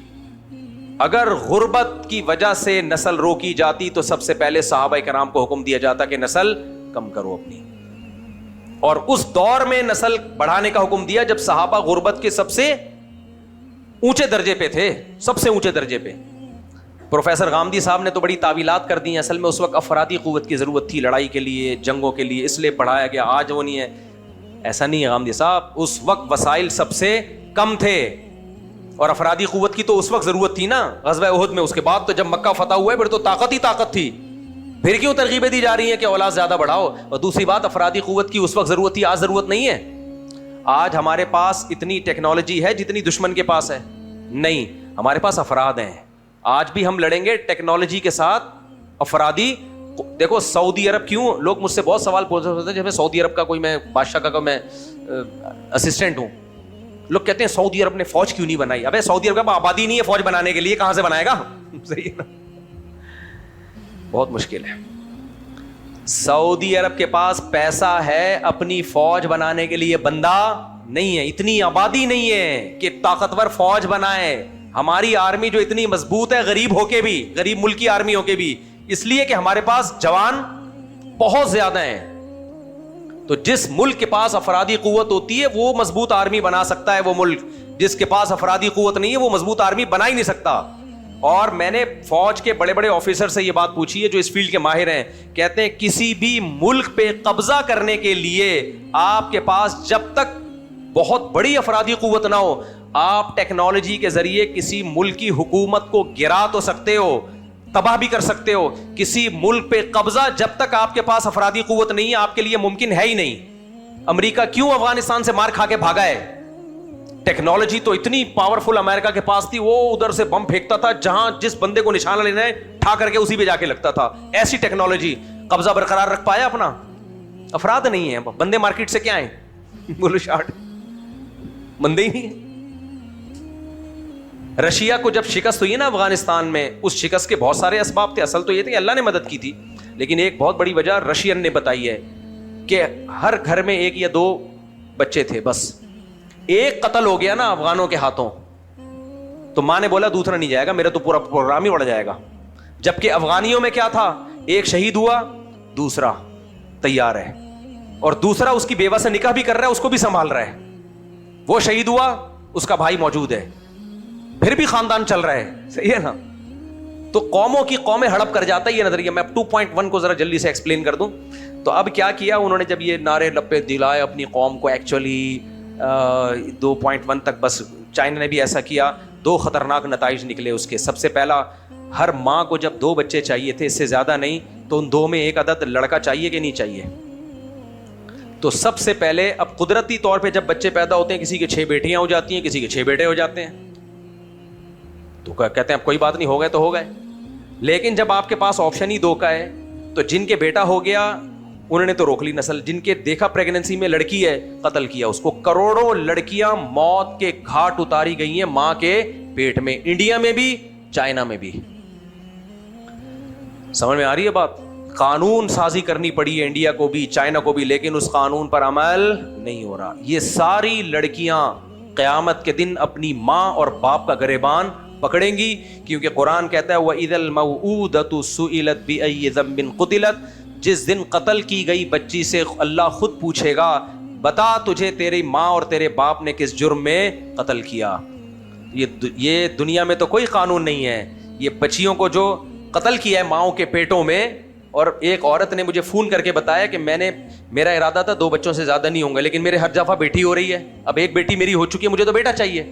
اگر غربت کی وجہ سے نسل روکی جاتی تو سب سے پہلے صحابہ کرام کو حکم دیا جاتا کہ نسل کم کرو اپنی. اور اس دور میں نسل بڑھانے کا حکم دیا جب صحابہ غربت کے سب سے اونچے درجے پہ تھے, سب سے اونچے درجے پہ. پروفیسر غامدی صاحب نے تو بڑی تعویلات کر دی ہیں. اصل میں اس وقت افرادی قوت کی ضرورت تھی لڑائی کے لیے, جنگوں کے لیے, اس لیے پڑھایا گیا, آج وہ نہیں ہے. ایسا نہیں ہے غامدی صاحب, اس وقت وسائل سب سے کم تھے اور افرادی قوت کی تو اس وقت ضرورت تھی نا غزوہ احد میں. اس کے بعد تو جب مکہ فتح ہوا ہے پھر تو طاقت ہی طاقت تھی, پھر کیوں ترغیبیں دی جا رہی ہیں کہ اولاد زیادہ بڑھاؤ. اور دوسری بات, افرادی قوت کی اس وقت ضرورت تھی, آج ضرورت نہیں ہے. آج ہمارے پاس اتنی ٹیکنالوجی ہے جتنی دشمن کے پاس ہے نہیں, ہمارے پاس افراد ہیں. آج بھی ہم لڑیں گے ٹیکنالوجی کے ساتھ, افرادی. دیکھو سعودی عرب, کیوں لوگ مجھ سے بہت سوال پوچھتے ہیں جب میں سعودی عرب کا کوئی, میں بادشاہ کا میں اسسٹنٹ ہوں, لوگ کہتے ہیں سعودی عرب نے فوج کیوں نہیں بنائی. ابے سعودی عرب کا آبادی نہیں ہے فوج بنانے کے لیے, کہاں سے بنائے گا؟ صحیح ہے نا, بہت مشکل ہے. سعودی عرب کے پاس پیسہ ہے, اپنی فوج بنانے کے لیے بندہ نہیں ہے, اتنی آبادی نہیں ہے کہ طاقتور فوج بنائے. ہماری آرمی جو اتنی مضبوط ہے غریب ہو کے بھی, غریب ملک کی آرمی ہو کے بھی, اس لیے کہ ہمارے پاس جوان بہت زیادہ ہیں. تو جس ملک کے پاس افرادی قوت ہوتی ہے وہ مضبوط آرمی بنا سکتا ہے. وہ ملک جس کے پاس افرادی قوت نہیں ہے وہ مضبوط آرمی بنا ہی نہیں سکتا. اور میں نے فوج کے بڑے بڑے آفیسر سے یہ بات پوچھی ہے جو اس فیلڈ کے ماہر ہیں, کہتے ہیں کسی بھی ملک پہ قبضہ کرنے کے لیے آپ کے پاس جب تک بہت بڑی افرادی قوت نہ ہو, آپ ٹیکنالوجی کے ذریعے کسی ملک کی حکومت کو گرا تو سکتے ہو, تباہ بھی کر سکتے ہو. کسی ملک پہ قبضہ جب تک آپ کے پاس افرادی قوت نہیں ہے آپ کے لیے ممکن ہے ہی نہیں. امریکہ کیوں افغانستان سے مار کھا کے بھاگا ہے؟ ٹیکنالوجی تو اتنی پاورفل امریکہ کے پاس تھی, وہ ادھر سے بم پھینکتا تھا, جہاں جس بندے کو نشانہ لینا ہے ٹھا کر کے اسی پہ جا کے لگتا تھا. ایسی ٹیکنالوجی, قبضہ برقرار رکھ پایا اپنا؟ افراد نہیں ہیں, بندے مارکیٹ سے کیا ہیں؟ بولو شارٹ, بندے ہی نہیں ہیں. رشیا کو جب شکست ہوئی نا افغانستان میں, اس شکست کے بہت سارے اسباب تھے. اصل تو یہ تھے کہ اللہ نے مدد کی تھی, لیکن ایک بہت بڑی وجہ رشین نے بتائی ہے کہ ہر گھر میں ایک یا دو بچے تھے, بس ایک قتل ہو گیا نا افغانوں کے ہاتھوں تو ماں نے بولا دوسرا نہیں جائے گا, میرا تو پورا پروگرام ہی بڑھ جائے گا. جبکہ افغانیوں میں کیا تھا, ایک شہید ہوا دوسرا تیار ہے, اور دوسرا اس کی بیوہ سے نکاح بھی کر رہا ہے, اس کو بھی سنبھال رہا ہے. وہ شہید ہوا, اس کا بھائی موجود ہے, پھر بھی خاندان چل رہا ہے. صحیح ہے نا. تو قوموں کی قومیں ہڑپ کر جاتا ہے یہ نظریہ. میں 2.1 کو ذرا جلدی سے ایکسپلین کر دوں. تو اب کیا کیا انہوں نے, جب یہ نعرے لپے دلائے اپنی قوم کو, ایکچولی 2.1 تک بس چائنا نے بھی ایسا کیا. 2 خطرناک نتائج نکلے اس کے. سب سے پہلا, ہر ماں کو جب 2 بچے چاہیے تھے, اس سے زیادہ نہیں, تو ان 2 میں ایک عدد لڑکا چاہیے کہ نہیں چاہیے. تو سب سے پہلے اب قدرتی طور پہ جب بچے پیدا ہوتے ہیں کسی کے 6 بیٹیاں ہو جاتی ہیں, کسی کے 6 بیٹے ہو جاتے ہیں. تو کہتے ہیں اب کوئی بات نہیں, ہو گئے تو ہو گئے. لیکن جب آپ کے پاس آپشن ہی 2 کا ہے تو جن کے بیٹا ہو گیا انہوں نے تو روک لی نسل, جن کے دیکھا پریگننسی میں لڑکی ہے قتل کیا اس کو. کروڑوں لڑکیاں موت کے گھاٹ اتاری گئی ہیں ماں کے پیٹ میں, انڈیا میں بھی چائنا میں بھی. سمجھ میں آ رہی ہے بات؟ قانون سازی کرنی پڑی ہے انڈیا کو بھی چائنا کو بھی, لیکن اس قانون پر عمل نہیں ہو رہا. یہ ساری لڑکیاں قیامت کے دن اپنی ماں اور باپ کا گریبان پکڑیں گی, کیونکہ قرآن کہتا ہے وَإِذَا الْمَوْءُودَةُ سُئِلَتْ بِأَيِّ ذَنبٍ قُتِلَتْ, جس دن قتل کی گئی بچی سے اللہ خود پوچھے گا بتا تجھے تیری ماں اور تیرے باپ نے کس جرم میں قتل کیا. یہ دنیا میں تو کوئی قانون نہیں ہے. یہ بچیوں کو جو قتل کیا ہے ماؤں کے پیٹوں میں, اور ایک عورت نے مجھے فون کر کے بتایا کہ میرا ارادہ تھا 2 بچوں سے زیادہ نہیں ہوں گا, لیکن میرے ہر دفعہ بیٹی ہو رہی ہے, اب ایک بیٹی میری ہو چکی ہے, مجھے تو بیٹا چاہیے.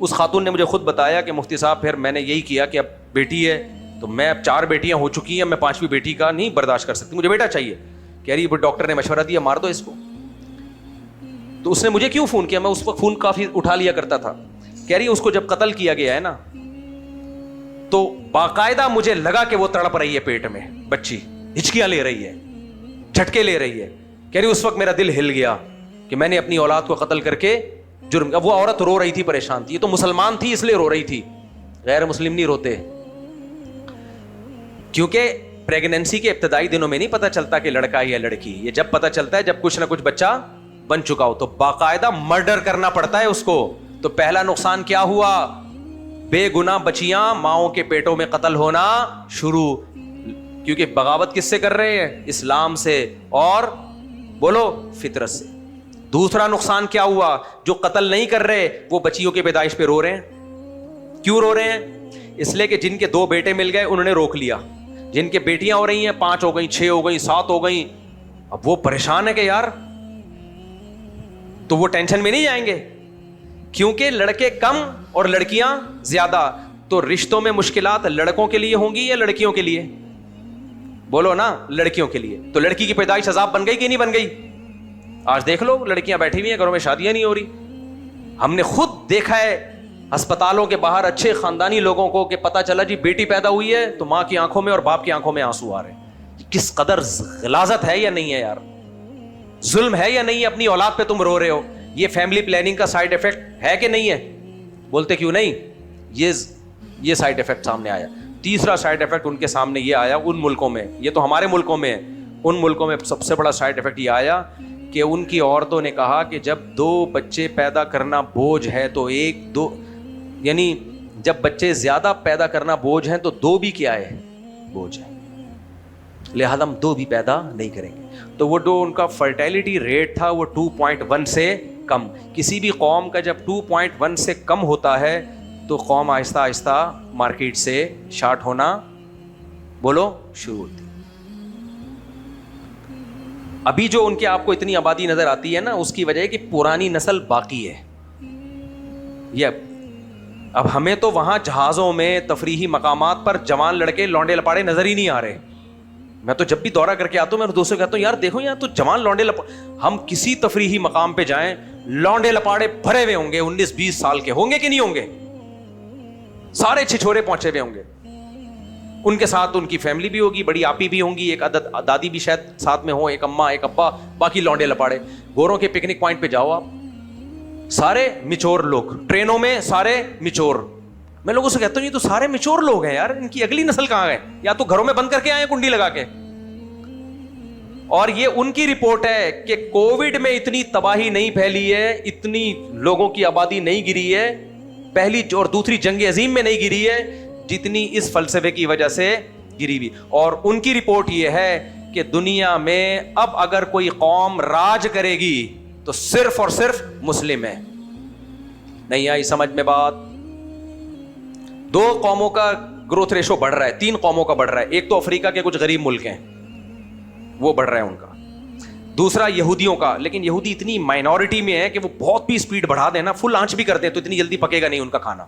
اس خاتون نے مجھے خود بتایا کہ مفتی صاحب پھر میں نے یہی کیا کہ اب بیٹی ہے تو میں اب 4 بیٹیاں ہو چکی ہیں, میں 5ویں بیٹی کا نہیں برداشت کر سکتی, مجھے بیٹا چاہیے. کہہ رہی ڈاکٹر نے مشورہ دیا مار دو اس کو. تو اس نے مجھے کیوں فون کیا, میں اس وقت فون کافی اٹھا لیا کرتا تھا. کہہ رہی اس کو جب قتل کیا گیا ہے نا تو باقاعدہ مجھے لگا کہ وہ تڑپ رہی ہے پیٹ میں, بچی ہچکیاں لے رہی ہے, جھٹکے لے رہی ہے. کہہ رہی اس وقت میرا دل ہل گیا کہ میں نے اپنی اولاد کو قتل کر کے جرم. اب وہ عورت رو رہی تھی, پریشان تھی, یہ تو مسلمان تھی اس لیے رو رہی تھی, غیر مسلم نہیں روتے. کیونکہ پریگننسی کے ابتدائی دنوں میں نہیں پتا چلتا کہ لڑکا ہے یا لڑکی, یہ جب پتا چلتا ہے جب کچھ نہ کچھ بچہ بن چکا ہو. تو باقاعدہ مرڈر کرنا پڑتا ہے اس کو. تو پہلا نقصان کیا ہوا, بے گناہ بچیاں ماؤں کے پیٹوں میں قتل ہونا شروع, کیونکہ بغاوت کس سے کر رہے ہیں, اسلام سے اور بولو فطرت سے. دوسرا نقصان کیا ہوا, جو قتل نہیں کر رہے وہ بچیوں کی پیدائش پہ رو رہے ہیں. کیوں رو رہے ہیں, اس لیے کہ جن کے 2 بیٹے مل گئے انہوں نے روک لیا, جن کے بیٹیاں ہو رہی ہیں 5 ہو گئیں, 6 ہو گئیں, 7 ہو گئیں, اب وہ پریشان ہے کہ یار, تو وہ ٹینشن میں نہیں جائیں گے کیونکہ لڑکے کم اور لڑکیاں زیادہ. تو رشتوں میں مشکلات لڑکوں کے لیے ہوں گی یا لڑکیوں کے لیے, بولو نا, لڑکیوں کے لیے. تو لڑکی کی پیدائش عذاب بن گئی کہ نہیں بن گئی. آج دیکھ لو لڑکیاں بیٹھی ہوئی ہیں گھروں میں, شادیاں نہیں ہو رہی. ہم نے خود دیکھا ہے ہسپتالوں کے باہر اچھے خاندانی لوگوں کو کہ پتہ چلا جی بیٹی پیدا ہوئی ہے تو ماں کی آنکھوں میں اور باپ کی آنکھوں میں آنسو آ رہے ہیں. کس قدر غلاظت ہے یا نہیں ہے یار, ظلم ہے یا نہیں ہے, اپنی اولاد پہ تم رو رہے ہو. یہ فیملی پلاننگ کا سائیڈ افیکٹ ہے کہ نہیں ہے, بولتے کیوں نہیں. یہ سائیڈ افیکٹ سامنے آیا. تیسرا سائیڈ افیکٹ ان کے سامنے یہ آیا ان ملکوں میں, یہ تو ہمارے ملکوں میں ہے, ان ملکوں میں سب سے بڑا سائیڈ افیکٹ یہ آیا کہ ان کی عورتوں نے کہا کہ جب 2 بچے پیدا کرنا بوجھ ہے تو 1-2 یعنی جب بچے زیادہ پیدا کرنا بوجھ ہیں تو 2 بھی کیا ہے, بوجھ ہے, لہذا ہم 2 بھی پیدا نہیں کریں گے. تو وہ جو ان کا فرٹیلٹی ریٹ تھا وہ 2.1 سے کم. کسی بھی قوم کا جب 2.1 سے کم ہوتا ہے تو قوم آہستہ آہستہ مارکیٹ سے شارٹ ہونا بولو شروع ہوتی. ابھی جو ان کے آپ کو اتنی آبادی نظر آتی ہے نا, اس کی وجہ ہے کہ پرانی نسل باقی ہے. یہ اب ہمیں تو وہاں جہازوں میں تفریحی مقامات پر جوان لڑکے لونڈے لپاڑے نظر ہی نہیں آ رہے. میں تو جب بھی دورہ کر کے آتا ہوں میں دوستوں کو کہتا ہوں یار دیکھو یار تو جوان لونڈے ہم کسی تفریحی مقام پہ جائیں لونڈے لپاڑے بھرے ہوئے ہوں گے, 19-20 سال کے ہوں گے کہ نہیں ہوں گے, سارے چھچورے پہنچے ہوئے ہوں گے. ان کے ساتھ ان کی فیملی بھی ہوگی, بڑی آپی بھی ہوں گی, ایک عدد دادی بھی شاید ساتھ میں ہو, ایک اماں ایک ابا, باقی لونڈے لپاڑے. گوروں کے پکنک پوائنٹ پہ جاؤ آپ, سارے میچور لوگ, ٹرینوں میں سارے میچور. میں لوگوں سے کہتا ہوں یہ تو سارے میچور لوگ ہیں یار, ان کی اگلی نسل کہاں ہے, یا تو گھروں میں بند کر کے آئے کنڈی لگا کے. اور یہ ان کی رپورٹ ہے کہ کووڈ میں اتنی تباہی نہیں پھیلی ہے, اتنی لوگوں کی آبادی نہیں گری ہے, پہلی اور دوسری جنگ عظیم میں نہیں گری ہے جتنی اس فلسفے کی وجہ سے گری ہوئی. اور ان کی رپورٹ یہ ہے کہ دنیا میں اب اگر کوئی قوم راج کرے گی تو صرف اور صرف مسلم ہے. نہیں آئی سمجھ میں بات. 2 قوموں کا گروتھ ریشو بڑھ رہا ہے, 3 قوموں کا بڑھ رہا ہے. ایک تو افریقہ کے کچھ غریب ملک ہیں وہ بڑھ رہا ہے ان کا, دوسرا یہودیوں کا. لیکن یہودی اتنی مائنورٹی میں ہے کہ وہ بہت بھی سپیڈ بڑھا دیں نا, فل آنچ بھی کر دیں تو اتنی جلدی پکے گا نہیں ان کا کھانا,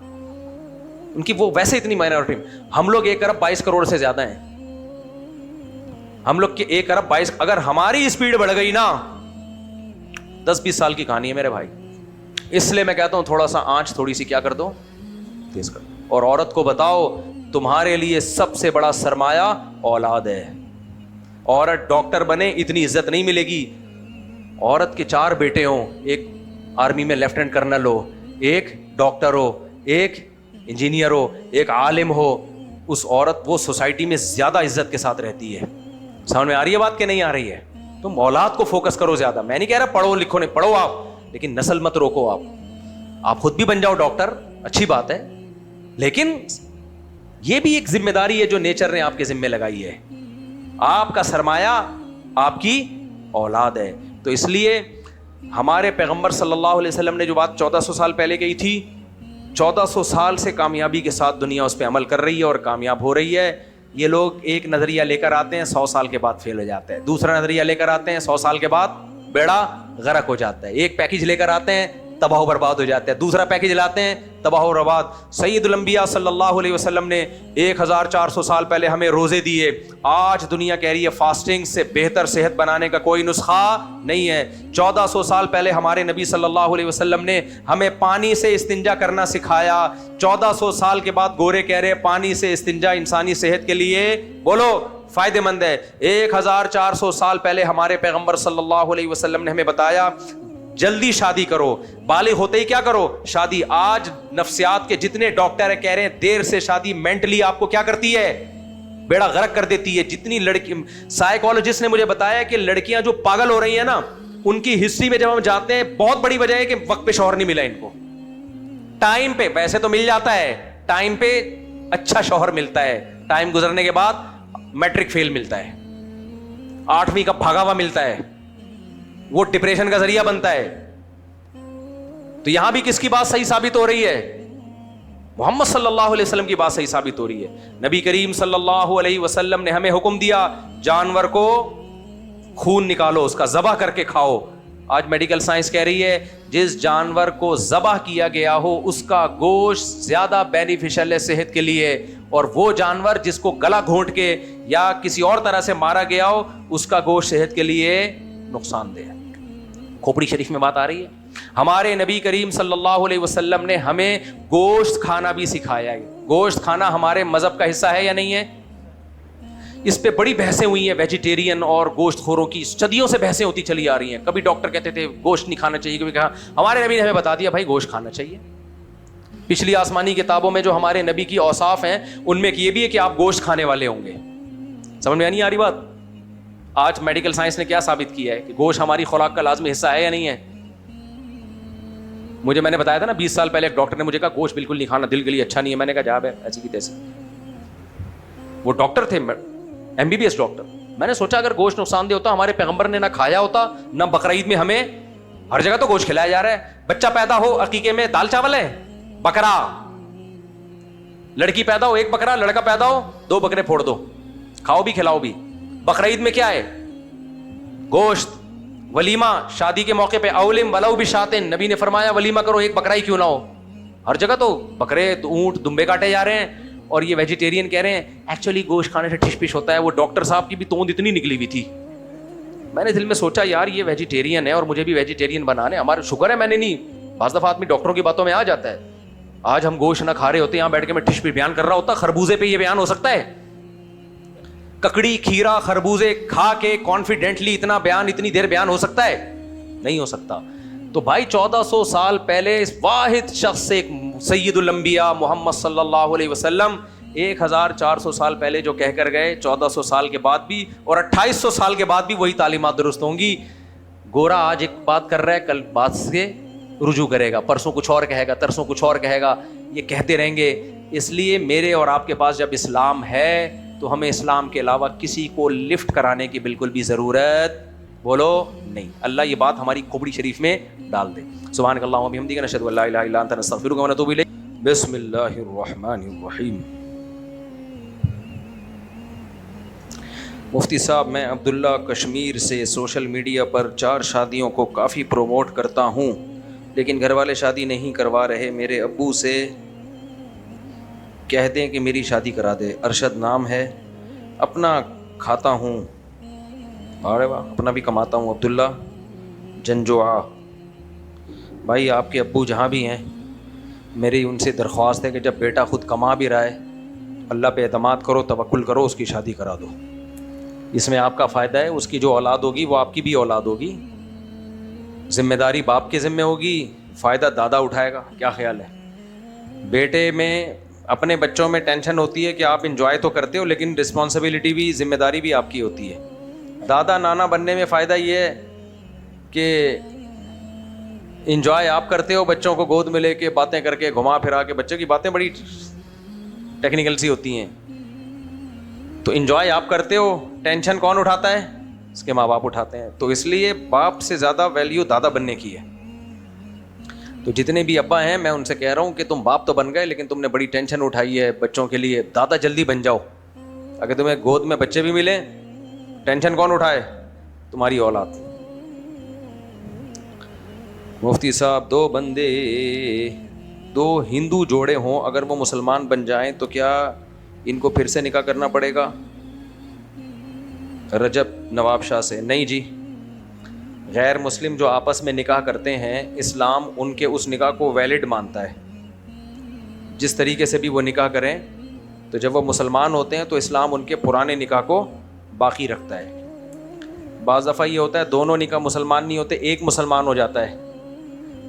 ان کی وہ ویسے اتنی مائنورٹی میں. ہم لوگ 1 ارب 22 کروڑ سے زیادہ ہیں, ہم لوگ کے 1 ارب 22, اگر ہماری اسپیڈ بڑھ گئی نا 10-20 سال کی کہانی ہے میرے بھائی. اس لیے میں کہتا ہوں تھوڑا سا آنچ تھوڑی سی کیا کر دو, تیز کر دو. اور عورت کو بتاؤ تمہارے لیے سب سے بڑا سرمایہ اولاد ہے. عورت ڈاکٹر بنے اتنی عزت نہیں ملے گی. عورت کے 4 بیٹے ہوں, ایک آرمی میں لیفٹیننٹ کرنل ہو, ایک ڈاکٹر ہو, ایک انجینئر ہو, ایک عالم ہو, اس عورت وہ سوسائٹی میں زیادہ عزت کے ساتھ رہتی ہے. سمجھ میں آ رہی ہے بات کہ نہیں آ رہی ہے؟ تم اولاد کو فوکس کرو زیادہ. میں نہیں کہہ رہا پڑھو لکھو نہیں, پڑھو آپ, لیکن نسل مت روکو. آپ خود بھی بن جاؤ ڈاکٹر, اچھی بات ہے, لیکن یہ بھی ایک ذمہ داری ہے جو نیچر نے آپ کے ذمہ لگائی ہے. آپ کا سرمایہ آپ کی اولاد ہے. تو اس لیے ہمارے پیغمبر صلی اللہ علیہ وسلم نے جو بات 1400 سال پہلے کہی تھی, 1400 سال سے کامیابی کے ساتھ دنیا اس پہ عمل کر رہی ہے اور کامیاب ہو رہی ہے. یہ لوگ ایک نظریہ لے کر آتے ہیں 100 سال کے بعد فیل ہو جاتا ہے, دوسرا نظریہ لے کر آتے ہیں 100 سال کے بعد بیڑا غرق ہو جاتا ہے, ایک پیکج لے کر آتے ہیں تباہ و برباد ہو جاتا ہے. دوسرا پیکج لاتے ہیں, تباہ و برباد. سید الانبیاء صلی اللہ علیہ وسلم نے 1400 سال پہلے ہمیں روزے دیے. آج دنیا کہہ رہی ہے فاسٹنگ سے بہتر صحت بنانے کا کوئی نسخہ نہیں ہے. 1400 سال پہلے ہمارے نبی صلی اللہ علیہ وسلم نے ہمیں پانی سے استنجا کرنا سکھایا. 1400 سال کے بعد گورے کہہ رہے پانی سے استنجا انسانی صحت کے لیے بولو فائدہ مند ہے. 1400 سال پہلے ہمارے پیغمبر صلی اللہ علیہ وسلم نے ہمیں بتایا جلدی شادی کرو, بالغ ہوتے ہی کیا کرو, شادی. آج نفسیات کے جتنے ڈاکٹر کہہ رہے ہیں دیر سے شادی مینٹلی آپ کو کیا کرتی ہے, بیڑا غرق کر دیتی ہے. جتنی لڑکی, سائیکالوجسٹ نے مجھے بتایا کہ لڑکیاں جو پاگل ہو رہی ہیں نا, ان کی ہسٹری میں جب ہم جاتے ہیں بہت بڑی وجہ ہے کہ وقت پہ شوہر نہیں ملا ان کو. ٹائم پہ ویسے تو مل جاتا ہے, ٹائم پہ اچھا شوہر ملتا ہے, ٹائم گزرنے کے بعد میٹرک فیل ملتا ہے, 8ویں کا بھاگا ہوا ملتا ہے, وہ ڈپریشن کا ذریعہ بنتا ہے. تو یہاں بھی کس کی بات صحیح ثابت ہو رہی ہے, محمد صلی اللہ علیہ وسلم کی بات صحیح ثابت ہو رہی ہے. نبی کریم صلی اللہ علیہ وسلم نے ہمیں حکم دیا جانور کو خون نکالو, اس کا ذبح کر کے کھاؤ. آج میڈیکل سائنس کہہ رہی ہے جس جانور کو ذبح کیا گیا ہو اس کا گوشت زیادہ بینیفیشل ہے صحت کے لیے, اور وہ جانور جس کو گلا گھونٹ کے یا کسی اور طرح سے مارا گیا ہو اس کا گوشت صحت کے لیے نقصان دہ ہے. کھوپڑی شریف میں بات آ رہی ہے. ہمارے نبی کریم صلی اللہ علیہ وسلم نے ہمیں گوشت کھانا بھی سکھایا ہے. گوشت کھانا ہمارے مذہب کا حصہ ہے یا نہیں ہے؟ اس پہ بڑی بحثیں ہوئی ہیں ویجیٹیرین اور گوشت خوروں کی, صدیوں سے بحثیں ہوتی چلی آ رہی ہیں. کبھی ڈاکٹر کہتے تھے گوشت نہیں کھانا چاہیے, کبھی کہا ہمارے نبی نے ہمیں بتا دیا بھائی گوشت کھانا چاہیے. پچھلی آسمانی کتابوں میں جو ہمارے نبی کی اوصاف ہیں ان میں یہ بھی ہے کہ آپ گوشت کھانے والے ہوں گے. سمجھ میں نہیں آ رہی بات؟ آج میڈیکل سائنس نے کیا ثابت کیا ہے کہ گوشت ہماری خوراک کا لازمی حصہ ہے یا نہیں ہے؟ میں نے بتایا تھا نا 20 سال پہلے ایک ڈاکٹر نے مجھے کہا گوشت بالکل نہیں کھانا, دل کے لیے اچھا نہیں ہے. میں نے کہا جا بے ایسی کی تیسی. وہ ڈاکٹر تھے, MBBS ڈاکٹر. میں نے سوچا اگر گوشت نقصان دہ ہوتا, ہمارے پیغمبر نے نہ کھایا ہوتا, نہ بقرعید میں ہمیں ہر جگہ تو گوشت کھلایا جا رہا ہے. بچہ پیدا ہو عقیقے میں دال چاول ہے, بکرا. لڑکی پیدا ہو 1 بکرا, لڑکا پیدا ہو 2 بکرے پھوڑ دو, کھاؤ بھی کھلاؤ بھی. بقرعید میں کیا ہے؟ گوشت. ولیمہ شادی کے موقع پہ اولم ولو بشاتن, نبی نے فرمایا ولیمہ کرو 1 بکرا ہی کیوں نہ ہو. ہر جگہ تو بکرے اونٹ دمبے کاٹے جا رہے ہیں, اور یہ ویجیٹیرین کہہ رہے ہیں ایکچولی گوشت کھانے سے ٹھش پش ہوتا ہے. وہ ڈاکٹر صاحب کی بھی توند اتنی نکلی ہوئی تھی. میں نے دل میں سوچا یار یہ ویجیٹیرین ہے اور مجھے بھی ویجیٹیرین بنانے, ہمارا شکر ہے میں نے نہیں, بعض دفعہ آدمی ڈاکٹروں کی باتوں میں آ جاتا ہے. آج ہم گوشت نہ کھا رہے ہوتے, یہاں بیٹھ کے میں ٹھش پش بیان کر رہا ہوتا, خربوزے پہ یہ بیان ہو سکتا ہے؟ ککڑی کھیرا خربوزے کھا کے کانفیڈنٹلی اتنا بیان اتنی دیر بیان ہو سکتا ہے؟ نہیں ہو سکتا. تو بھائی 1400 سال پہلے اس واحد شخص سے, ایک سید الانبیاء محمد صلی اللہ علیہ وسلم 1400 سال پہلے جو کہہ کر گئے, 1400 سال کے بعد بھی اور 2800 سال کے بعد بھی وہی تعلیمات درست ہوں گی. گورا آج ایک بات کر رہا ہے, کل بات سے رجوع کرے گا, پرسوں کچھ اور کہے گا, ترسوں کچھ اور کہے گا, یہ کہتے رہیں گے. اس لیے میرے اور آپ کے پاس جب اسلام ہے تو ہمیں اسلام کے علاوہ کسی کو لفٹ کرانے کی بالکل بھی ضرورت بولو نہیں. اللہ یہ بات ہماری کھوپڑی شریف میں ڈال دے. سبحانک اللہم و بحمدک نشہد ان لا الہ الا انت نستغفرک و نتوب الیک. بسم اللہ الرحمن الرحیم. مفتی صاحب, میں عبداللہ کشمیر سے سوشل میڈیا پر 4 شادیوں کو کافی پروموٹ کرتا ہوں, لیکن گھر والے شادی نہیں کروا رہے. میرے ابو سے کہہ دیں کہ میری شادی کرا دے. ارشد نام ہے, اپنا کھاتا ہوں, ارے واہ, اپنا بھی کماتا ہوں. عبداللہ جنجوعہ. بھائی آپ کے ابو جہاں بھی ہیں, میری ان سے درخواست ہے کہ جب بیٹا خود کما بھی رہا ہے, اللہ پہ اعتماد کرو, توکل کرو, اس کی شادی کرا دو. اس میں آپ کا فائدہ ہے, اس کی جو اولاد ہوگی وہ آپ کی بھی اولاد ہوگی. ذمہ داری باپ کے ذمہ ہوگی, فائدہ دادا اٹھائے گا. کیا خیال ہے؟ بیٹے میں اپنے بچوں میں ٹینشن ہوتی ہے کہ آپ انجوائے تو کرتے ہو, لیکن رسپانسبلٹی بھی, ذمہ داری بھی آپ کی ہوتی ہے. دادا نانا بننے میں فائدہ یہ ہے کہ انجوائے آپ کرتے ہو, بچوں کو گود میں لے کے باتیں کر کے گھما پھرا کے. بچوں کی باتیں بڑی ٹیکنیکل سی ہوتی ہیں, تو انجوائے آپ کرتے ہو, ٹینشن کون اٹھاتا ہے؟ اس کے ماں باپ اٹھاتے ہیں. تو اس لیے باپ سے زیادہ ویلیو دادا بننے کی ہے. تو جتنے بھی ابا ہیں میں ان سے کہہ رہا ہوں کہ تم باپ تو بن گئے, لیکن تم نے بڑی ٹینشن اٹھائی ہے بچوں کے لیے. دادا جلدی بن جاؤ. اگر تمہیں گود میں بچے بھی ملیں, ٹینشن کون اٹھائے؟ تمہاری اولاد. مفتی صاحب دو ہندو جوڑے ہوں، اگر وہ مسلمان بن جائیں تو کیا ان کو پھر سے نکاح کرنا پڑے گا؟ رجب نواب شاہ سے، نہیں جی، غیر مسلم جو آپس میں نکاح کرتے ہیں اسلام ان کے اس نکاح کو ویلڈ مانتا ہے، جس طریقے سے بھی وہ نکاح کریں، تو جب وہ مسلمان ہوتے ہیں تو اسلام ان کے پرانے نکاح کو باقی رکھتا ہے۔ بعض دفعہ یہ ہوتا ہے دونوں نکاح مسلمان نہیں ہوتے، ایک مسلمان ہو جاتا ہے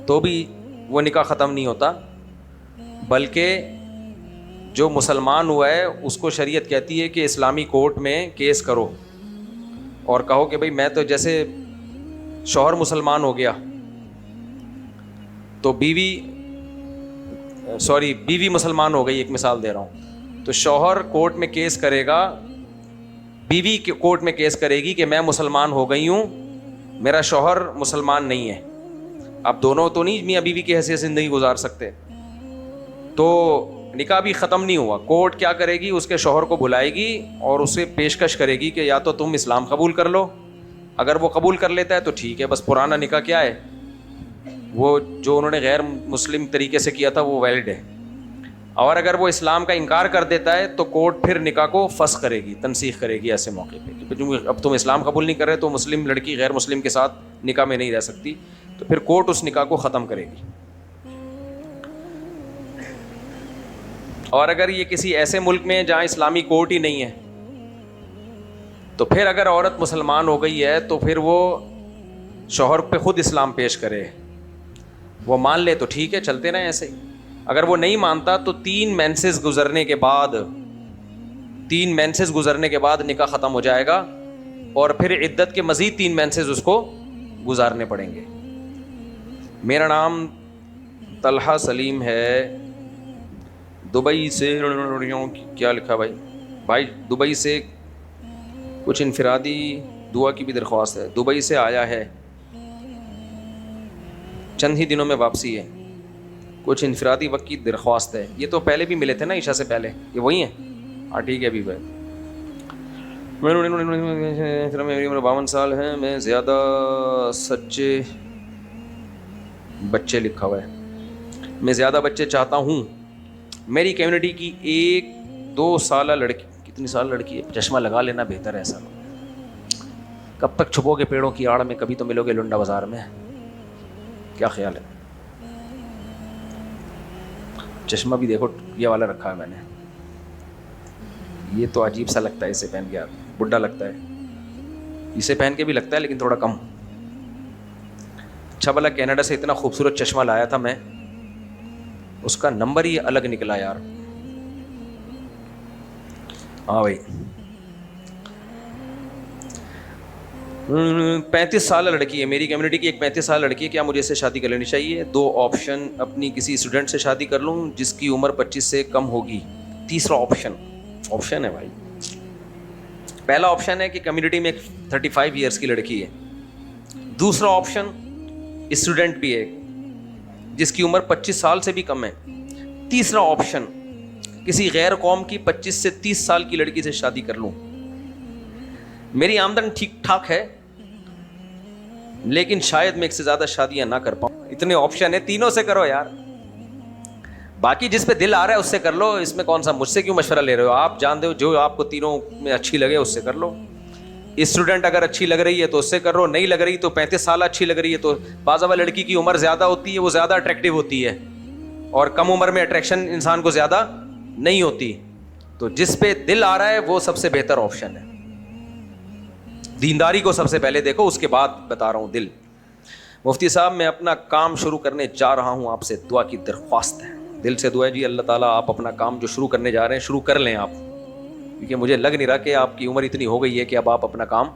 تو بھی وہ نکاح ختم نہیں ہوتا، بلکہ جو مسلمان ہوا ہے اس کو شریعت کہتی ہے کہ اسلامی کورٹ میں کیس کرو اور کہو کہ بھئی میں تو جیسے شوہر مسلمان ہو گیا تو بیوی مسلمان ہو گئی، ایک مثال دے رہا ہوں، تو شوہر کورٹ میں کیس کرے گا، بیوی کورٹ میں کیس کرے گی کہ میں مسلمان ہو گئی ہوں، میرا شوہر مسلمان نہیں ہے۔ اب دونوں تو نہیں میاں بیوی کی حیثیت زندگی گزار سکتے، تو نکاح بھی ختم نہیں ہوا۔ کورٹ کیا کرے گی، اس کے شوہر کو بلائے گی اور اسے پیشکش کرے گی کہ یا تو تم اسلام قبول کر لو، اگر وہ قبول کر لیتا ہے تو ٹھیک ہے، بس پرانا نکاح کیا ہے، وہ جو انہوں نے غیر مسلم طریقے سے کیا تھا وہ ویلڈ ہے، اور اگر وہ اسلام کا انکار کر دیتا ہے تو کورٹ پھر نکاح کو فسخ کرے گی، تنسیخ کرے گی ایسے موقع پہ کہ اب تم اسلام قبول نہیں کر رہے تو مسلم لڑکی غیر مسلم کے ساتھ نکاح میں نہیں رہ سکتی، تو پھر کورٹ اس نکاح کو ختم کرے گی۔ اور اگر یہ کسی ایسے ملک میں جہاں اسلامی کورٹ ہی نہیں ہے تو پھر اگر عورت مسلمان ہو گئی ہے تو پھر وہ شوہر پہ خود اسلام پیش کرے، وہ مان لے تو ٹھیک ہے، چلتے رہیں ایسے ہی۔ اگر وہ نہیں مانتا تو 3 مینسز گزرنے کے بعد نکاح ختم ہو جائے گا، اور پھر عدت کے مزید 3 مینسز اس کو گزارنے پڑیں گے۔ میرا نام طلحہ سلیم ہے، دبئی سے، کیا لکھا بھائی دبئی سے کچھ انفرادی دعا کی بھی درخواست ہے، دبئی سے آیا ہے، چند ہی دنوں میں واپسی ہے، کچھ انفرادی وقت کی درخواست ہے۔ یہ تو پہلے بھی ملے تھے نا عشاء سے پہلے، یہ وہی ہیں؟ ہاں ٹھیک ہے ابھی بھائی۔ میری عمر 52 سال ہے، میں زیادہ سچے بچے لکھا ہوا ہے، میں زیادہ بچے چاہتا ہوں۔ میری کمیونٹی کی 1-2 سالہ لڑکی، کتنی سال لڑکی ہے، چشمہ لگا لینا بہتر ہے۔ ایسا کب تک چھپو گے پیڑوں کی آڑ میں، کبھی تو ملو گے لنڈا بازار میں، کیا خیال ہے؟ چشمہ بھی دیکھو یہ والا رکھا ہے میں نے، یہ تو عجیب سا لگتا ہے اسے پہن کے، یار بڈھا لگتا ہے، اسے پہن کے بھی لگتا ہے لیکن تھوڑا کم۔ اچھا بھلا کینیڈا سے اتنا خوبصورت چشمہ لایا تھا میں، اس کا نمبر ہی الگ نکلا یار۔ ہاں بھائی 35 سالہ لڑکی ہے، میری کمیونٹی کی ایک 35 سالہ لڑکی ہے، کیا مجھے اس سے شادی کر لینی چاہیے؟ 2 آپشن، اپنی کسی اسٹوڈنٹ سے شادی کر لوں جس کی عمر 25 سے کم ہوگی۔ تیسرا آپشن ہے بھائی، پہلا آپشن ہے کہ کمیونٹی میں ایک 35 ایئرس کی لڑکی ہے، دوسرا آپشن اسٹوڈنٹ بھی ہے جس کی عمر 25 سال سے بھی کم ہے، تیسرا آپشن کسی غیر قوم کی 25 سے 30 سال کی لڑکی سے شادی کر لوں۔ میری آمدن ٹھیک ٹھاک ہے لیکن شاید میں ایک سے زیادہ شادیاں نہ کر پاؤں۔ اتنے آپشن ہیں، تینوں سے کرو یار، باقی جس پہ دل آ رہا ہے اس سے کر لو، اس میں کون سا، مجھ سے کیوں مشورہ لے رہے ہو؟ آپ جان دو جو آپ کو تینوں میں اچھی لگے اس سے کر لو۔ اسٹوڈنٹ اگر اچھی لگ رہی ہے تو اس سے کر لو، نہیں لگ رہی تو 35 سال اچھی لگ رہی ہے تو، بعض اوقات لڑکی کی عمر زیادہ ہوتی ہے وہ زیادہ اٹریکٹیو ہوتی ہے، اور کم عمر میں اٹریکشن انسان کو زیادہ نہیں ہوتی، تو جس پہ دل آ رہا ہے وہ سب سے بہتر آپشن ہے۔ دینداری کو سب سے پہلے دیکھو، اس کے بعد بتا رہا ہوں دل۔ مفتی صاحب میں اپنا کام شروع کرنے جا رہا ہوں، آپ سے دعا کی درخواست ہے۔ دل سے دعا ہے جی اللہ تعالیٰ آپ اپنا کام جو شروع کرنے جا رہے ہیں شروع کر لیں آپ، کیونکہ مجھے لگ نہیں رہا کہ آپ کی عمر اتنی ہو گئی ہے کہ اب آپ اپنا کام،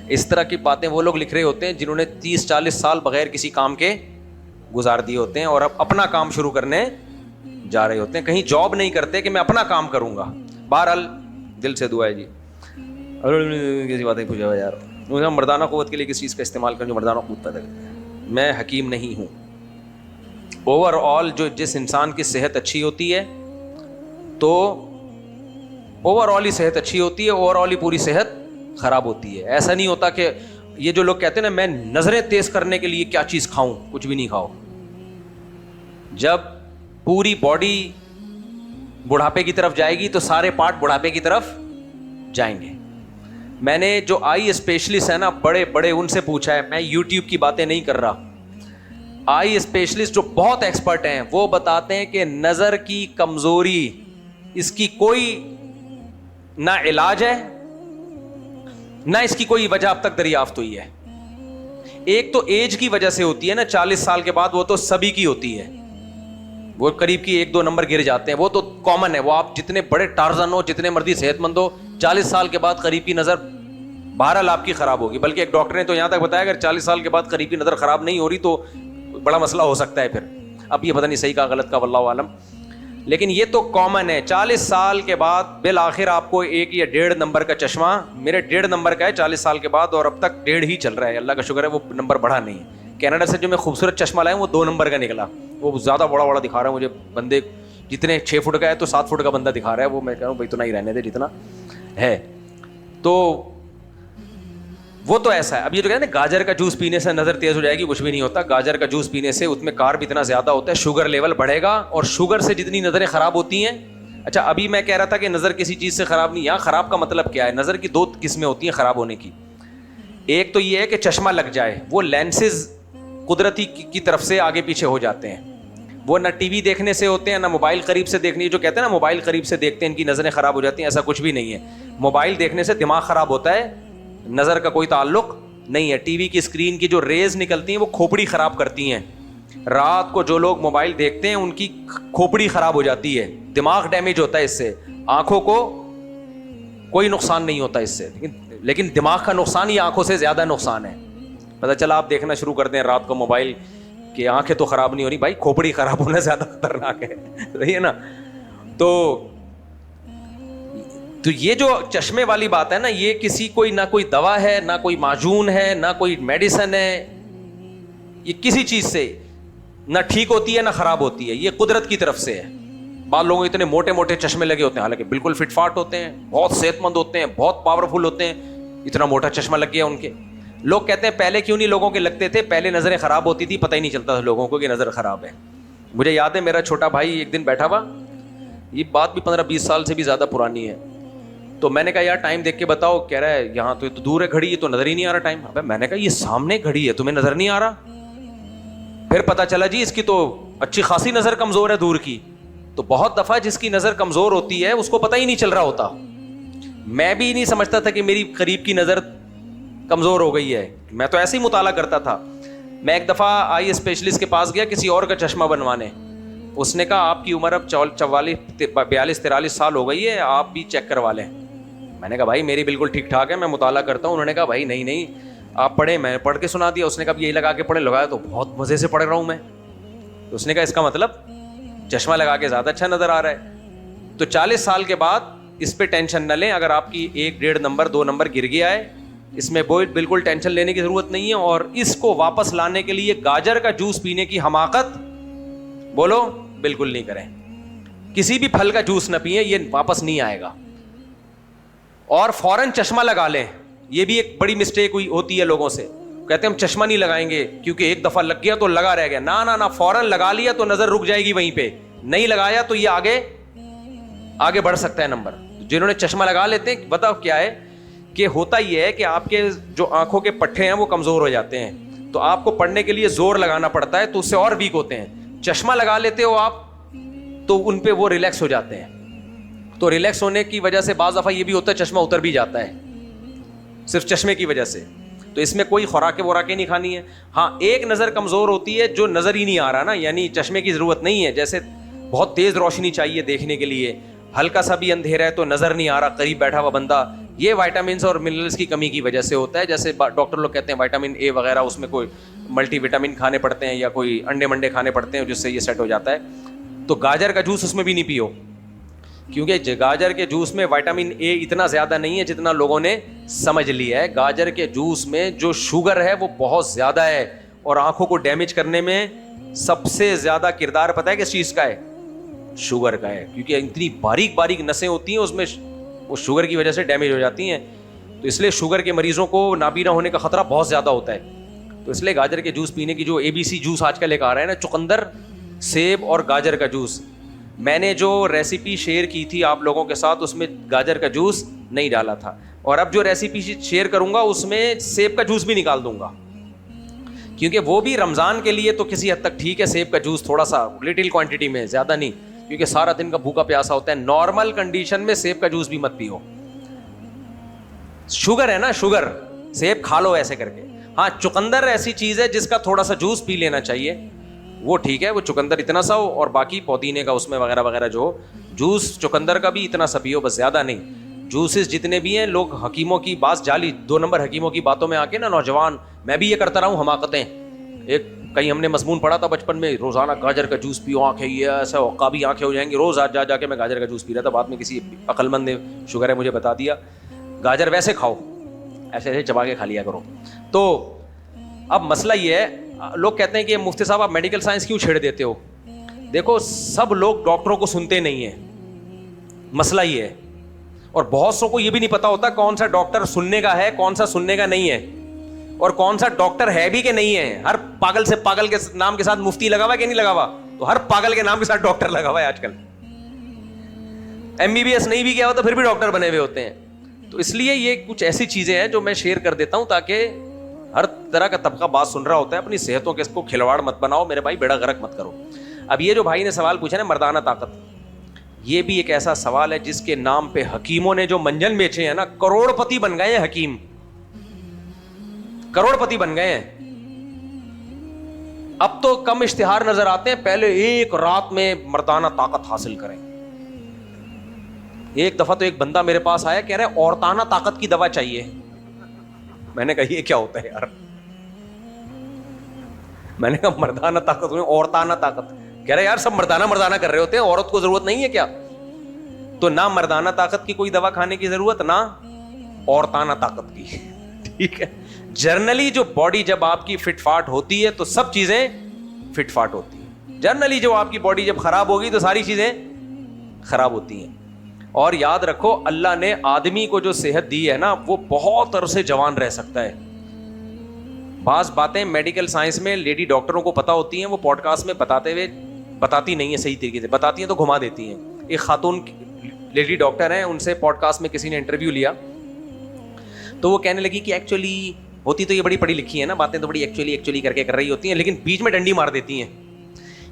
اس طرح کی باتیں وہ لوگ لکھ رہے ہوتے ہیں جنہوں نے 30-40 سال بغیر کسی کام کے گزار دیے ہوتے ہیں اور اب اپنا کام شروع کرنے جا رہے ہوتے ہیں، کہیں جاب نہیں کرتے کہ میں اپنا کام کروں گا۔ بہرحال دل سے دعا ہے جی۔ کسی بات نہیں پوچھا یار، مجھے مردانہ قوت کے لیے کس چیز کا استعمال کریں جو مردانہ قوت پیدا کرتے ہیں؟ میں حکیم نہیں ہوں۔ اوور آل جس انسان کی صحت اچھی ہوتی ہے تو اوور آل ہی صحت اچھی ہوتی ہے، اوور آل ہی پوری صحت خراب ہوتی ہے۔ ایسا نہیں ہوتا کہ یہ جو لوگ کہتے ہیں نا میں نظریں تیز کرنے کے لیے کیا چیز کھاؤں, کچھ بھی نہیں کھاؤ. جب پوری باڈی بڑھاپے کی طرف جائے گی تو سارے پارٹ بڑھاپے کی طرف جائیں گے. میں نے جو آئی اسپیشلسٹ ہے نا بڑے بڑے ان سے پوچھا ہے, میں یوٹیوب کی باتیں نہیں کر رہا, آئی اسپیشلسٹ جو بہت ایکسپرٹ ہیں وہ بتاتے ہیں کہ نظر کی کمزوری اس کی کوئی نہ علاج ہے نہ اس کی کوئی وجہ اب تک دریافت ہوئی ہے. ایک تو ایج کی وجہ سے ہوتی ہے نا, 40 سال کے بعد وہ تو سبھی کی ہوتی ہے, وہ قریب کی 1-2 نمبر گر جاتے ہیں, وہ تو کامن ہے. وہ آپ جتنے بڑے ٹارزن ہو, جتنے مرضی صحت مند ہو, 40 سال کے بعد قریب کی نظر بہرحال آپ کی خراب ہوگی. بلکہ ایک ڈاکٹر نے تو یہاں تک بتایا اگر 40 سال کے بعد قریب کی نظر خراب نہیں ہو رہی تو بڑا مسئلہ ہو سکتا ہے. پھر اب یہ پتہ نہیں صحیح کا غلط کا واللہ عالم, لیکن یہ تو کامن ہے. 40 سال کے بعد بالآخر آپ کو 1 یا 1.5 نمبر کا چشمہ, میرے 1.5 نمبر کا ہے 40 سال کے بعد, اور اب تک 1.5 ہی چل رہا ہے, اللہ کا شکر ہے وہ نمبر بڑھا نہیں ہے. کینیڈا سے جو میں خوبصورت چشمہ لایا وہ 2 نمبر کا نکلا, وہ زیادہ بڑا دکھا رہا ہے مجھے. بندے جتنے 6 فٹ کا ہے تو 7 فٹ کا بندہ دکھا رہا ہے, وہ میں کہہ رہا ہوں بھائی اتنا ہی رہنے دے جتنا ہے. تو وہ تو ایسا ہے. اب یہ جو کہتے ہیں گاجر کا جوس پینے سے نظر تیز ہو جائے گی, کچھ بھی نہیں ہوتا. گاجر کا جوس پینے سے اس میں کارب اتنا زیادہ ہوتا ہے, شوگر لیول بڑھے گا, اور شوگر سے جتنی نظریں خراب ہوتی ہیں. اچھا ابھی میں کہہ رہا تھا کہ نظر کسی چیز سے خراب نہیں, یہاں خراب کا مطلب کیا ہے؟ نظر کی 2 قسمیں ہوتی ہیں خراب ہونے کی. ایک تو یہ ہے کہ چشمہ لگ جائے, وہ لینسز قدرتی کی طرف سے آگے پیچھے ہو جاتے ہیں, وہ نہ ٹی وی دیکھنے سے ہوتے ہیں نہ موبائل قریب سے دیکھنی. جو کہتے ہیں نا موبائل قریب سے دیکھتے ہیں ان کی نظریں خراب ہو جاتی ہیں, ایسا کچھ بھی نہیں ہے. موبائل دیکھنے سے دماغ خراب ہوتا ہے, نظر کا کوئی تعلق نہیں ہے. ٹی وی کی اسکرین کی جو ریز نکلتی ہیں وہ کھوپڑی خراب کرتی ہیں. رات کو جو لوگ موبائل دیکھتے ہیں ان کی کھوپڑی خراب ہو جاتی ہے, دماغ ڈیمیج ہوتا ہے اس سے. آنکھوں کو کوئی نقصان نہیں ہوتا اس سے, لیکن دماغ کا نقصان یہ آنکھوں سے زیادہ نقصان ہے. پتہ چلا آپ دیکھنا شروع کر دیں رات کو موبائل, کہ آنکھیں تو خراب نہیں ہو رہی, بھائی کھوپڑی خراب ہونا زیادہ خطرناک ہے, صحیح ہے نا. تو یہ جو چشمے والی بات ہے نا, یہ کسی کوئی نہ کوئی دوا ہے نہ کوئی معجون ہے نہ کوئی میڈیسن ہے, یہ کسی چیز سے نہ ٹھیک ہوتی ہے نہ خراب ہوتی ہے, یہ قدرت کی طرف سے ہے. بعض لوگوں اتنے موٹے موٹے چشمے لگے ہوتے ہیں, حالانکہ بالکل فٹ فاٹ ہوتے ہیں, بہت صحت مند ہوتے ہیں, بہت پاورفل ہوتے ہیں, اتنا موٹا چشمہ لگ گیا ان کے. لوگ کہتے ہیں پہلے کیوں نہیں لوگوں کے لگتے تھے, پہلے نظریں خراب ہوتی تھی, پتہ ہی نہیں چلتا تھا لوگوں کو کہ نظر خراب ہے. مجھے یاد ہے میرا چھوٹا بھائی ایک دن بیٹھا ہوا, یہ بات بھی 15-20 سال سے بھی زیادہ پرانی ہے, تو میں نے کہا یار ٹائم دیکھ کے بتاؤ. کہہ رہا ہے یہاں تو دور ہے گھڑی, یہ تو نظر ہی نہیں آ رہا ٹائم. ابے میں نے کہا یہ سامنے گھڑی ہے, تمہیں نظر نہیں آ رہا؟ پھر پتہ چلا جی اس کی تو اچھی خاصی نظر کمزور ہے دور کی. تو بہت دفعہ جس کی نظر کمزور ہوتی ہے اس کو پتہ ہی نہیں چل رہا ہوتا. میں بھی نہیں سمجھتا تھا کہ میری قریب کی نظر کمزور ہو گئی ہے, میں تو ایسے ہی مطالعہ کرتا تھا. میں ایک دفعہ آئی اسپیشلسٹ کے پاس گیا کسی اور کا چشمہ بنوانے. اس نے کہا آپ کی عمر اب 42-43 سال ہو گئی ہے, آپ بھی چیک کروا لیں. میں نے کہا بھائی میری بالکل ٹھیک ٹھاک ہے, میں مطالعہ کرتا ہوں. انہوں نے کہا بھائی نہیں آپ پڑھیں. میں نے پڑھ کے سنا دیا. اس نے کہا یہی لگا کے پڑھے. لگایا تو بہت مزے سے پڑھ رہا ہوں میں. اس نے کہا اس کا مطلب چشمہ لگا کے زیادہ اچھا نظر آ رہا ہے. تو 40 سال کے بعد اس پہ ٹینشن نہ لیں. اگر آپ کی 1-1.5 نمبر 2 نمبر گر گیا ہے, اس میں بالکل ٹینشن لینے کی ضرورت نہیں ہے. اور اس کو واپس لانے کے لیے گاجر کا جوس پینے کی حماقت بولو بالکل نہیں کریں. کسی بھی پھل کا جوس نہ پئیں, یہ واپس نہیں آئے گا. اور فوراً چشمہ لگا لیں, یہ بھی ایک بڑی مسٹیک ہوتی ہے لوگوں سے. کہتے ہیں ہم چشمہ نہیں لگائیں گے کیونکہ ایک دفعہ لگ گیا تو لگا رہ گیا. نہ فوراً لگا لیا تو نظر رک جائے گی وہیں پہ, نہیں لگایا تو یہ آگے بڑھ سکتا ہے نمبر. جنہوں نے چشمہ لگا لیتے ہیں, بتاؤ کیا ہے کہ ہوتا یہ ہے کہ آپ کے جو آنکھوں کے پٹھے ہیں وہ کمزور ہو جاتے ہیں, تو آپ کو پڑھنے کے لیے زور لگانا پڑتا ہے, تو اس سے اور ویک ہوتے ہیں. چشمہ لگا لیتے ہو آپ تو ان پہ وہ ریلیکس ہو جاتے ہیں. تو ریلیکس ہونے کی وجہ سے بعض دفعہ یہ بھی ہوتا ہے چشمہ اتر بھی جاتا ہے صرف چشمے کی وجہ سے. تو اس میں کوئی خوراکیں نہیں کھانی ہے. ہاں ایک نظر کمزور ہوتی ہے جو نظر ہی نہیں آ رہا نا, یعنی چشمے کی ضرورت نہیں ہے. جیسے بہت تیز روشنی چاہیے دیکھنے کے لیے, ہلکا سا بھی اندھیرا ہے تو نظر نہیں آ رہا قریب بیٹھا ہوا بندہ, یہ وائٹامنس اور منرلس کی کمی کی وجہ سے ہوتا ہے. جیسے ڈاکٹر لوگ کہتے ہیں وائٹامن اے وغیرہ, اس میں کوئی ملٹی وٹامن کھانے پڑتے ہیں یا کوئی انڈے کھانے پڑتے ہیں جس سے یہ سیٹ ہو جاتا ہے. تو گاجر کا جوس اس میں بھی نہیں پیو, کیونکہ گاجر کے جوس میں وائٹامن اے اتنا زیادہ نہیں ہے جتنا لوگوں نے سمجھ لیا ہے. گاجر کے جوس میں جو شوگر ہے وہ بہت زیادہ ہے, اور آنکھوں کو ڈیمیج کرنے میں سب سے زیادہ کردار پتہ ہے کس چیز کا ہے؟ شوگر کا ہے. کیونکہ اتنی باریک نسیں ہوتی ہیں اس میں, وہ شوگر کی وجہ سے ڈیمیج ہو جاتی ہیں. تو اس لیے شوگر کے مریضوں کو نابینا ہونے کا خطرہ بہت زیادہ ہوتا ہے. تو اس لیے گاجر کے جوس پینے کی جو ABC جوس آج کل ایک آ رہا ہے نا, چقندر, سیب اور گاجر کا جوس, میں نے جو ریسیپی شیئر کی تھی آپ لوگوں کے ساتھ اس میں گاجر کا جوس نہیں ڈالا تھا, اور اب جو ریسیپی شیئر کروں گا اس میں سیب کا جوس بھی نکال دوں گا, کیونکہ وہ بھی رمضان کے لیے تو کسی حد تک ٹھیک ہے, سیب کا جوس تھوڑا سا لٹل کوانٹٹی میں, زیادہ نہیں, کیونکہ سارا دن کا بھوکا پیاسا ہوتا ہے. نارمل کنڈیشن میں سیب کا جوس بھی مت پیو, شوگر ہے نا, شوگر, سیب کھا لو ایسے کر کے. ہاں چقندر ایسی چیز ہے جس کا تھوڑا سا جوس پی لینا چاہیے, وہ ٹھیک ہے, وہ چقندر اتنا سا ہو, اور باقی پودینے کا اس میں وغیرہ وغیرہ جو جوس چقندر کا بھی اتنا سا پیو, بس زیادہ نہیں. جوسز جتنے بھی ہیں, لوگ حکیموں کی بات, جعلی 2 نمبر حکیموں کی باتوں میں آ کے نا, نوجوان, میں بھی یہ کرتا رہا ہوں حماقتیں. ایک کہیں ہم نے مضمون پڑھا تھا بچپن میں, روزانہ گاجر کا جوس پیو, آنکھیں یہ ایسا عقابی آنکھیں ہو جائیں گی. روز آج جا کے میں گاجر کا جوس پی رہا تھا, بعد میں کسی عقل مند نے, شوگر ہے مجھے بتا دیا, گاجر ویسے کھاؤ, ایسے ایسے چبا کے کھا لیا کرو. تو اب مسئلہ یہ ہے, لوگ کہتے ہیں کہ مفتی صاحب آپ میڈیکل سائنس کیوں چھیڑ دیتے ہو؟ دیکھو سب لوگ ڈاکٹروں کو سنتے نہیں ہیں, مسئلہ یہ ہے. اور بہت سو کو یہ بھی نہیں پتا ہوتا کون سا ڈاکٹر سننے کا ہے, کون سا سننے کا نہیں ہے, اور کون سا ڈاکٹر ہے بھی کہ نہیں ہے. ہر پاگل سے پاگل کے نام کے ساتھ مفتی لگا ہوا کہ نہیں لگا ہوا, تو ہر پاگل کے نام کے ساتھ ڈاکٹر لگا ہوا ہے آج کل. MBBS نہیں بھی کیا ہوتا پھر بھی ڈاکٹر بنے ہوئے ہوتے ہیں. تو اس لیے یہ کچھ ایسی چیزیں ہیں جو میں شیئر کر دیتا ہوں تاکہ ہر طرح کا طبقہ بات سن رہا ہوتا ہے, اپنی صحتوں کے اس کو کھلواڑ مت بناؤ میرے بھائی, بیڑا غرق مت کرو. اب یہ جو بھائی نے سوال پوچھا نا مردانہ طاقت, یہ بھی ایک ایسا سوال ہے جس کے نام پہ حکیموں نے جو منجن بیچے ہیں نا, کروڑ پتی بن گئے ہیں حکیم, کروڑ پتی بن گئے ہیں. اب تو کم اشتہار نظر آتے ہیں, پہلے ایک رات میں مردانہ طاقت حاصل کریں. ایک دفعہ تو ایک بندہ میرے پاس آیا, کہہ رہے عورتانہ طاقت کی دوا چاہیے. میں نے کہا یہ کیا ہوتا ہے یار, میں نے کہا مردانہ طاقت, عورتانہ طاقت, کہہ رہے یار سب مردانہ مردانہ کر رہے ہوتے ہیں, عورت کو ضرورت نہیں ہے کیا؟ تو نہ مردانہ طاقت کی کوئی دوا کھانے کی ضرورت, نہ عورتانہ طاقت کی. ٹھیک ہے, جرنلی جو باڈی جب آپ کی فٹ فاٹ ہوتی ہے تو سب چیزیں فٹ فاٹ ہوتی ہیں. جرنلی جو آپ کی باڈی جب خراب ہوگی تو ساری چیزیں خراب ہوتی ہیں. اور یاد رکھو اللہ نے آدمی کو جو صحت دی ہے نا, وہ بہت عرصے جوان رہ سکتا ہے. بعض باتیں میڈیکل سائنس میں لیڈی ڈاکٹروں کو پتہ ہوتی ہیں, وہ پوڈ کاسٹ میں بتاتی نہیں ہیں, صحیح طریقے سے بتاتی ہیں تو گھما دیتی ہیں. ایک خاتون لیڈی ڈاکٹر ہیں, ان سے پوڈ کاسٹ میں کسی نے انٹرویو لیا تو وہ کہنے لگی کہ ایکچولی ہوتی تو یہ بڑی پڑھی لکھی ہے نا, باتیں تو بڑی ایکچولی کر کے کر رہی ہوتی ہیں, لیکن بیچ میں ڈنڈی مار دیتی ہیں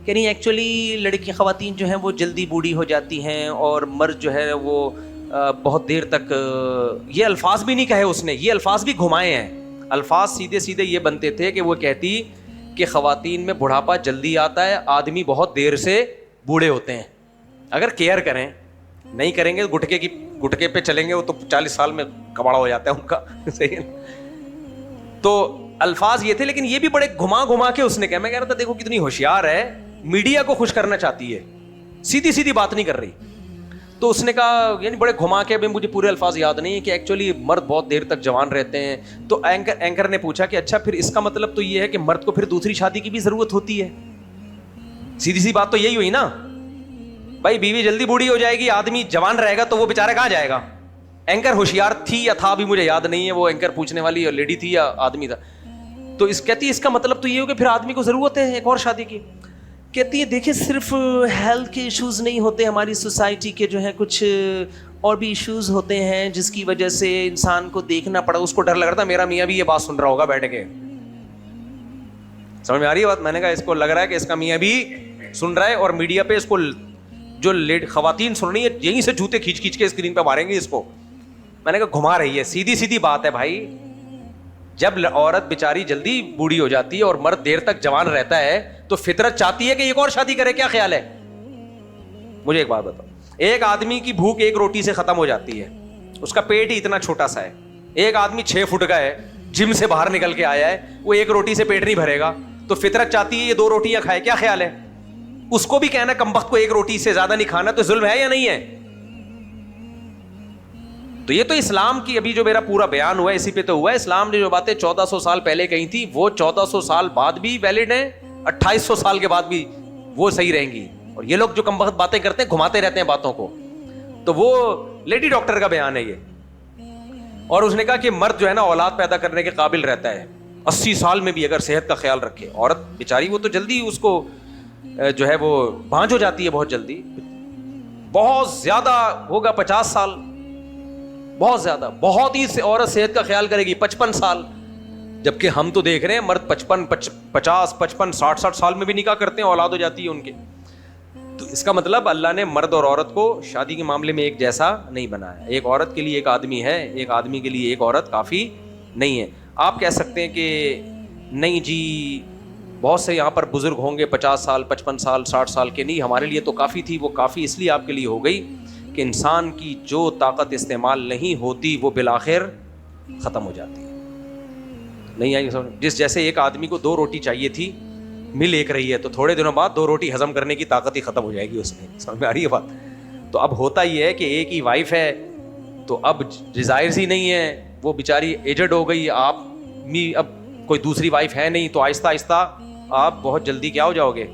کہ نہیں ایکچولی لڑکی خواتین جو ہیں وہ جلدی بوڑھی ہو جاتی ہیں, اور مرد جو ہے وہ بہت دیر تک, یہ الفاظ بھی نہیں کہے اس نے, یہ الفاظ بھی گھمائے ہیں. الفاظ سیدھے سیدھے یہ بنتے تھے کہ وہ کہتی کہ خواتین میں بڑھاپا جلدی آتا ہے, آدمی بہت دیر سے بوڑھے ہوتے ہیں. اگر کیئر کریں, نہیں کریں گے گٹکے پہ چلیں گے وہ تو 40 سال میں کباڑا ہو جاتا ہے ان کا. صحیح. تو الفاظ یہ تھے, لیکن یہ بھی بڑے گھما کے اس نے کہا. میں کہہ رہا تھا دیکھو کتنی ہوشیار ہے, میڈیا کو خوش کرنا چاہتی ہے, سیدھی سیدھی بات نہیں کر رہی. تو اس نے کہا یعنی بڑے گھما کے, ابھی مجھے پورے الفاظ یاد نہیں ہے, کہ ایکچولی مرد بہت دیر تک جوان رہتے ہیں. تو اینکر نے پوچھا کہ اچھا پھر اس کا مطلب تو یہ ہے کہ مرد کو پھر دوسری شادی کی بھی ضرورت ہوتی ہے. سیدھی سی بات تو یہی ہوئی نا بھائی, بیوی جلدی بوڑھی ہو جائے گی, آدمی جوان رہے گا تو وہ بیچارہ کہاں جائے گا. اینکر ہوشیار تھی یا تھا بھی مجھے یاد نہیں ہے, وہ اینکر پوچھنے والی لیڈی تھی یا آدمی تھا. تو کہتی ہے اس کا مطلب تو یہ ہو کہ پھر آدمی کو ضرورت ہے ایک اور شادی کی. کہتی ہے دیکھیں صرف ہیلتھ کے ایشوز نہیں ہوتے, ہماری سوسائٹی کے جو ہیں کچھ اور بھی ایشوز ہوتے ہیں جس کی وجہ سے انسان کو دیکھنا پڑا. اس کو ڈر لگ رہا تھا میرا میاں بھی یہ بات سن رہا ہوگا بیٹھ کے. سمجھ میں آ رہی ہے بات؟ میں نے کہا اس کو لگ رہا ہے کہ اس کا میاں بھی سن رہا ہے, اور میڈیا پہ اس کو جو خواتین سن رہی ہے یہیں سے جوتے کھینچ کے اسکرین پہ ماریں گے اس کو. میں نے کہا گھما رہی ہے, سیدھی سیدھی بات ہے بھائی. جب عورت بیچاری جلدی بوڑھی ہو جاتی ہے اور مرد دیر تک جوان رہتا ہے تو فطرت چاہتی ہے کہ ایک اور شادی کرے. کیا خیال ہے؟ مجھے ایک بات بتاؤ, ایک آدمی کی بھوک ایک روٹی سے ختم ہو جاتی ہے, اس کا پیٹ ہی اتنا چھوٹا سا ہے. ایک آدمی 6 فٹ کا ہے, جم سے باہر نکل کے آیا ہے, وہ ایک روٹی سے پیٹ نہیں بھرے گا, تو فطرت چاہتی ہے یہ 2 روٹیاں کھائے. کیا خیال ہے؟ اس کو بھی کہنا کمبخت کو ایک روٹی سے زیادہ نہیں کھانا, تو ظلم ہے یا نہیں ہے؟ تو یہ تو اسلام کی ابھی جو میرا پورا بیان ہوا ہے اسی پہ تو ہوا ہے. اسلام نے جو باتیں 1400 سال پہلے کہی تھی وہ 1400 سال بعد بھی ویلڈ ہیں, 2800 سال کے بعد بھی وہ صحیح رہیں گی. اور یہ لوگ جو کم وقت باتیں کرتے ہیں, گھماتے رہتے ہیں باتوں کو, تو وہ لیڈی ڈاکٹر کا بیان ہے یہ. اور اس نے کہا کہ مرد جو ہے نا اولاد پیدا کرنے کے قابل رہتا ہے 80 سال میں بھی اگر صحت کا خیال رکھے. عورت بیچاری وہ تو جلدی اس کو جو ہے وہ بانجھ ہو جاتی ہے بہت جلدی, بہت زیادہ ہوگا 50 سال, بہت زیادہ, بہت ہی عورت صحت کا خیال کرے گی 55 سال. جبکہ ہم تو دیکھ رہے ہیں مرد 50 55 60 سال میں بھی نکاح کرتے ہیں, اولاد ہو جاتی ہے ان کے. تو اس کا مطلب اللہ نے مرد اور عورت کو شادی کے معاملے میں ایک جیسا نہیں بنایا. ایک عورت کے لیے ایک آدمی ہے, ایک آدمی کے لیے ایک عورت کافی نہیں ہے. آپ کہہ سکتے ہیں کہ نہیں جی بہت سے یہاں پر بزرگ ہوں گے 50 سال 55 سال 60 سال کے, نہیں ہمارے لیے تو کافی تھی. وہ کافی اس لیے آپ کے لیے ہو گئی کہ انسان کی جو طاقت استعمال نہیں ہوتی وہ بالآخر ختم ہو جاتی ہے. نہیں آئی سمجھ؟ جس جیسے ایک آدمی کو 2 روٹی چاہیے تھی, مل ایک رہی ہے, تو تھوڑے دنوں بعد 2 روٹی ہضم کرنے کی طاقت ہی ختم ہو جائے گی اس میں. سمجھ میں آ رہی ہے بات؟ تو اب ہوتا یہ ہے کہ ایک ہی وائف ہے, تو اب ڈیزائرز ہی نہیں ہے, وہ بیچاری ایجڈ ہو گئی, آپ اب کوئی دوسری وائف ہے نہیں, تو آہستہ آہستہ آپ بہت جلدی کیا ہو جاؤ گے,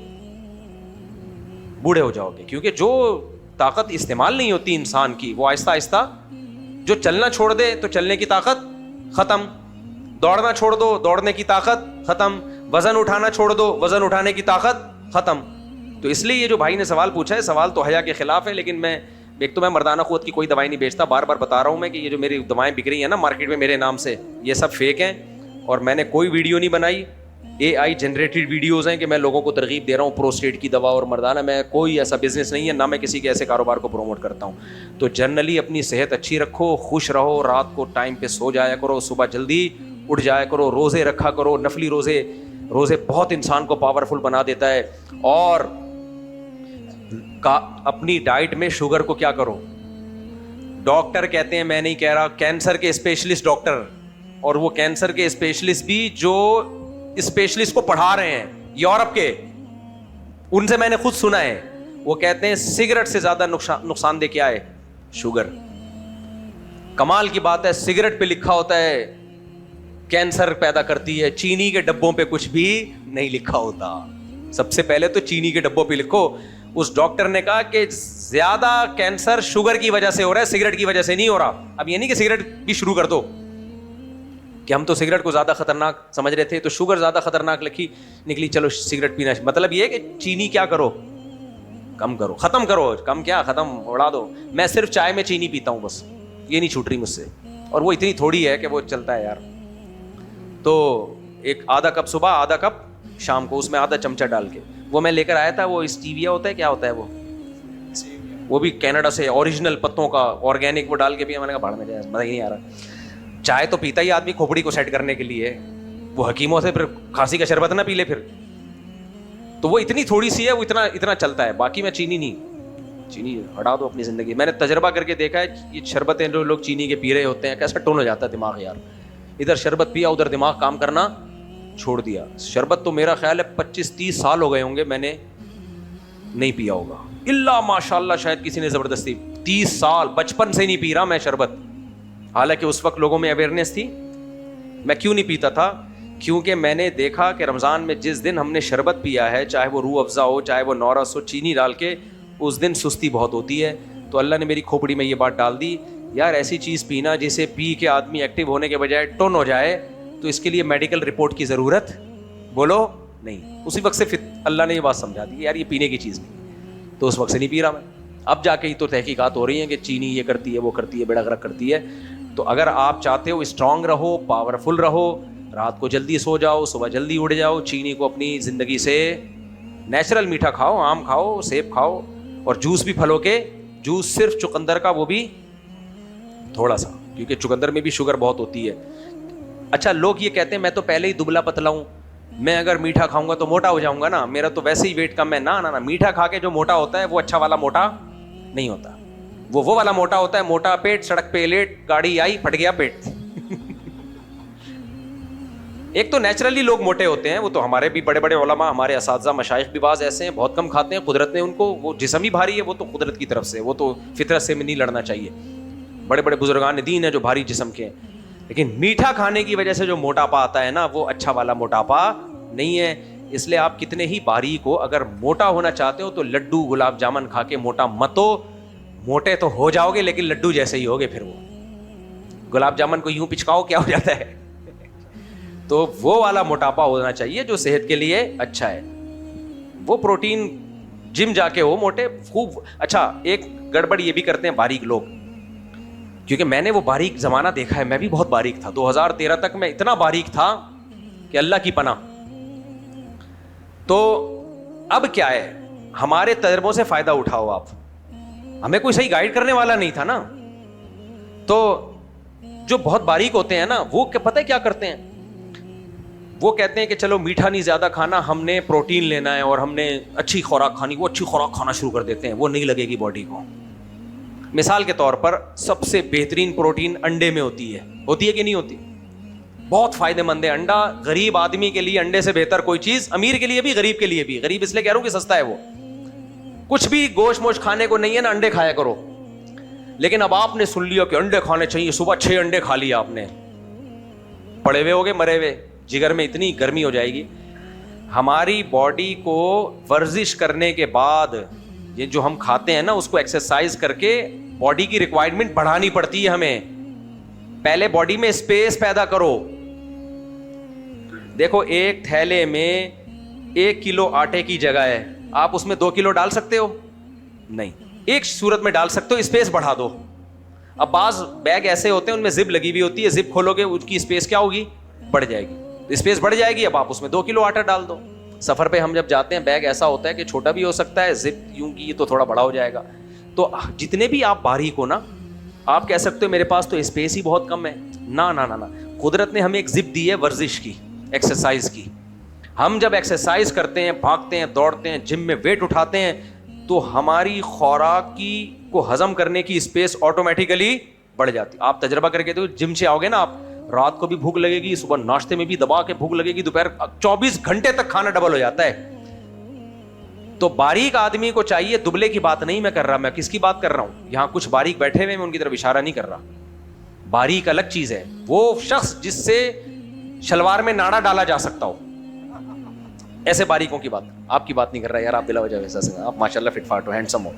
بوڑھے ہو جاؤ گے. کیونکہ جو طاقت استعمال نہیں ہوتی انسان کی وہ آہستہ آہستہ, جو چلنا چھوڑ دے تو چلنے کی طاقت ختم, دوڑنا چھوڑ دو دوڑنے کی طاقت ختم, وزن اٹھانا چھوڑ دو وزن اٹھانے کی طاقت ختم. تو اس لیے یہ جو بھائی نے سوال پوچھا ہے, سوال تو حیا کے خلاف ہے, لیکن میں ایک تو میں مردانہ قوت کی کوئی دوائی نہیں بیچتا, بار بار بتا رہا ہوں میں کہ یہ جو میری دوائیں بک رہی ہیں نا مارکیٹ میں میرے نام سے, یہ سب فیک ہیں. اور میں نے کوئی ویڈیو نہیں بنائی, AI جنریٹڈ ویڈیوز ہیں کہ میں لوگوں کو ترغیب دے رہا ہوں پروسٹیٹ کی دوا اور مردانہ. میں کوئی ایسا بزنس نہیں ہے, نہ میں کسی کے ایسے کاروبار کو پروموٹ کرتا ہوں. تو جنرلی اپنی صحت اچھی رکھو, خوش رہو, رات کو ٹائم پہ سو جایا کرو, صبح جلدی اٹھ جایا کرو, روزے رکھا کرو, نفلی روزے بہت انسان کو پاورفل بنا دیتا ہے. اور اپنی ڈائٹ میں شوگر کو کیا کرو, ڈاکٹر کہتے ہیں, میں نہیں کہہ رہا, کینسر کے اسپیشلسٹ ڈاکٹر, اور وہ کینسر کے اسپیشلسٹ بھی جو اسپیشلسٹ کو پڑھا رہے ہیں یورپ کے, ان سے میں نے خود سنا ہے, وہ کہتے ہیں سگریٹ سے زیادہ نقصان دہ کیا ہے, شوگر. کمال کی بات ہے, سگریٹ پہ لکھا ہوتا ہے کینسر پیدا کرتی ہے, چینی کے ڈبوں پہ کچھ بھی نہیں لکھا ہوتا. سب سے پہلے تو چینی کے ڈبوں پہ لکھو. اس ڈاکٹر نے کہا کہ زیادہ کینسر شوگر کی وجہ سے ہو رہا ہے, سگریٹ کی وجہ سے نہیں ہو رہا. اب یہ نہیں کہ سگریٹ بھی شروع کر دو, کہ ہم تو سگریٹ کو زیادہ خطرناک سمجھ رہے تھے تو شوگر زیادہ خطرناک نکلی, چلو سگریٹ پینا. مطلب یہ کہ چینی کیا کرو, کم کرو, ختم کرو, کم کیا ختم اڑا دو. میں صرف چائے میں چینی پیتا ہوں بس, یہ نہیں چھوٹ رہی مجھ سے, اور وہ اتنی تھوڑی ہے کہ وہ چلتا ہے یار. تو ایک آدھا کپ صبح آدھا کپ شام کو, اس میں آدھا چمچہ ڈال کے, وہ میں لے کر آیا تھا. وہ اسٹیویا ہوتا ہے, کیا ہوتا ہے وہ بھی کینیڈا سے اوریجنل پتوں کا آرگینک, وہ ڈال کے بھی. میں نے کہا بھاڑ میں جائے, مزہ ہی نہیں آ رہا. چائے تو پیتا ہی آدمی کھوپڑی کو سیٹ کرنے کے لیے, وہ حکیموں سے پھر کھانسی کا شربت نہ پی لے پھر. تو وہ اتنی تھوڑی سی ہے, وہ اتنا چلتا ہے. باقی میں چینی ہٹا دو اپنی زندگی. میں نے تجربہ کر کے دیکھا ہے, یہ شربتیں جو لوگ چینی کے پی رہے ہوتے ہیں, کیسا ٹون ہو جاتا ہے دماغ یار. ادھر شربت پیا, ادھر دماغ کام کرنا چھوڑ دیا. شربت تو میرا خیال ہے 25-30 سال ہو گئے ہوں گے میں نے نہیں پیا ہوگا, اللہ ماشاء اللہ شاید کسی نے زبردستی. 30 سال بچپن سے نہیں پی رہا میں شربت. حالانکہ اس وقت لوگوں میں اویئرنیس تھی. میں کیوں نہیں پیتا تھا, کیونکہ میں نے دیکھا کہ رمضان میں جس دن ہم نے شربت پیا ہے, چاہے وہ روح افزا ہو چاہے وہ نورس ہو, چینی ڈال کے, اس دن سستی بہت ہوتی ہے. تو اللہ نے میری کھوپڑی میں یہ بات ڈال دی, یار ایسی چیز پینا جسے پی کے آدمی ایکٹیو ہونے کے بجائے ٹون ہو جائے, تو اس کے لیے میڈیکل رپورٹ کی ضرورت بولو نہیں. اسی وقت سے اللہ نے یہ بات سمجھا دی, یار یہ پینے کی چیز نہیں. تو اس وقت سے نہیں پی رہا میں. اب جا کے ہی تو تحقیقات ہو رہی ہیں کہ چینی یہ کرتی ہے, وہ کرتی ہے, بیڑا غرق کرتی ہے. تو اگر آپ چاہتے ہو اسٹرانگ رہو, پاورفل رہو, رات کو جلدی سو جاؤ, صبح جلدی اٹھ جاؤ, چینی کو اپنی زندگی سے, نیچرل میٹھا کھاؤ, آم کھاؤ, سیب کھاؤ, اور جوس بھی پھلوں کے, جوس صرف چقندر کا, وہ بھی تھوڑا سا, کیونکہ چقندر میں بھی شوگر بہت ہوتی ہے. اچھا لوگ یہ کہتے ہیں میں تو پہلے ہی دبلا پتلا ہوں, میں اگر میٹھا کھاؤں گا تو موٹا ہو جاؤں گا نا, میرا تو ویسے ہی ویٹ کم ہے. نہ میٹھا کھا کے جو موٹا ہوتا ہے وہ اچھا والا موٹا نہیں ہوتا. وہ والا موٹا ہوتا ہے, موٹا پیٹ, سڑک پہ لیٹ, گاڑی آئی پھٹ گیا پیٹ. ایک تو نیچرلی لوگ موٹے ہوتے ہیں, وہ تو ہمارے بھی بڑے بڑے علماء, ہمارے اساتذہ مشائخ بھی بعض ایسے ہیں بہت کم کھاتے ہیں, قدرت نے ان کو, وہ جسم ہی بھاری ہے, وہ تو قدرت کی طرف سے, وہ تو فطرت سے نہیں لڑنا چاہیے. بڑے بڑے بزرگان دین ہیں جو بھاری جسم کے ہیں, لیکن میٹھا کھانے کی وجہ سے جو موٹاپا آتا ہے نا, وہ اچھا والا موٹاپا نہیں ہے. اس لیے آپ کتنے ہی باریک ہو, اگر موٹا ہونا چاہتے ہو تو لڈو گلاب جامن کھا کے موٹا مت ہو. موٹے تو ہو جاؤ گے لیکن لڈو جیسے ہی ہوگے پھر وہ. گلاب جامن کو یوں پچکاؤ کیا ہو جاتا ہے. تو وہ والا موٹاپا ہونا چاہیے جو صحت کے لیے اچھا ہے. وہ پروٹین جم جا کے ہو موٹے خوب. اچھا ایک گڑبڑ یہ بھی کرتے ہیں باریک لوگ, کیونکہ میں نے وہ باریک زمانہ دیکھا ہے, میں بھی بہت باریک تھا 2013 تک, میں اتنا باریک تھا کہ اللہ کی پناہ. تو اب کیا ہے, ہمارے تجربوں سے فائدہ اٹھاؤ آپ, ہمیں کوئی صحیح گائیڈ کرنے والا نہیں تھا نا. تو جو بہت باریک ہوتے ہیں نا وہ پتہ ہے کیا کرتے ہیں, وہ کہتے ہیں کہ چلو میٹھا نہیں زیادہ کھانا, ہم نے پروٹین لینا ہے اور ہم نے اچھی خوراک کھانی. وہ اچھی خوراک کھانا شروع کر دیتے ہیں, وہ نہیں لگے گی باڈی کو. مثال کے طور پر سب سے بہترین پروٹین انڈے میں ہوتی ہے کہ نہیں ہوتی؟ بہت فائدہ مند ہے انڈا. غریب آدمی کے لیے انڈے سے بہتر کوئی چیز, امیر کے لیے بھی غریب کے لیے بھی. غریب اس لیے کہہ رہا ہوں کہ سستا ہے وہ, کچھ بھی گوشت موش کھانے کو نہیں ہے نا, انڈے کھایا کرو. لیکن اب آپ نے سن لیا کہ انڈے کھانے چاہیے, صبح 6 انڈے کھا لیے آپ نے, پڑے ہوئے ہو گئے مرے ہوئے, جگر میں اتنی گرمی ہو جائے گی. ہماری باڈی کو ورزش کرنے کے بعد یہ جو ہم کھاتے ہیں نا اس کو ایکسرسائز کر کے باڈی کی ریکوائرمنٹ بڑھانی پڑتی ہے ہمیں. پہلے باڈی میں اسپیس پیدا کرو. دیکھو ایک تھیلے میں 1 کلو آٹے کی جگہ ہے, آپ اس میں 2 کلو ڈال سکتے ہو؟ نہیں. ایک صورت میں ڈال سکتے ہو, اسپیس بڑھا دو. اب بعض بیگ ایسے ہوتے ہیں ان میں زپ لگی ہوئی ہوتی ہے, زپ کھولو گے ان کی اسپیس کیا ہوگی, بڑھ جائے گی. اسپیس بڑھ جائے گی, اب آپ اس میں 2 کلو آٹا ڈال دو. سفر پہ ہم جب جاتے ہیں بیگ ایسا ہوتا ہے کہ چھوٹا بھی ہو سکتا ہے, زپ یوں کی تو تھوڑا بڑا ہو جائے گا. تو جتنے بھی آپ باریک ہو نا, آپ کہہ سکتے ہو میرے پاس تو اسپیس ہی بہت کم ہے. نہ نہ نہ, قدرت نے ہمیں ایک زپ دی ہے ورزش کی, ایکسرسائز کی. ہم جب ایکسرسائز کرتے ہیں, بھاگتے ہیں, دوڑتے ہیں, جم میں ویٹ اٹھاتے ہیں, تو ہماری خوراک کی کو ہضم کرنے کی اسپیس آٹومیٹیکلی بڑھ جاتی. آپ تجربہ کر کے تو جم سے آؤ گے نا, آپ رات کو بھی بھوک لگے گی, صبح ناشتے میں بھی دبا کے بھوک لگے گی, دوپہر 24 گھنٹے تک کھانا ڈبل ہو جاتا ہے. تو باریک آدمی کو چاہیے, دبلے کی بات نہیں میں کر رہا, میں کس کی بات کر رہا ہوں, یہاں کچھ باریک بیٹھے ہوئے, میں ان کی طرف اشارہ نہیں کر رہا. باریک الگ چیز ہے, وہ شخص جس سے شلوار میں ناڑا ڈالا جا سکتا ہو, ایسے باریکوں کی بات, آپ کی بات نہیں کر رہا یار. آپ بلا وجہ ویسا سے, آپ ماشاء اللہ فٹ فاٹ ہو, ہینڈسم ہو.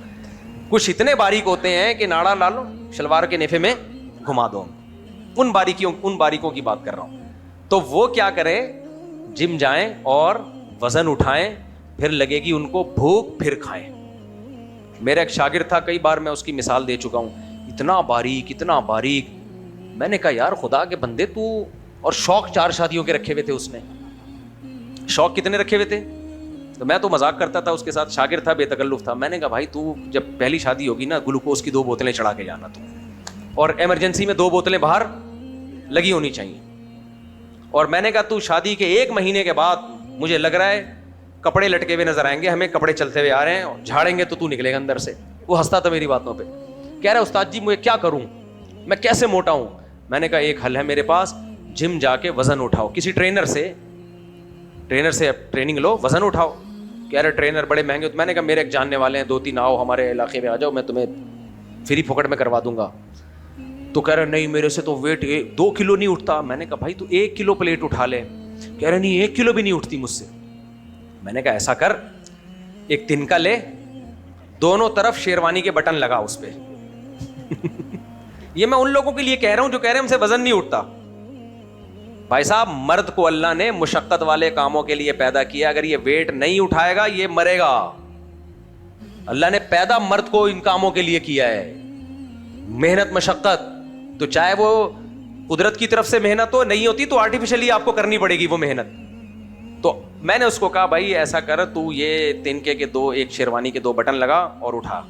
کچھ اتنے باریک ہوتے ہیں کہ ناڑا ڈالو شلوار کے نیفے میں گھما دو. ان باریکوں کی بات کر رہا ہوں. تو وہ کیا کریں, جم جائیں اور وزن اٹھائیں, پھر لگے گی ان کو بھوک, پھر کھائیں. میرا ایک شاگرد تھا, کئی بار میں اس کی مثال دے چکا ہوں, اتنا باریک. میں نے کہا یار خدا کے بندے تو, اور شوق 4 شادیوں کے رکھے ہوئے تھے اس نے. شوق کتنے رکھے ہوئے تھے؟ تو میں تو مذاق کرتا تھا اس کے ساتھ, شاگرد تھا, بے تکلف تھا. میں نے کہا بھائی تو جب پہلی شادی ہوگی نا, گلوکوز کی 2 بوتلیں چڑھا کے جانا تو, اور ایمرجنسی میں 2 بوتلیں باہر لگی ہونی چاہیے. اور میں نے کہا تو شادی کے 1 مہینے کے بعد مجھے لگ رہا ہے کپڑے لٹکے ہوئے نظر آئیں گے, ہمیں کپڑے چلتے ہوئے آ رہے ہیں, جھاڑیں گے تو نکلے گا اندر سے. وہ ہنستا تھا میری باتوں پہ, کہہ رہا استاد جی مجھے کیا کروں, میں کیسے موٹا ہوں. میں نے کہا ایک حل ہے میرے پاس, جم جا کے وزن اٹھاؤ, کسی ٹرینر سے ٹریننگ لو, وزن اٹھاؤ. کہہ رہے ٹرینر بڑے مہنگے. میں نے کہا میرے ایک جاننے والے ہیں 2-3, آؤ ہمارے علاقے میں آ جاؤ, میں تمہیں فری پھوکٹ میں کروا دوں گا. تو کہہ رہے نہیں میرے سے تو ویٹ 2 کلو نہیں اٹھتا. میں نے کہا بھائی تو 1 کلو پلیٹ اٹھا لے. کہہ رہے نہیں 1 کلو بھی نہیں اٹھتی مجھ سے. میں نے کہا ایسا کر, ایک تنکا لے, دونوں طرف شیروانی کے بٹن لگا اس پہ. یہ میں ان لوگوں کے لیے کہہ رہا ہوں جو کہہ رہے ہیں ہم سے وزن نہیں اٹھتا. بھائی صاحب مرد کو اللہ نے مشقت والے کاموں کے لیے پیدا کیا, اگر یہ ویٹ نہیں اٹھائے گا یہ مرے گا. اللہ نے پیدا مرد کو ان کاموں کے لیے کیا ہے, محنت مشقت. تو چاہے وہ قدرت کی طرف سے محنت ہو, نہیں ہوتی تو آرٹیفیشلی آپ کو کرنی پڑے گی وہ محنت. تو میں نے اس کو کہا بھائی ایسا کر, تو یہ تنکے کے 2, ایک شیروانی کے 2 بٹن لگا اور اٹھا.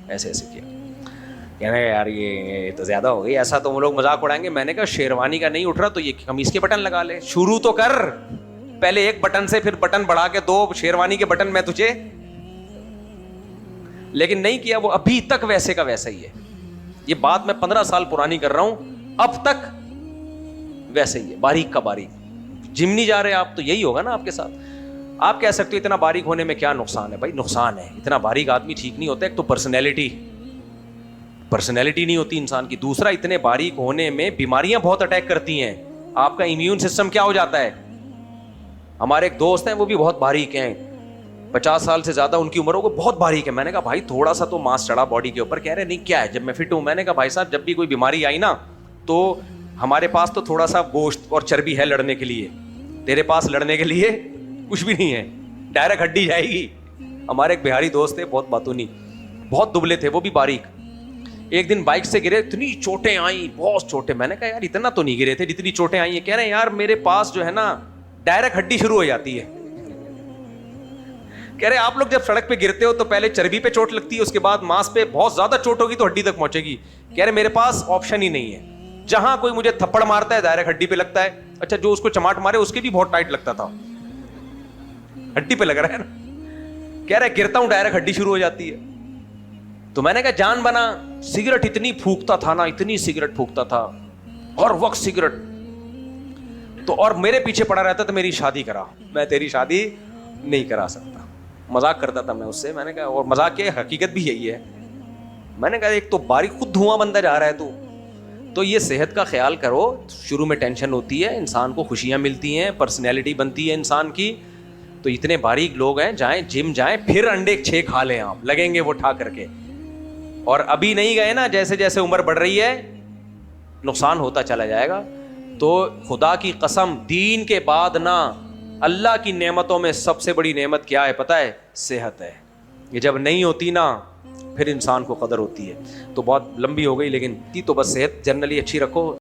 ایسے کیا. کہنے یار یہ تو زیادہ ہو گئی, ایسا تو وہ لوگ مذاق اڑائیں گے. میں نے کہا شیروانی کا نہیں اٹھ رہا تو یہ قمیص کے بٹن لگا لے, شروع تو کر پہلے 1 بٹن سے, پھر بٹن بڑھا کے 2 شیروانی کے بٹن میں تجھے. لیکن نہیں کیا, وہ ابھی تک ویسے کا ویسا ہی ہے. یہ بات میں 15 سال پرانی کر رہا ہوں, اب تک ویسے ہی ہے, باریک کا باریک. جم نہیں جا رہے آپ تو یہی ہوگا نا آپ کے ساتھ. آپ کہہ سکتے ہو اتنا باریک ہونے میں کیا نقصان ہے. بھائی نقصان ہے, اتنا باریک آدمی ٹھیک نہیں ہوتا. ایک تو پرسنالٹی نہیں ہوتی انسان کی. دوسرا اتنے باریک ہونے میں بیماریاں بہت اٹیک کرتی ہیں. آپ کا امیون سسٹم کیا ہو جاتا ہے. ہمارے ایک دوست ہیں وہ بھی بہت باریک ہیں, 50 سال سے زیادہ ان کی عمر ہو, وہ بہت باریک ہے. میں نے کہا بھائی تھوڑا سا تو ماس چڑھا باڈی کے اوپر. کہہ رہے نہیں کیا ہے, جب میں فٹ ہوں. میں نے کہا بھائی صاحب جب بھی کوئی بیماری آئی نا تو ہمارے پاس تو تھوڑا سا گوشت اور چربی ہے لڑنے کے لیے, تیرے پاس لڑنے کے لیے کچھ بھی نہیں ہے, ڈائریکٹ ہڈی جائے گی. ہمارے ایک بہاری دوست تھے, بہت باتونی, بہت دبلے تھے وہ بھی, باریک. ایک دن بائک سے گرے, اتنی چوٹیں آئیں, بہت چوٹیں. میں نے کہا یار اتنا تو نہیں گرے تھے جتنی چوٹیں آئی ہیں. کہہ رہے ہیں یار میرے پاس جو ہے نا ڈائریکٹ ہڈی شروع ہو جاتی ہے. کہہ رہے آپ لوگ جب سڑک پہ گرتے ہو تو پہلے چربی پہ چوٹ لگتی ہے, اس کے بعد ماس پہ بہت زیادہ چوٹ ہوگی تو ہڈی تک پہنچے گی. کہہ رہے میرے پاس آپشن ہی نہیں ہے, جہاں کوئی مجھے تھپڑ مارتا ہے ڈائریکٹ ہڈی پہ لگتا ہے. اچھا جو اس کو چماٹ مارے اس کے بھی بہت ٹائٹ لگتا تھا, ہڈی پہ لگ رہا ہے نا. کہہ رہے گرتا ہوں ڈائریکٹ ہڈی شروع ہو جاتی ہے. تو میں نے کہا جان بنا, سگریٹ اتنی پھونکتا تھا نا, اتنی سگریٹ پھونکتا تھا, ہر وقت سگریٹ, تو اور میرے پیچھے پڑا رہتا تھا میری شادی کرا. میں تیری شادی نہیں کرا سکتا, مذاق کرتا تھا میں اس سے. میں نے کہا, اور مذاق کی حقیقت بھی یہی ہے. میں نے کہا ایک تو باریک خود دھواں بندہ جا رہا ہے تو یہ صحت کا خیال کرو. شروع میں ٹینشن ہوتی ہے, انسان کو خوشیاں ملتی ہیں, پرسنالٹی بنتی ہے انسان کی. تو اتنے باریک لوگ ہیں, جائیں جم جائیں, پھر انڈے 6 کھا لیں آپ, لگیں گے وہ اٹھا کر کے. اور ابھی نہیں گئے نا, جیسے جیسے عمر بڑھ رہی ہے نقصان ہوتا چلا جائے گا. تو خدا کی قسم, دین کے بعد نا اللہ کی نعمتوں میں سب سے بڑی نعمت کیا ہے پتہ ہے؟ صحت ہے. یہ جب نہیں ہوتی نا پھر انسان کو قدر ہوتی ہے. تو بہت لمبی ہو گئی لیکن تو بس صحت جنرلی اچھی رکھو.